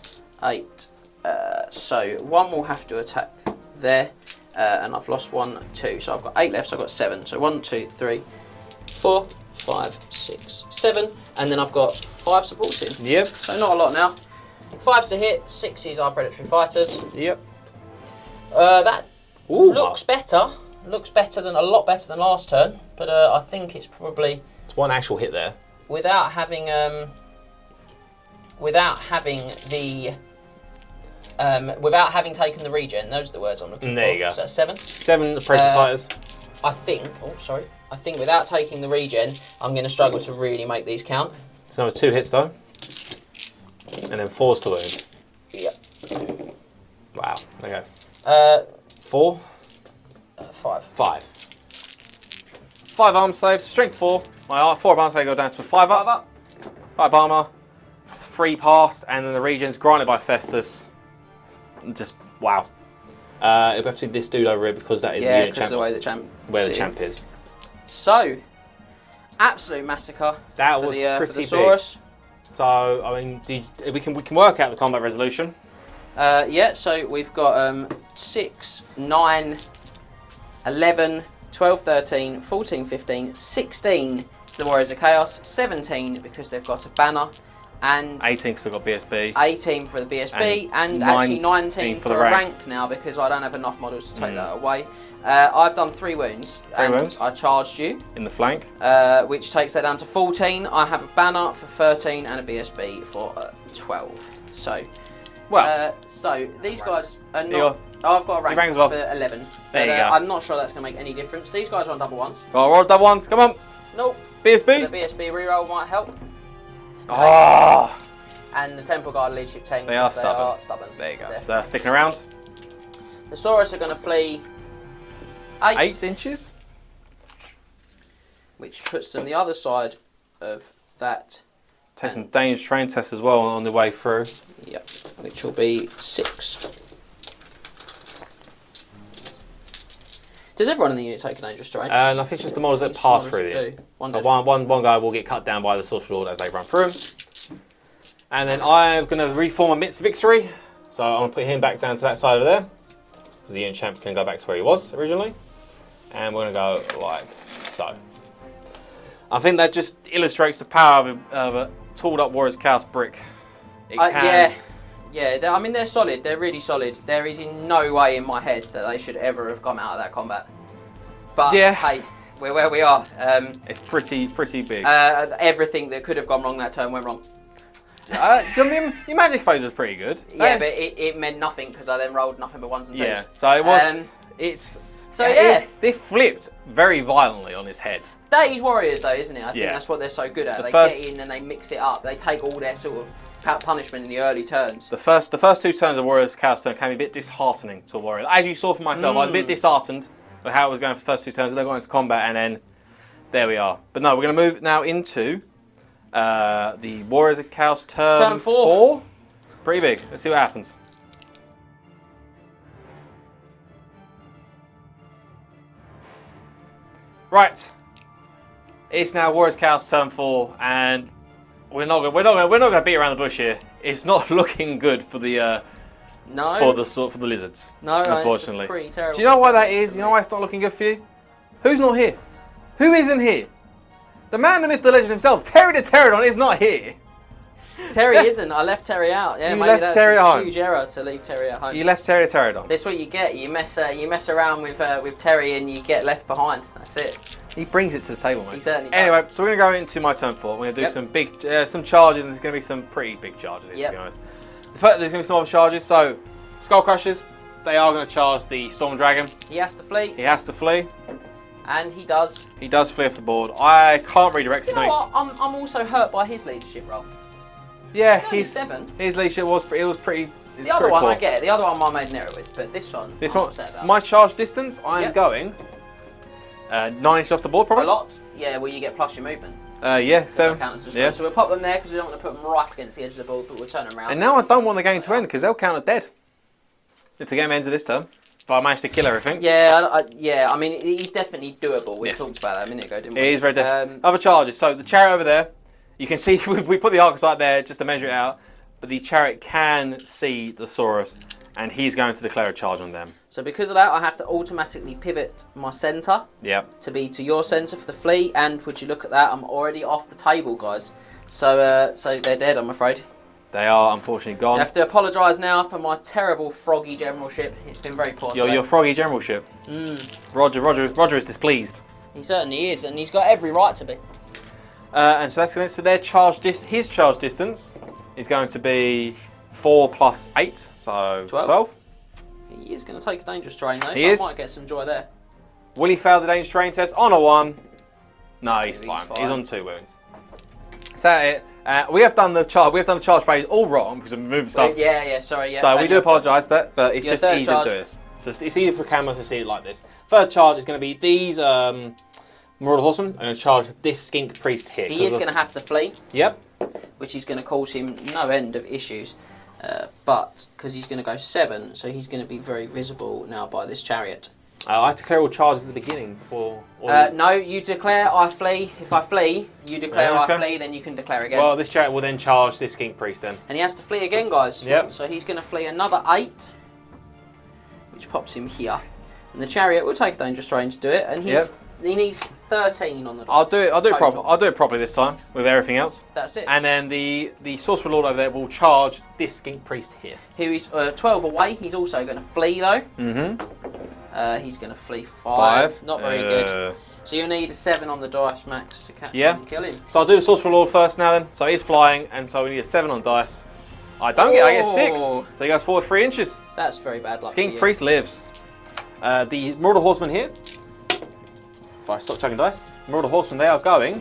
8. So 1 will have to attack there. And I've lost 1, 2. So I've got 8 left, so I've got 7. So 1, 2, 3, 4, 5, 6, 7. And then I've got 5 supporting. Yep. So not a lot now. 5s to hit, 6s are Predatory Fighters. Yep. That Ooh, looks better. Looks a lot better than last turn. But I think it's probably It's 1 actual hit there. without having the without having taken the regen. Those are the words I'm looking for. There you go. So that's 7. 7 Predatory Fighters. I think. Oh, sorry. I think without taking the regen, I'm going to struggle to really make these count. It's another 2 hits though. And then 4s to wound. Yeah. Wow. Okay. 4. 4? 5. 5. 5 arm slaves, strength 4. My 4 arm slave go down to a 5 up. 5 up. 5 armour. 3 pass, and then the regen's granted by Festus. Just wow. It'll have to be this dude over here because that is the Yeah, unit because champ. the way the champ. Where the sit. champ is. So, absolute massacre. That for was the, pretty for the big. Saurus. So, I mean, we can work out the combat resolution. Yeah, so we've got 6, 9, 11, 12, 13, 14, 15, 16 to the Warriors of Chaos, 17 because they've got a banner, and 18 because I've got BSB. 18 for the BSB, and actually 19 for a rank now because I don't have enough models to take that away. I've done 3 wounds. 3 and wounds. I charged you, In the flank. which takes that down to 14. I have a banner for 13 and a BSB for 12. So, so these guys are not. Oh, I've got a rank rank as well. for 11. There But, you go. I'm not sure that's going to make any difference. These guys are on double ones. Oh, roll double ones, come on. Nope. BSB. The BSB reroll might help. Oh, And the Temple Guard leadership team. They are because stubborn. stubborn. there you go. They're- So they're sticking around. The Saurus are going to flee 8, 8 inches. which puts them the other side of that. Take some dangerous train tests as well on the way through. Yep. Which will be 6. Does everyone in the unit take a dangerous terrain? And I think it's just the models that Each pass models through do. the One So does. one guy will get cut down by the Sorcerer Lord as they run through him. And then I'm going to reform amidst victory. So I'm going to put him back down to that side of there. Because the unit champ can go back to where he was originally. And we're going to go like so. I think that just illustrates the power of a tooled up Warriors Chaos brick. It can. Yeah. I mean, they're solid. They're really solid. There is in no way in my head that they should ever have come out of that combat. But Yeah. hey, we're where we are. It's pretty big. Everything that could have gone wrong that turn went wrong. Your magic phase was pretty good. Yeah, but it meant nothing because I then rolled nothing but ones and twos. Yeah, so it was. They flipped very violently on his head. That is Warriors, though, isn't it? I think that's what they're so good at. They get in and they mix it up. They take all their sort of punishment in the early turns. The first 2 turns of Warriors Chaos turn can be a bit disheartening to a Warrior. As you saw for myself, I was a bit disheartened with how it was going for the first 2 turns. They got into combat, and then there we are. But no, we're going to move now into the Warriors of Chaos turn 4. Pretty big. Let's see what happens. Right. It's now Warriors Chaos turn 4, and we're not going to beat around the bush here. It's not looking good for the for the lizards. No, unfortunately. It's pretty terrible. Do you know why that is? You know why it's not looking good for you? Who's not here? Who isn't here? The man, the myth, the legend himself, Terry the Pterodon, is not here. Terry isn't. I left Terry out. Yeah, you maybe left that's Terry a at home. Huge error to leave Terry at home. You left Terry the Pterodon. That's what you get. You mess around with Terry and you get left behind. That's it. He brings it to the table, mate. He certainly does. Anyway, so we're going to go into my turn 4. We're going to do some big, some charges, and there's going to be some pretty big charges here, to be honest. There's going to be some other charges. So, Skull Crushers, they are going to charge the Storm Dragon. He has to flee. He has to flee. And he does. He does flee off the board. I can't redirect his You know what? I'm also hurt by his leadership role. Yeah, he's 7. His leadership was pretty. The other one I get it. The other one I made an error with, but this one. My charge distance, I am going 9 inches off the board, probably. A lot. Yeah, well, you get plus your movement. Yeah, 7. Yeah. So we'll pop them there because we don't want to put them right against the edge of the board, but we'll turn them around. And now I don't want the game to end because they'll count as dead if the game ends at this turn. If I manage to kill everything. Yeah, I mean, he's definitely doable. We talked about that a minute ago, didn't we? It is very definitely. Other charges. So the Chariot over there, you can see we put the Arcosite there just to measure it out, but the Chariot can see the Saurus, and he's going to declare a charge on them. So because of that, I have to automatically pivot my centre to be to your centre for the fleet, and would you look at that, I'm already off the table, guys. So so they're dead, I'm afraid. They are unfortunately gone. I have to apologise now for my terrible froggy generalship. It's been very poor. Your froggy generalship. Roger is displeased. He certainly is, and he's got every right to be. And so that's going to their charge his charge distance is going to be 4 plus 8, so 12. He is going to take a dangerous terrain though, I might get some joy there. Will he fail the dangerous terrain test on a 1? No, he's fine. He's on 2 wounds. Is that it? We have done the charge phase all wrong because we've moved stuff. Sorry. So we do apologise for that, but it's just easy to do this. So it's easy for cameras to see it like this. Third charge is going to be these Marauder Horsemen. I'm going to charge this Skink Priest here. He is going to have to flee. Yep. Which is going to cause him no end of issues. But because he's going to go 7, so he's going to be very visible now by this Chariot. I have to declare all charges at the beginning before. No, you declare I flee. If I flee, you declare I flee, then you can declare again. Well, this Chariot will then charge this Skink Priest then. And he has to flee again, guys. Yep. So he's going to flee another 8, which pops him here. And the Chariot will take a dangerous terrain to do it, and he needs 13 on the dot. I'll do it properly this time with everything else. That's it. And then the Sorcerer Lord over there will charge this Skink Priest here. Who is 12 away. He's also going to flee though. He's going to flee 5. Not very good. So you need a 7 on the dice, Max, to catch him and kill him. So I'll do the Sorcerer Lord first now then. So he's flying, and so we need a 7 on dice. I get 6. So he goes forward 3 inches. That's very bad luck. Skink Priest lives. The Marauder Horsemen here. If I stop chucking dice, Marauder Horsemen, they are going.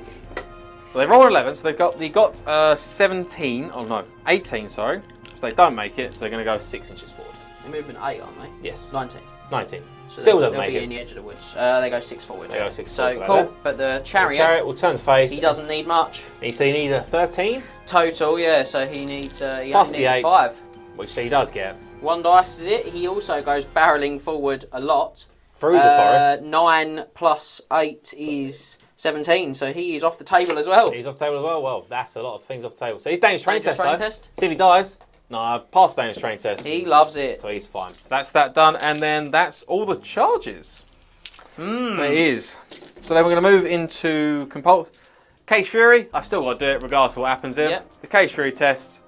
So they've rolled 11, so they got 17. Oh no, 18. Sorry. So they don't make it, so they're going to go 6 inches forward. They're moving 8, aren't they? Yes. 19. 19. So Still doesn't they'll make be it. in the edge of the woods. They go 6 forward. They go 6 so forward. cool. Like but the Chariot. The Chariot will turn his face. He doesn't need much. So he needs a 13 total. Yeah. So he needs. He plus only the needs 8, 5. which he does get. 1 dice is it. He also goes barreling forward a lot. Through the forest. 9 plus 8 is 17, so he is off the table as well. He's off the table as well. Well, that's a lot of things off the table. So he's dangerous terrain test. Test. See if he dies. No, I passed the dangerous terrain test. He loves it. So he's fine. So that's that done, and then that's all the charges. It is. So then we're going to move into Cage Fury. I've still got to do it regardless of what happens here. Yep. The Cage Fury test.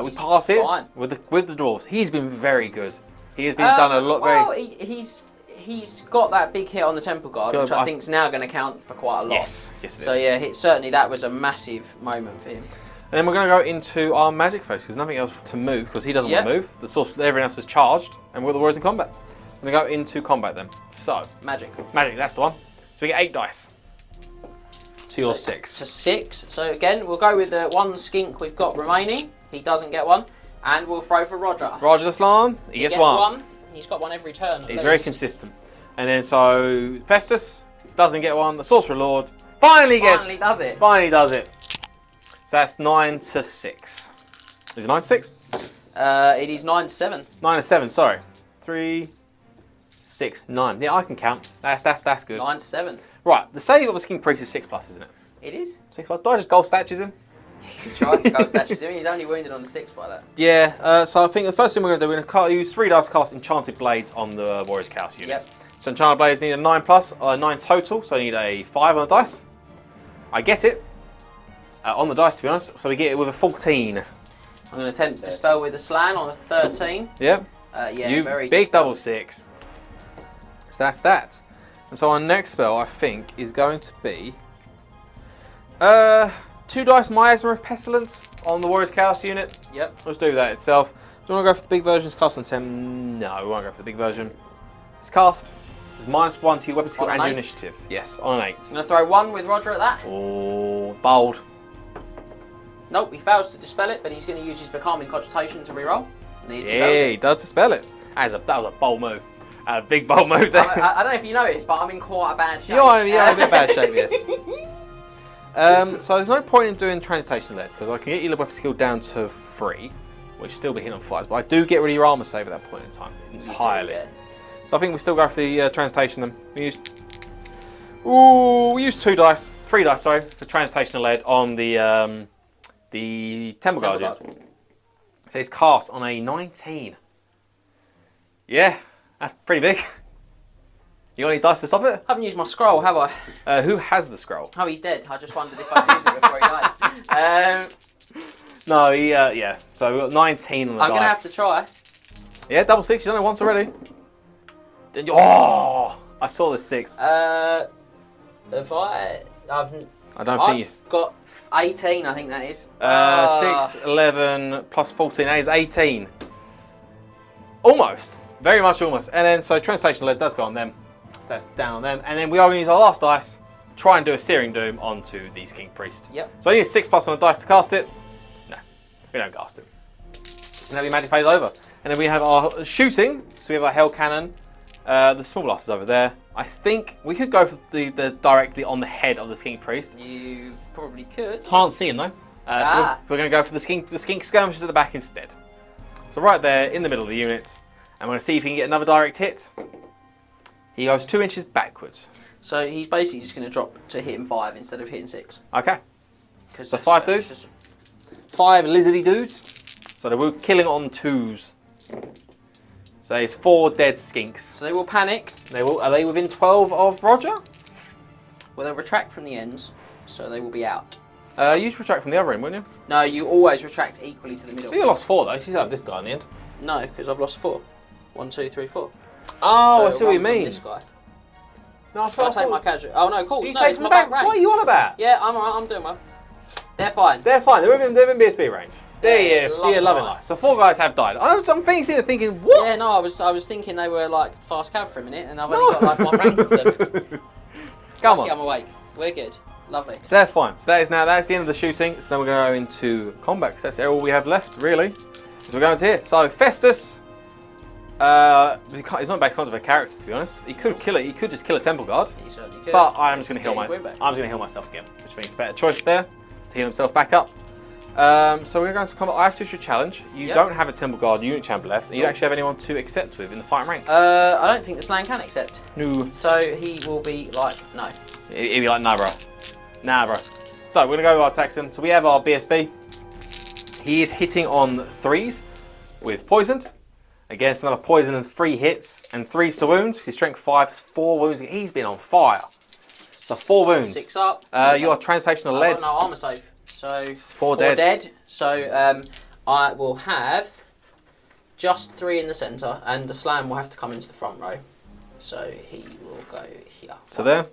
We pass it fine. with the dwarves. He's been very good. He has been done a lot. Well, he's got that big hit on the Temple Guard, which I think is now going to count for quite a lot. Yes, it is. So yeah, certainly that was a massive moment for him. And then we're going to go into our magic phase because there's nothing else to move because he doesn't want to move. The sorcerer, everyone else is charged, and we're the warriors in combat. We're going to go into combat then. So Magic, that's the one. So we get 8 dice. To your 6. To 6. So again, we'll go with the one skink we've got remaining. He doesn't get one, and we'll throw for Roger. Roger the Slan, he gets one. He's got one every turn. He's very consistent. And then so Festus doesn't get one. The Sorcerer Lord finally does it. Finally does it. So that's 9 to 6. Is it 9 to 6? It is 9 to 7. 9 to 7. Sorry. 3, 6, 9. Yeah, I can count. That's good. 9 to 7. Right. The save of a King Priest is 6+, isn't it? It is. 6+. Do I just gold statues him? You can try to go statues him. He's only wounded on the 6 by that. Yeah. So I think the first thing we're going to do, we're going to use 3 dice to cast Enchanted Blades on the Warriors Chaos units. Yep. So Enchanted Blades need a 9+, 9 total. So I need a 5 on the dice. I get it. On the dice, to be honest. So we get it with a 14. I'm going to attempt to dispel with a Slan on a 13. Yep. Yeah, you very big dispel. double 6. So that's that. And so our next spell, I think, is going to be 2 dice Miasma of Pestilence on the Warriors Chaos unit. Yep. Let's do that itself. Do you want to go for the big version? It's cast on 10. No, we won't go for the big version. It's cast. It's -1 to your weapon skill and your initiative. Yes, on an 8. I'm going to throw 1 with Roger at that. Oh, bold. Nope, he fails to dispel it, but he's going to use his Becalming Cogitation to reroll. Yeah, he does dispel it. That was a bold move. A big bold move there. I don't know if you noticed, but I'm in quite a bad shape. You're in a bit bad shape, yes. So there's no point in doing Transmutation Lead, because I can get your weapon skill down to 3, which still be hitting on 5s, but I do get rid of your armor save at that point in time, entirely. So I think we still go for the Transmutation then. We use 3 dice, for Transmutation Lead on the Temple Guard unit. So it's cast on a 19. Yeah, that's pretty big. You got any dice to stop it? I haven't used my scroll, have I? Who has the scroll? Oh, he's dead. I just wondered if I'd used it before he died. No, yeah. So we've got 19 on the dice. I'm going to have to try. Yeah, double 6. You've done it once already. Oh, I saw the 6. I've got 18, I think that is. 6, 11, plus 14. That is 18. Almost. Very much almost. And then, so Translation Lead does go on them. So that's down on them. And then we are going to use our last dice. Try and do a Searing Doom onto the King Priest. Yep. So I need a 6+ on the dice to cast it. No, we don't cast it. And then the magic phase over. And then we have our shooting. So we have our Hell Cannon. The small blasters over there. I think we could go for the directly on the head of the Skink Priest. You probably could. Can't see him though. So we're going to go for the skink skirmishers at the back instead. So right there in the middle of the unit. And we're going to see if he can get another direct hit. He goes 2 inches backwards. So he's basically just going to drop to hit him 5 instead of hitting 6. Okay. So 5 dudes. 5 lizardy dudes. So we're killing on 2s. So it's 4 dead skinks. So they will panic. Are they within 12 of Roger? Well, they'll retract from the ends, so they will be out. You should retract from the other end, wouldn't you? No, you always retract equally to the middle. So you lost 4 though. You still have this guy in the end. No, because I've lost 4. 1, 2, 3, 4. Oh, so I see what you mean. This guy. No, I take my casual. Oh no, cool. You No, take it's them my back. rank. What are you on about? Yeah, I'm alright. I'm doing well. They're fine. They're fine. They're in BSB range. Yeah, loving life. So 4 guys have died. I'm thinking, what? Yeah, no, I was thinking they were like fast cav for a minute, and I've only got like 1 rank of them. Come on. I'm awake. We're good. Lovely. So they're fine. So that's the end of the shooting. So then we're going to go into combat because that's all we have left, really. So we're going to here. So Festus, he's not back of a character to be honest. He could kill it. He could just kill a Temple Guard. He certainly could. But I'm just going to heal myself again, which I think is a better choice there to heal himself back up. So we're going to combat. I have to issue a challenge. You don't have a Temple Guard unit champ left, and you don't actually have anyone to accept with in the fighting rank. I don't think the Slan can accept. No. So he will be like, no. He'll be like, nah, bro. Nah, bro. So we're going to go with our Texan. So we have our BSB. He is hitting on 3s with poisoned. Against another poison and 3 hits and 3s to wound. His strength 5 is 4 wounds. He's been on fire. So 4 wounds. 6 up. You are Transmutation of Lead. No armor save. So it's 4 dead. So I will have just 3 in the centre, and the Slam will have to come into the front row. So he will go here. So there.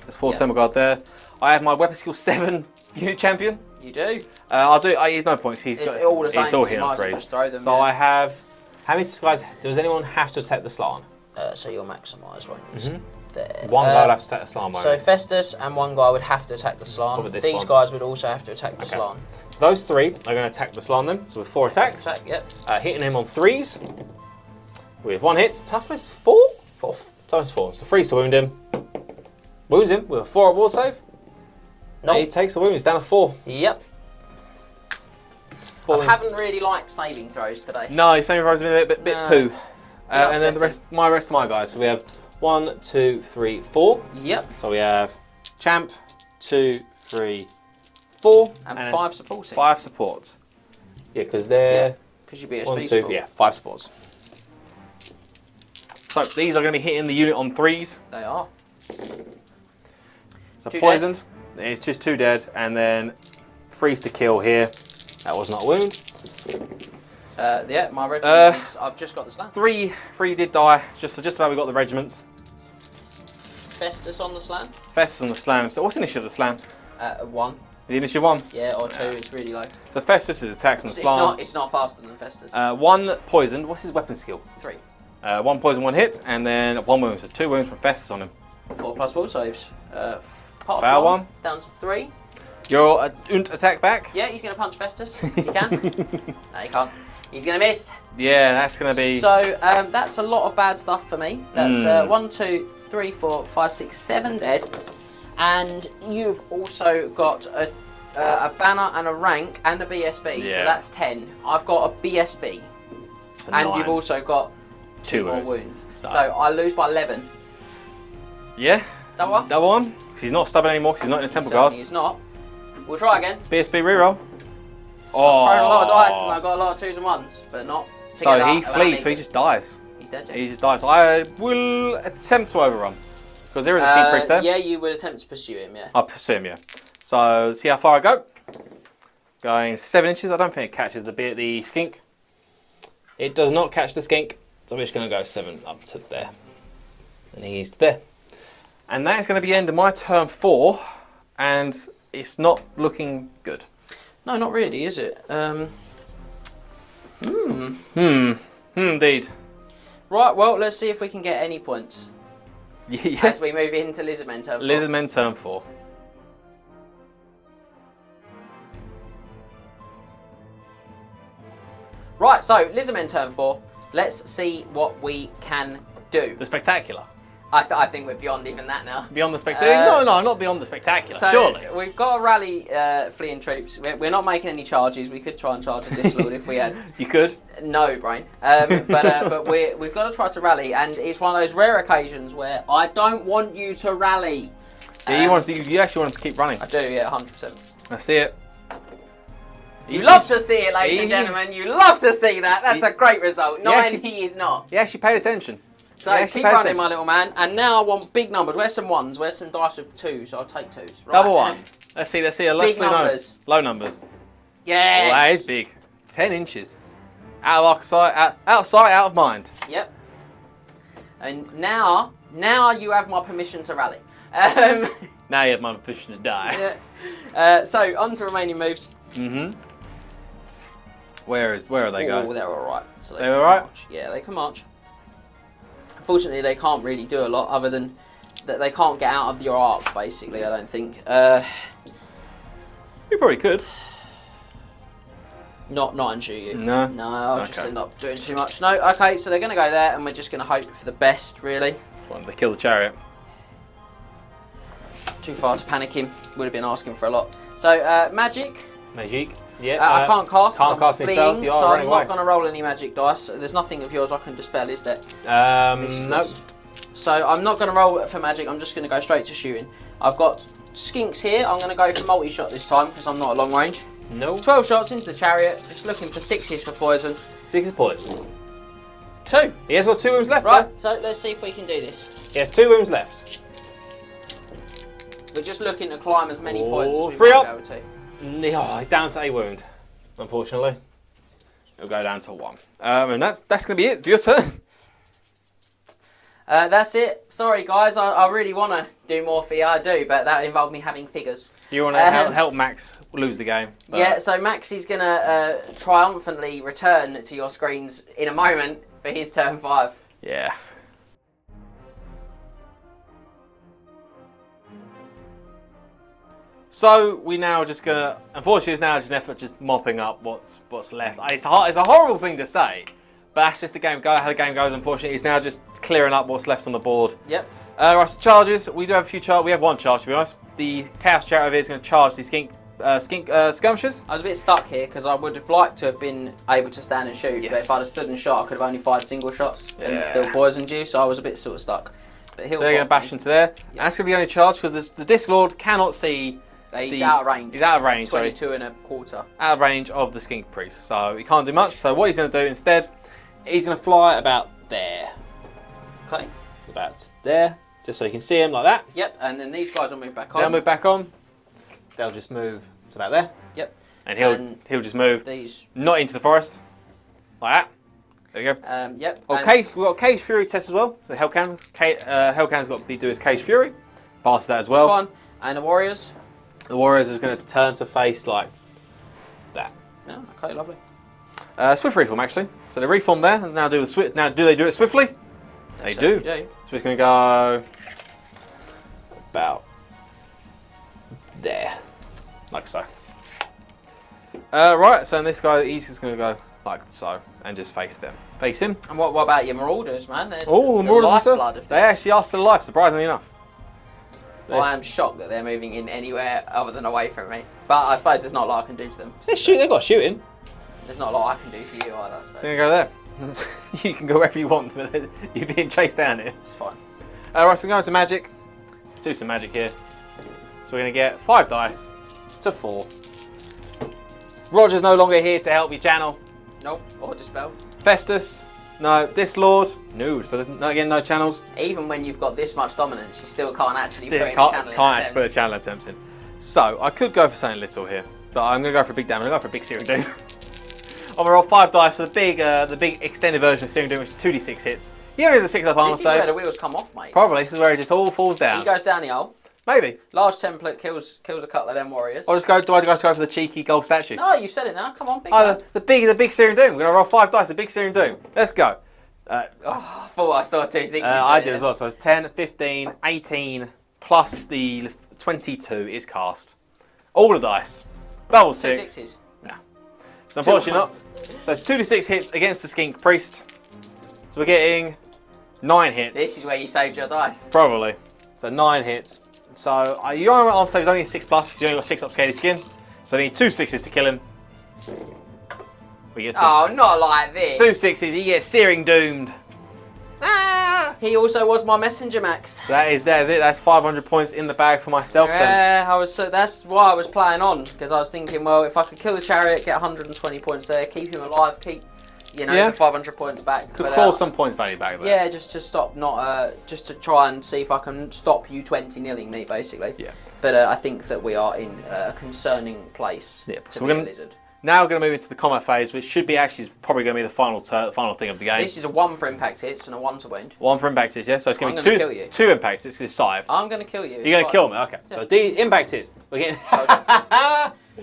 There's 4 Temple Guard there. I have my weapon skill 7 unit champion. You do. I'll do. He's no points. He's It's got. all the same, It's all so you hit might on as well 3s. just throw them, So yeah. I have. How many guys? Does anyone have to attack the Slaan? So you'll maximise, won't you? There. One guy will have to attack the Slaan. Won't So he? Festus and one guy would have to attack the Slaan. What about this These one? guys would also have to attack the Slaan. So those 3 are going to attack the Slaan then. So with 4 attacks, Attack, yep. hitting him on 3s. With 1 hit, toughness 4. 4. Toughness 4. So 3s to wound him. Wounds him with a 4 ward save. Nope. He takes the wound. He's down to 4. Yep. 4 I haven't really liked saving throws today. No, he's saving throws been a bit No. poo. And then the upsetting. rest of my guys. So we have 1, 2, 3, 4. Yep. So we have Champ, 2, 3, 4. And then 5 supporting. 5 supports. Yeah, because they're Because you'd be a 1, speed 2, support. yeah, 5 supports. So these are going to be hitting the unit on 3s. They are. So 2 poisoned. It's just 2 dead, and then freeze to kill here. That was not a wound. Yeah, my regiment is, I've just got the Slaan. 3 did die. Just about we got the regiments. Festus on the Slaan. Festus and the Slam. So what's the initiative of the Slam? 1. The initiative 1. Yeah, or 2. It's really low. So Festus is attacks on the Slam. It's not faster than Festus. 1 poisoned. What's his weapon skill? 3. 1 poison, 1 hit, and then 1 wound. So 2 wounds from Festus on him. 4 plus will saves. Pass Foul one. Down to 3. Your attack back? Yeah, he's going to punch Festus. He can. No, he can't. He's going to miss. Yeah, that's going to be... So that's a lot of bad stuff for me. That's 1, 2, 3, 4, 5, 6, 7 dead. And you've also got a banner and a rank and a BSB. Yeah. So that's 10. I've got a BSB. And 9. you've also got 2 more wounds. wounds. So I lose by 11. Yeah. Double one? Double 1. Because he's not stubborn anymore because he's not in a Temple Guard. Certainly he's not. We'll try again. BSB reroll. I've thrown a lot of dice and I've got a lot of 2s and 1s, but not. So together he without flees, so he making- just dies. He's dead, He just dies. I will attempt to overrun. Because there is a skink priest there. Yeah, you would attempt to pursue him, yeah. I'll pursue him, yeah. So, see how far I go. Going 7 inches. I don't think it catches the skink. It does not catch the skink, so I'm just going to go 7 up to there. And he's there. And that is going to be the end of my turn 4. And it's not looking good. No, not really, is it? Indeed. Right, well, let's see if we can get any points Yeah. as we move into Lizardmen turn 4. Lizardmen turn 4. Right, so Lizardmen turn 4. Let's see what we can do. The spectacular. I think we're beyond even that now. Beyond the spectacular? No, not beyond the spectacular. So surely. we've got to rally fleeing troops. We're not making any charges. We could try and charge a Dislord if we had. You could. No, brain. But we've got to try to rally, and it's one of those rare occasions where I don't want you to rally. Yeah, you actually want him to keep running. I do, yeah, 100%. I see it. You love to see it, ladies and gentlemen. You love to see that. That's a great result. He is not. He actually paid attention. So keep running, my little man. And now I want big numbers. Where's some 1s? Where's some dice with 2s? I'll take 2s. Right. Double 1. Let's see. Let's Big numbers. Low numbers. Yes. Oh, that is big. 10 inches. Out of sight, out of sight, out of mind. Yep. And now you have my permission to rally. Now you have my permission to die. Yeah. So on to remaining moves. Where are they going? Oh, they're all right. So They're all right? march. Yeah, they can march. Unfortunately, they can't really do a lot other than that they can't get out of your arc. Basically, I don't think. You probably could. Not unshoot you. No? No, I'll just Okay. end up doing too much. No, okay, so they're going to go there, and we're just going to hope for the best, really. Well, they kill the chariot. Too far to panic him. Would have been asking for a lot. So, magic. Magic. Yeah. I can't cast. 'cause Can't I'm cast any fleeing, spells. You so are I'm running away. not going to roll any magic dice. There's nothing of yours I can dispel, is there? Nope. So I'm not going to roll for magic. I'm just going to go straight to shooting. I've got skinks here. I'm going to go for multi-shot this time because I'm not at long range. No. 12 shots into the chariot. Just looking for 6s for poison. 6 is poison. 2. He has got 2 wounds left. Right. Though. So let's see if we can do this. He has 2 wounds left. We're just looking to climb as many points as we free might up. be able to. Oh, he's down to a wound. Unfortunately. It'll go down to 1. And that's going to be it for your turn. That's it. Sorry, guys. I really want to do more for you. I do, but that would involve me having figures. You want to help Max lose the game? But... Yeah, so Max is going to triumphantly return to your screens in a moment for his turn 5. Yeah. So we now just gonna. Unfortunately, it's now just an effort just mopping up what's left. It's a horrible thing to say, but that's just the game. How the game goes. Unfortunately, it's now just clearing up what's left on the board. Yep. Right, so charges. We do have a few charges. We have one charge, to be honest. The Chaos Chariot is going to charge the skink skirmishers. I was a bit stuck here because I would have liked to have been able to stand and shoot, Yes. but if I'd have stood and shot, I could have only fired single shots and still poisoned you. So I was a bit sort of stuck. But So they're going to bash into there. Yep. And that's going to be the only charge because the Disc Lord cannot see. He's out of range. He's out of range. 22 and a quarter. Out of range of the skink priest, so he can't do much. So what he's going to do instead, he's going to fly about there. Okay. About there, just so you can see him like that. Yep. And then these guys will move back on. They'll move back on. They'll just move to about there. Yep. And he'll just move these. not into the forest, like that. There you go. Yep. We've got Cage Fury test as well. So Hellcan's got to do his Cage Fury. Pass that as well. Fun. And the warriors. The Warriors is going to Turn to face like that. Yeah. Okay. Lovely. Swift reform actually. So they reform there and now do the swift. Now do they do it swiftly? They do. Do. So he's going to go About there. Like so. right. So this guy, he's just going to go like so and just face them. Face him. And what about your Marauders, man? They're Oh, the Marauders lifeblood themselves. of They this. actually are still alive, surprisingly enough. I am shocked that they're moving in anywhere other than away from me. But I suppose there's not a lot I can do to them. They've got shooting. There's not a lot I can do to you either. So So you're going to go there. You can go wherever you want, but you're being chased down here. it's fine. Right, so going to magic. Let's do some magic here. So we're going to get 5 dice to 4. Roger's no longer here to help you channel. Nope. Or dispel. Festus, no. Disc Lord, no. So there's again no channels. Even when you've got this much dominance, you still can't actually Still put in can't a channel actually put a channel attempts in. So I could go for something little here, but I'm going to go for a big damage. I'm going to go for a big Searing Doom. I'm going to roll 5 dice for the big extended version of Searing Doom, which is 2d6 hits. He only has a 6 up armor This is where save. the wheels come off, mate. Probably this is where it just all falls down. He goes down the hole. Maybe. Large template kills a couple of them warriors. I'll just go. Do I just go for the cheeky gold statues? No, you said it now. Come on, big Oh, man. the big Searing Doom. We're going to roll 5 dice, the big Searing Doom. Let's go. I thought I saw 2 6s. I did as well. So it's 10, 15, 18, plus the 22 is cast. All the dice. Double 2 6. 6s. No. So unfortunately not. So it's 2d6 hits against the skink priest. So we're getting 9 hits. This is where you saved your dice. Probably. So 9 hits. So your armor save is only a 6 plus. You only got 6 up scaly skin. So I need 2 6s to kill him. We get 2. Oh, not like this. 2 6s. He gets Searing Doomed. He also was my messenger, Max. So that is it. That's 500 points in the bag for myself then. Yeah, that's why I was playing on, because I was thinking, well, if I could kill the chariot, get 120 points there, keep him alive, keep, the 500 points back. Could claw some points value back there. Yeah, just to stop, just to try and see if I can stop you 20-0ing me, basically. Yeah. But I think that we are in a concerning place. Yeah. To So be we're a gonna lizard. now going to move into the combat phase, which should be probably going to be the final thing of the game. This is a 1 for impact hits and a 1 to wound. 1 for impact hits, yeah. So it's going to I'm be gonna kill you. 2 impact hits. It's scythe. I'm going to kill you. You're going to kill me, okay. Yeah. So the impact hits. We're getting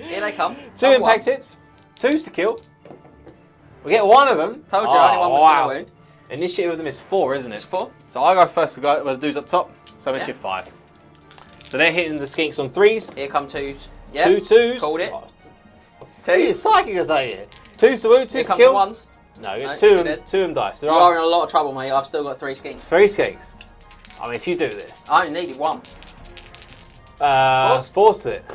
Here they come. 2 impact hits, 2s to kill. We get 1 of them. Told you, only one was going to wound. Initiative of them is 4, isn't it? It's 4. So I go first to go. Well, the dude's up top. So I'm Yeah. initiative 5. So they're hitting the skinks on 3s. Here come 2s. Yeah. 2 2s. Called it. Oh, 2s. he's psychic as I hear. 2s to wound, 2s Here to comes kill. the 1s. No, No, 2 two and dead. 2 and dice. There You are are in a lot of trouble, mate. I've still got 3 skinks. 3 skinks. I mean, if you do this, I only needed 1. force it.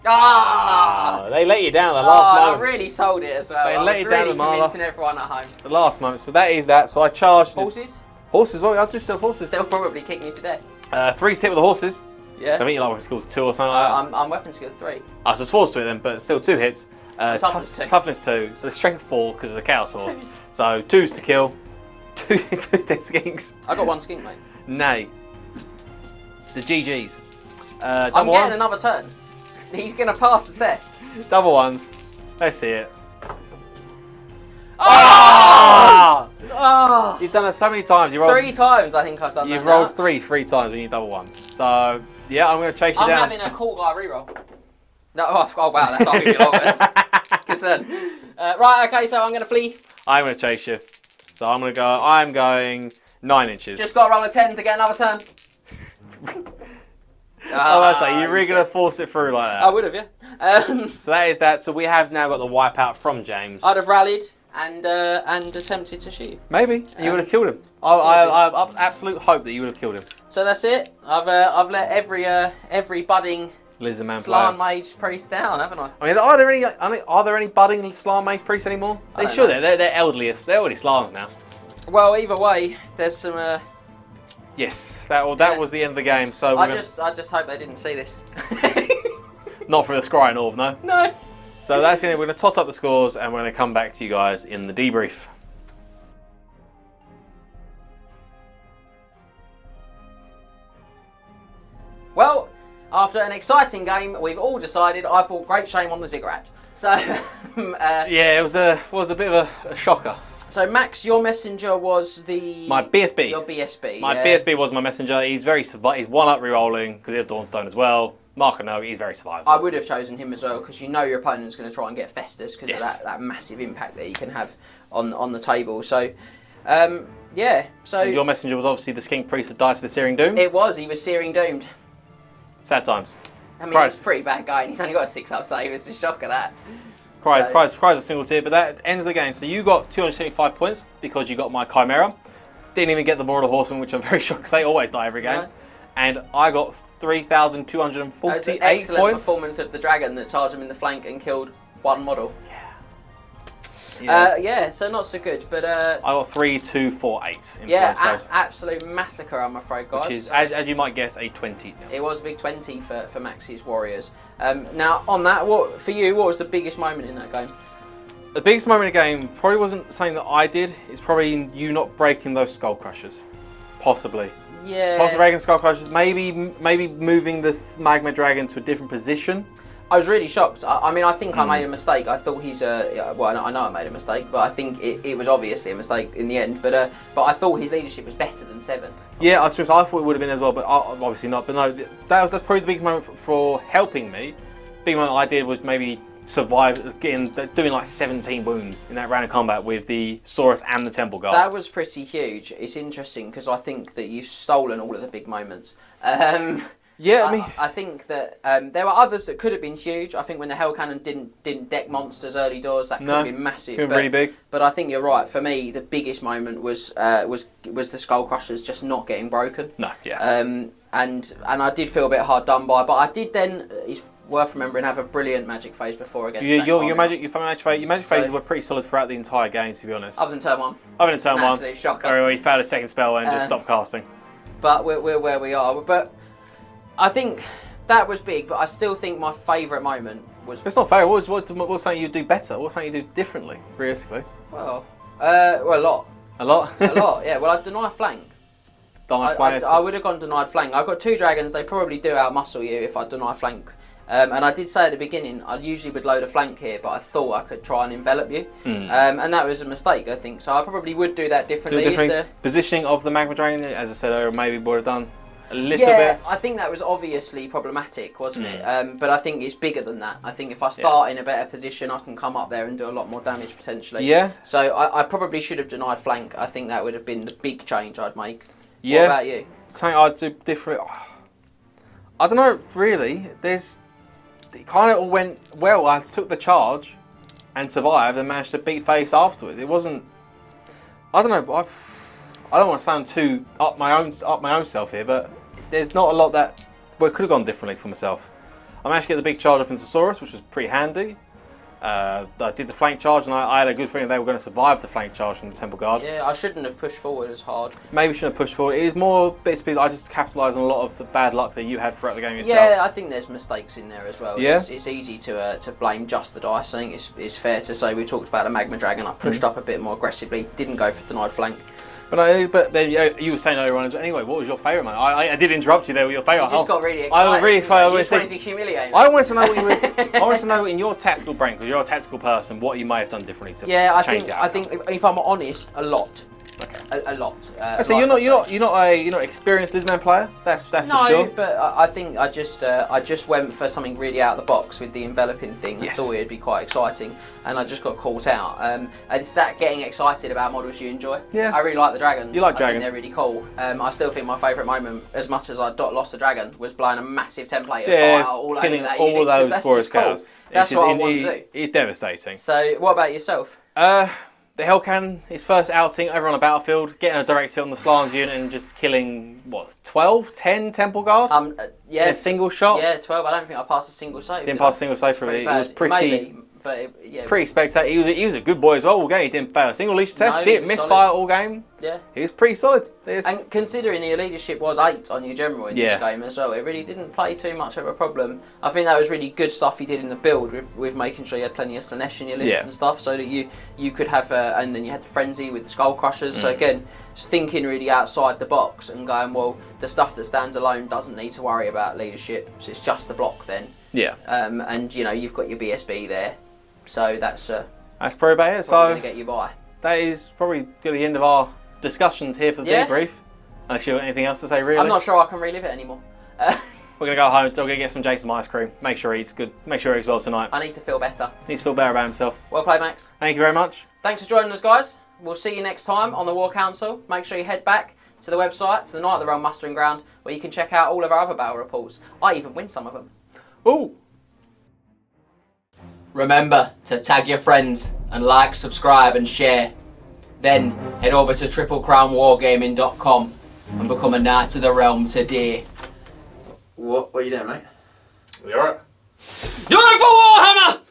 Ah! They let you down the last I moment. really sold it as well. They I let was you down really the Marla. convincing everyone at home. The last moment. So that is that. So I charged. Horses? Horses, well, I'll do still have horses. They'll probably kick me to death. 3 hit with the horses. Yeah. I think you like it's called 2 or something like that. I'm weapon skill 3. So it's force to it then, but still 2 hits. Toughness 2. Toughness 2. So the strength 4 because of the chaos horse. So 2s to kill. 2 dead skinks. I got 1 skink, mate. Nay. The GGs. I'm Double getting ones. another turn. He's going to pass the test. Double ones. Let's see it. Ah! Ah! You You've done it so many times. You rolled 3 times I think I've done that. You've rolled three times when you double ones. So yeah, I'm going to chase you down. I'm having a cool guy reroll. No, oh wow, that's not even longest. Concern. Right, okay, so I'm going to flee. I'm going to chase you. So I'm going 9 inches. Just got to roll a 10 to get another turn. I say you're really going to force it through like that. I would have, yeah. So that is that. So we have now got the wipeout from James. I'd have rallied and attempted to shoot. Maybe you would have killed him. I absolute hope that you would have killed him. So that's it. I've let every budding Lizardman Slan Mage priest down, haven't I? I mean, are there any budding Slan Mage priests anymore? They're elderliest. They're already Slans now. Well, either way, there's some. Yes, that was the end of the game. So I just hope they didn't see this. Not for the Scrying Orb, no. No. So that's it. We're going to toss up the scores and we're going to come back to you guys in the debrief. Well, after an exciting game, we've all decided I've brought great shame on the ziggurat. So, yeah, it was a bit of a shocker. So Max, your messenger was my BSB. Your BSB. My BSB was my messenger. He's he's 1-up rerolling because he has Dawnstone as well. Mark, no, he's very survivable. I would have chosen him as well because you know your opponent's going to try and get Festus because of that massive impact that he can have on the table. So, yeah. So and your messenger was obviously the Skink Priest that died to the Searing Doom. It was. He was Searing Doomed. Sad times. I mean, he's a pretty bad guy and he's only got a 6-up save. It's a shock of that. Cries a single tier, but that ends the game. So you got 275 points because you got my Chimera. Didn't even get the Marauder Horsemen, which I'm very shocked because they always die every game. No. And I got 3,248 excellent points. Performance of the dragon that charged him in the flank and killed one model. Yeah. Yeah, so not so good, but I got 3,248 in yeah, points. absolute massacre, I'm afraid, guys. Which is, as you might guess, a 20. It was a big 20 for Max's Warriors. Now, on that, what was the biggest moment in that game? The biggest moment in the game probably wasn't something that I did. It's probably you not breaking those Skull Crushers. Possibly. Yeah. Possibly breaking Skull Crushers. Maybe moving the Magma Dragon to a different position. I was really shocked. I mean, I think I made a mistake. I thought he's well, I know I made a mistake, but I think it was obviously a mistake in the end. But I thought his leadership was better than 7. Yeah, I thought it would have been as well, but obviously not. But no, that's probably the biggest moment for helping me. The big moment I did was maybe survive doing like 17 wounds in that round of combat with the Saurus and the Temple Guard. That was pretty huge. It's interesting because I think that you've stolen all of the big moments. Yeah, I mean, I think that there were others that could have been huge. I think when the Hell Cannon didn't deck monsters early doors, that could have been massive. Could have been really big. But I think you're right. For me, the biggest moment was the Skull Crushers just not getting broken. No, yeah. And I did feel a bit hard done by, but I did then. It's worth remembering have a brilliant magic phase before against. Your magic phases were pretty solid throughout the entire game, to be honest. Other than turn 1. Other than turn 1, absolute shocker. where we found a second spell and just stopped casting. But we're where we are. But I think that was big, but I still think my favourite moment was... It's not fair. What's something you do better? What's something you do differently, realistically? Well, a lot. A lot? A lot, yeah. Well, I deny flank. I would have gone denied flank. I've got 2 dragons. They probably do outmuscle you if I deny flank. And I did say at the beginning, I usually would load a flank here, but I thought I could try and envelop you. And that was a mistake, I think. So I probably would do that differently. Positioning of the Magma Dragon, as I said earlier, maybe would have done a little bit. Yeah, I think that was obviously problematic, wasn't it? But I think it's bigger than that. I think if I start in a better position, I can come up there and do a lot more damage potentially. Yeah. So I probably should have denied flank. I think that would have been the big change I'd make. Yeah. What about you? Something I'd do different. I don't know, really. It kind of all went well. I took the charge and survived and managed to beat face afterwards. It wasn't. I don't know. I don't want to sound too up my own self here, but there's not a lot that could have gone differently for myself. I managed to get the big charge off into Saurus, which was pretty handy. I did the flank charge, and I had a good feeling they were going to survive the flank charge from the Temple Guard. Yeah, I shouldn't have pushed forward as hard. Maybe shouldn't have pushed forward. It was more bits and pieces. I just capitalised on a lot of the bad luck that you had throughout the game yourself. Yeah, I think there's mistakes in there as well. Yeah? It's easy to blame just the dice. I think it's fair to say we talked about a Magma Dragon. I pushed up a bit more aggressively, didn't go for denied flank. But then you were saying earlier on, anyway, what was your favourite moment? I did interrupt you there with your favourite. You just got really excited. I was really excited. You wanted to humiliate me. I wanted to know what you were. I wanted to know in your tactical brain, because you're a tactical person, what you may have done differently to change the outcome. I think if I'm honest, a lot. A lot. So like you're not an experienced Lizardmen player. That's for sure. No, but I think I just went for something really out of the box with the enveloping thing. I thought it'd be quite exciting, and I just got caught out. And it's that getting excited about models you enjoy. Yeah. I really like the dragons. You like I dragons? think they're really cool. I still think my favourite moment, as much as I lost the dragon, was blowing a massive template of fire all killing over that all unit, those that's forest just cool. cows. That's what I want to do. It's devastating. So, what about yourself? The Hellcan, his first outing over on the battlefield, getting a direct hit on the Slaanesh unit and just killing, 10 Temple Guard? Yeah. In a single shot? Yeah, 12. I don't think I passed a single save. Didn't pass a single save for it. It was Maybe, pretty spectacular. He was a good boy as well all game. He didn't fail a single leash test, didn't misfire all game. Yeah. He was pretty solid. And considering your leadership was 8 on your general in this game as well, it really didn't play too much of a problem. I think that was really good stuff he did in the build with making sure you had plenty of Slaanesh in your list and stuff, so that you could have, and then you had the Frenzy with the Skull Crushers. So again, just thinking really outside the box and going, well, the stuff that stands alone doesn't need to worry about leadership, so it's just the block then. Yeah. And you've got your BSB there, so that's probably about it. So going to get you by. That is probably the end of our discussions here for the debrief. Unless you've got anything else to say, really. I'm not sure I can relive it anymore. We're going to go home, so we're going to get some Jason ice cream. Make sure he eats good. Make sure he eats well tonight. I need to feel better. Needs to feel better about himself. Well played, Max. Thank you very much. Thanks for joining us, guys. We'll see you next time on the War Council. Make sure you head back to the website, to the Night of the Realm Mustering Ground, where you can check out all of our other battle reports. I even win some of them. Ooh! Remember to tag your friends and like, subscribe and share. Then head over to triplecrownwargaming.com and become a Knight of the Realm today. What are you doing, mate? You alright? Do it for Warhammer!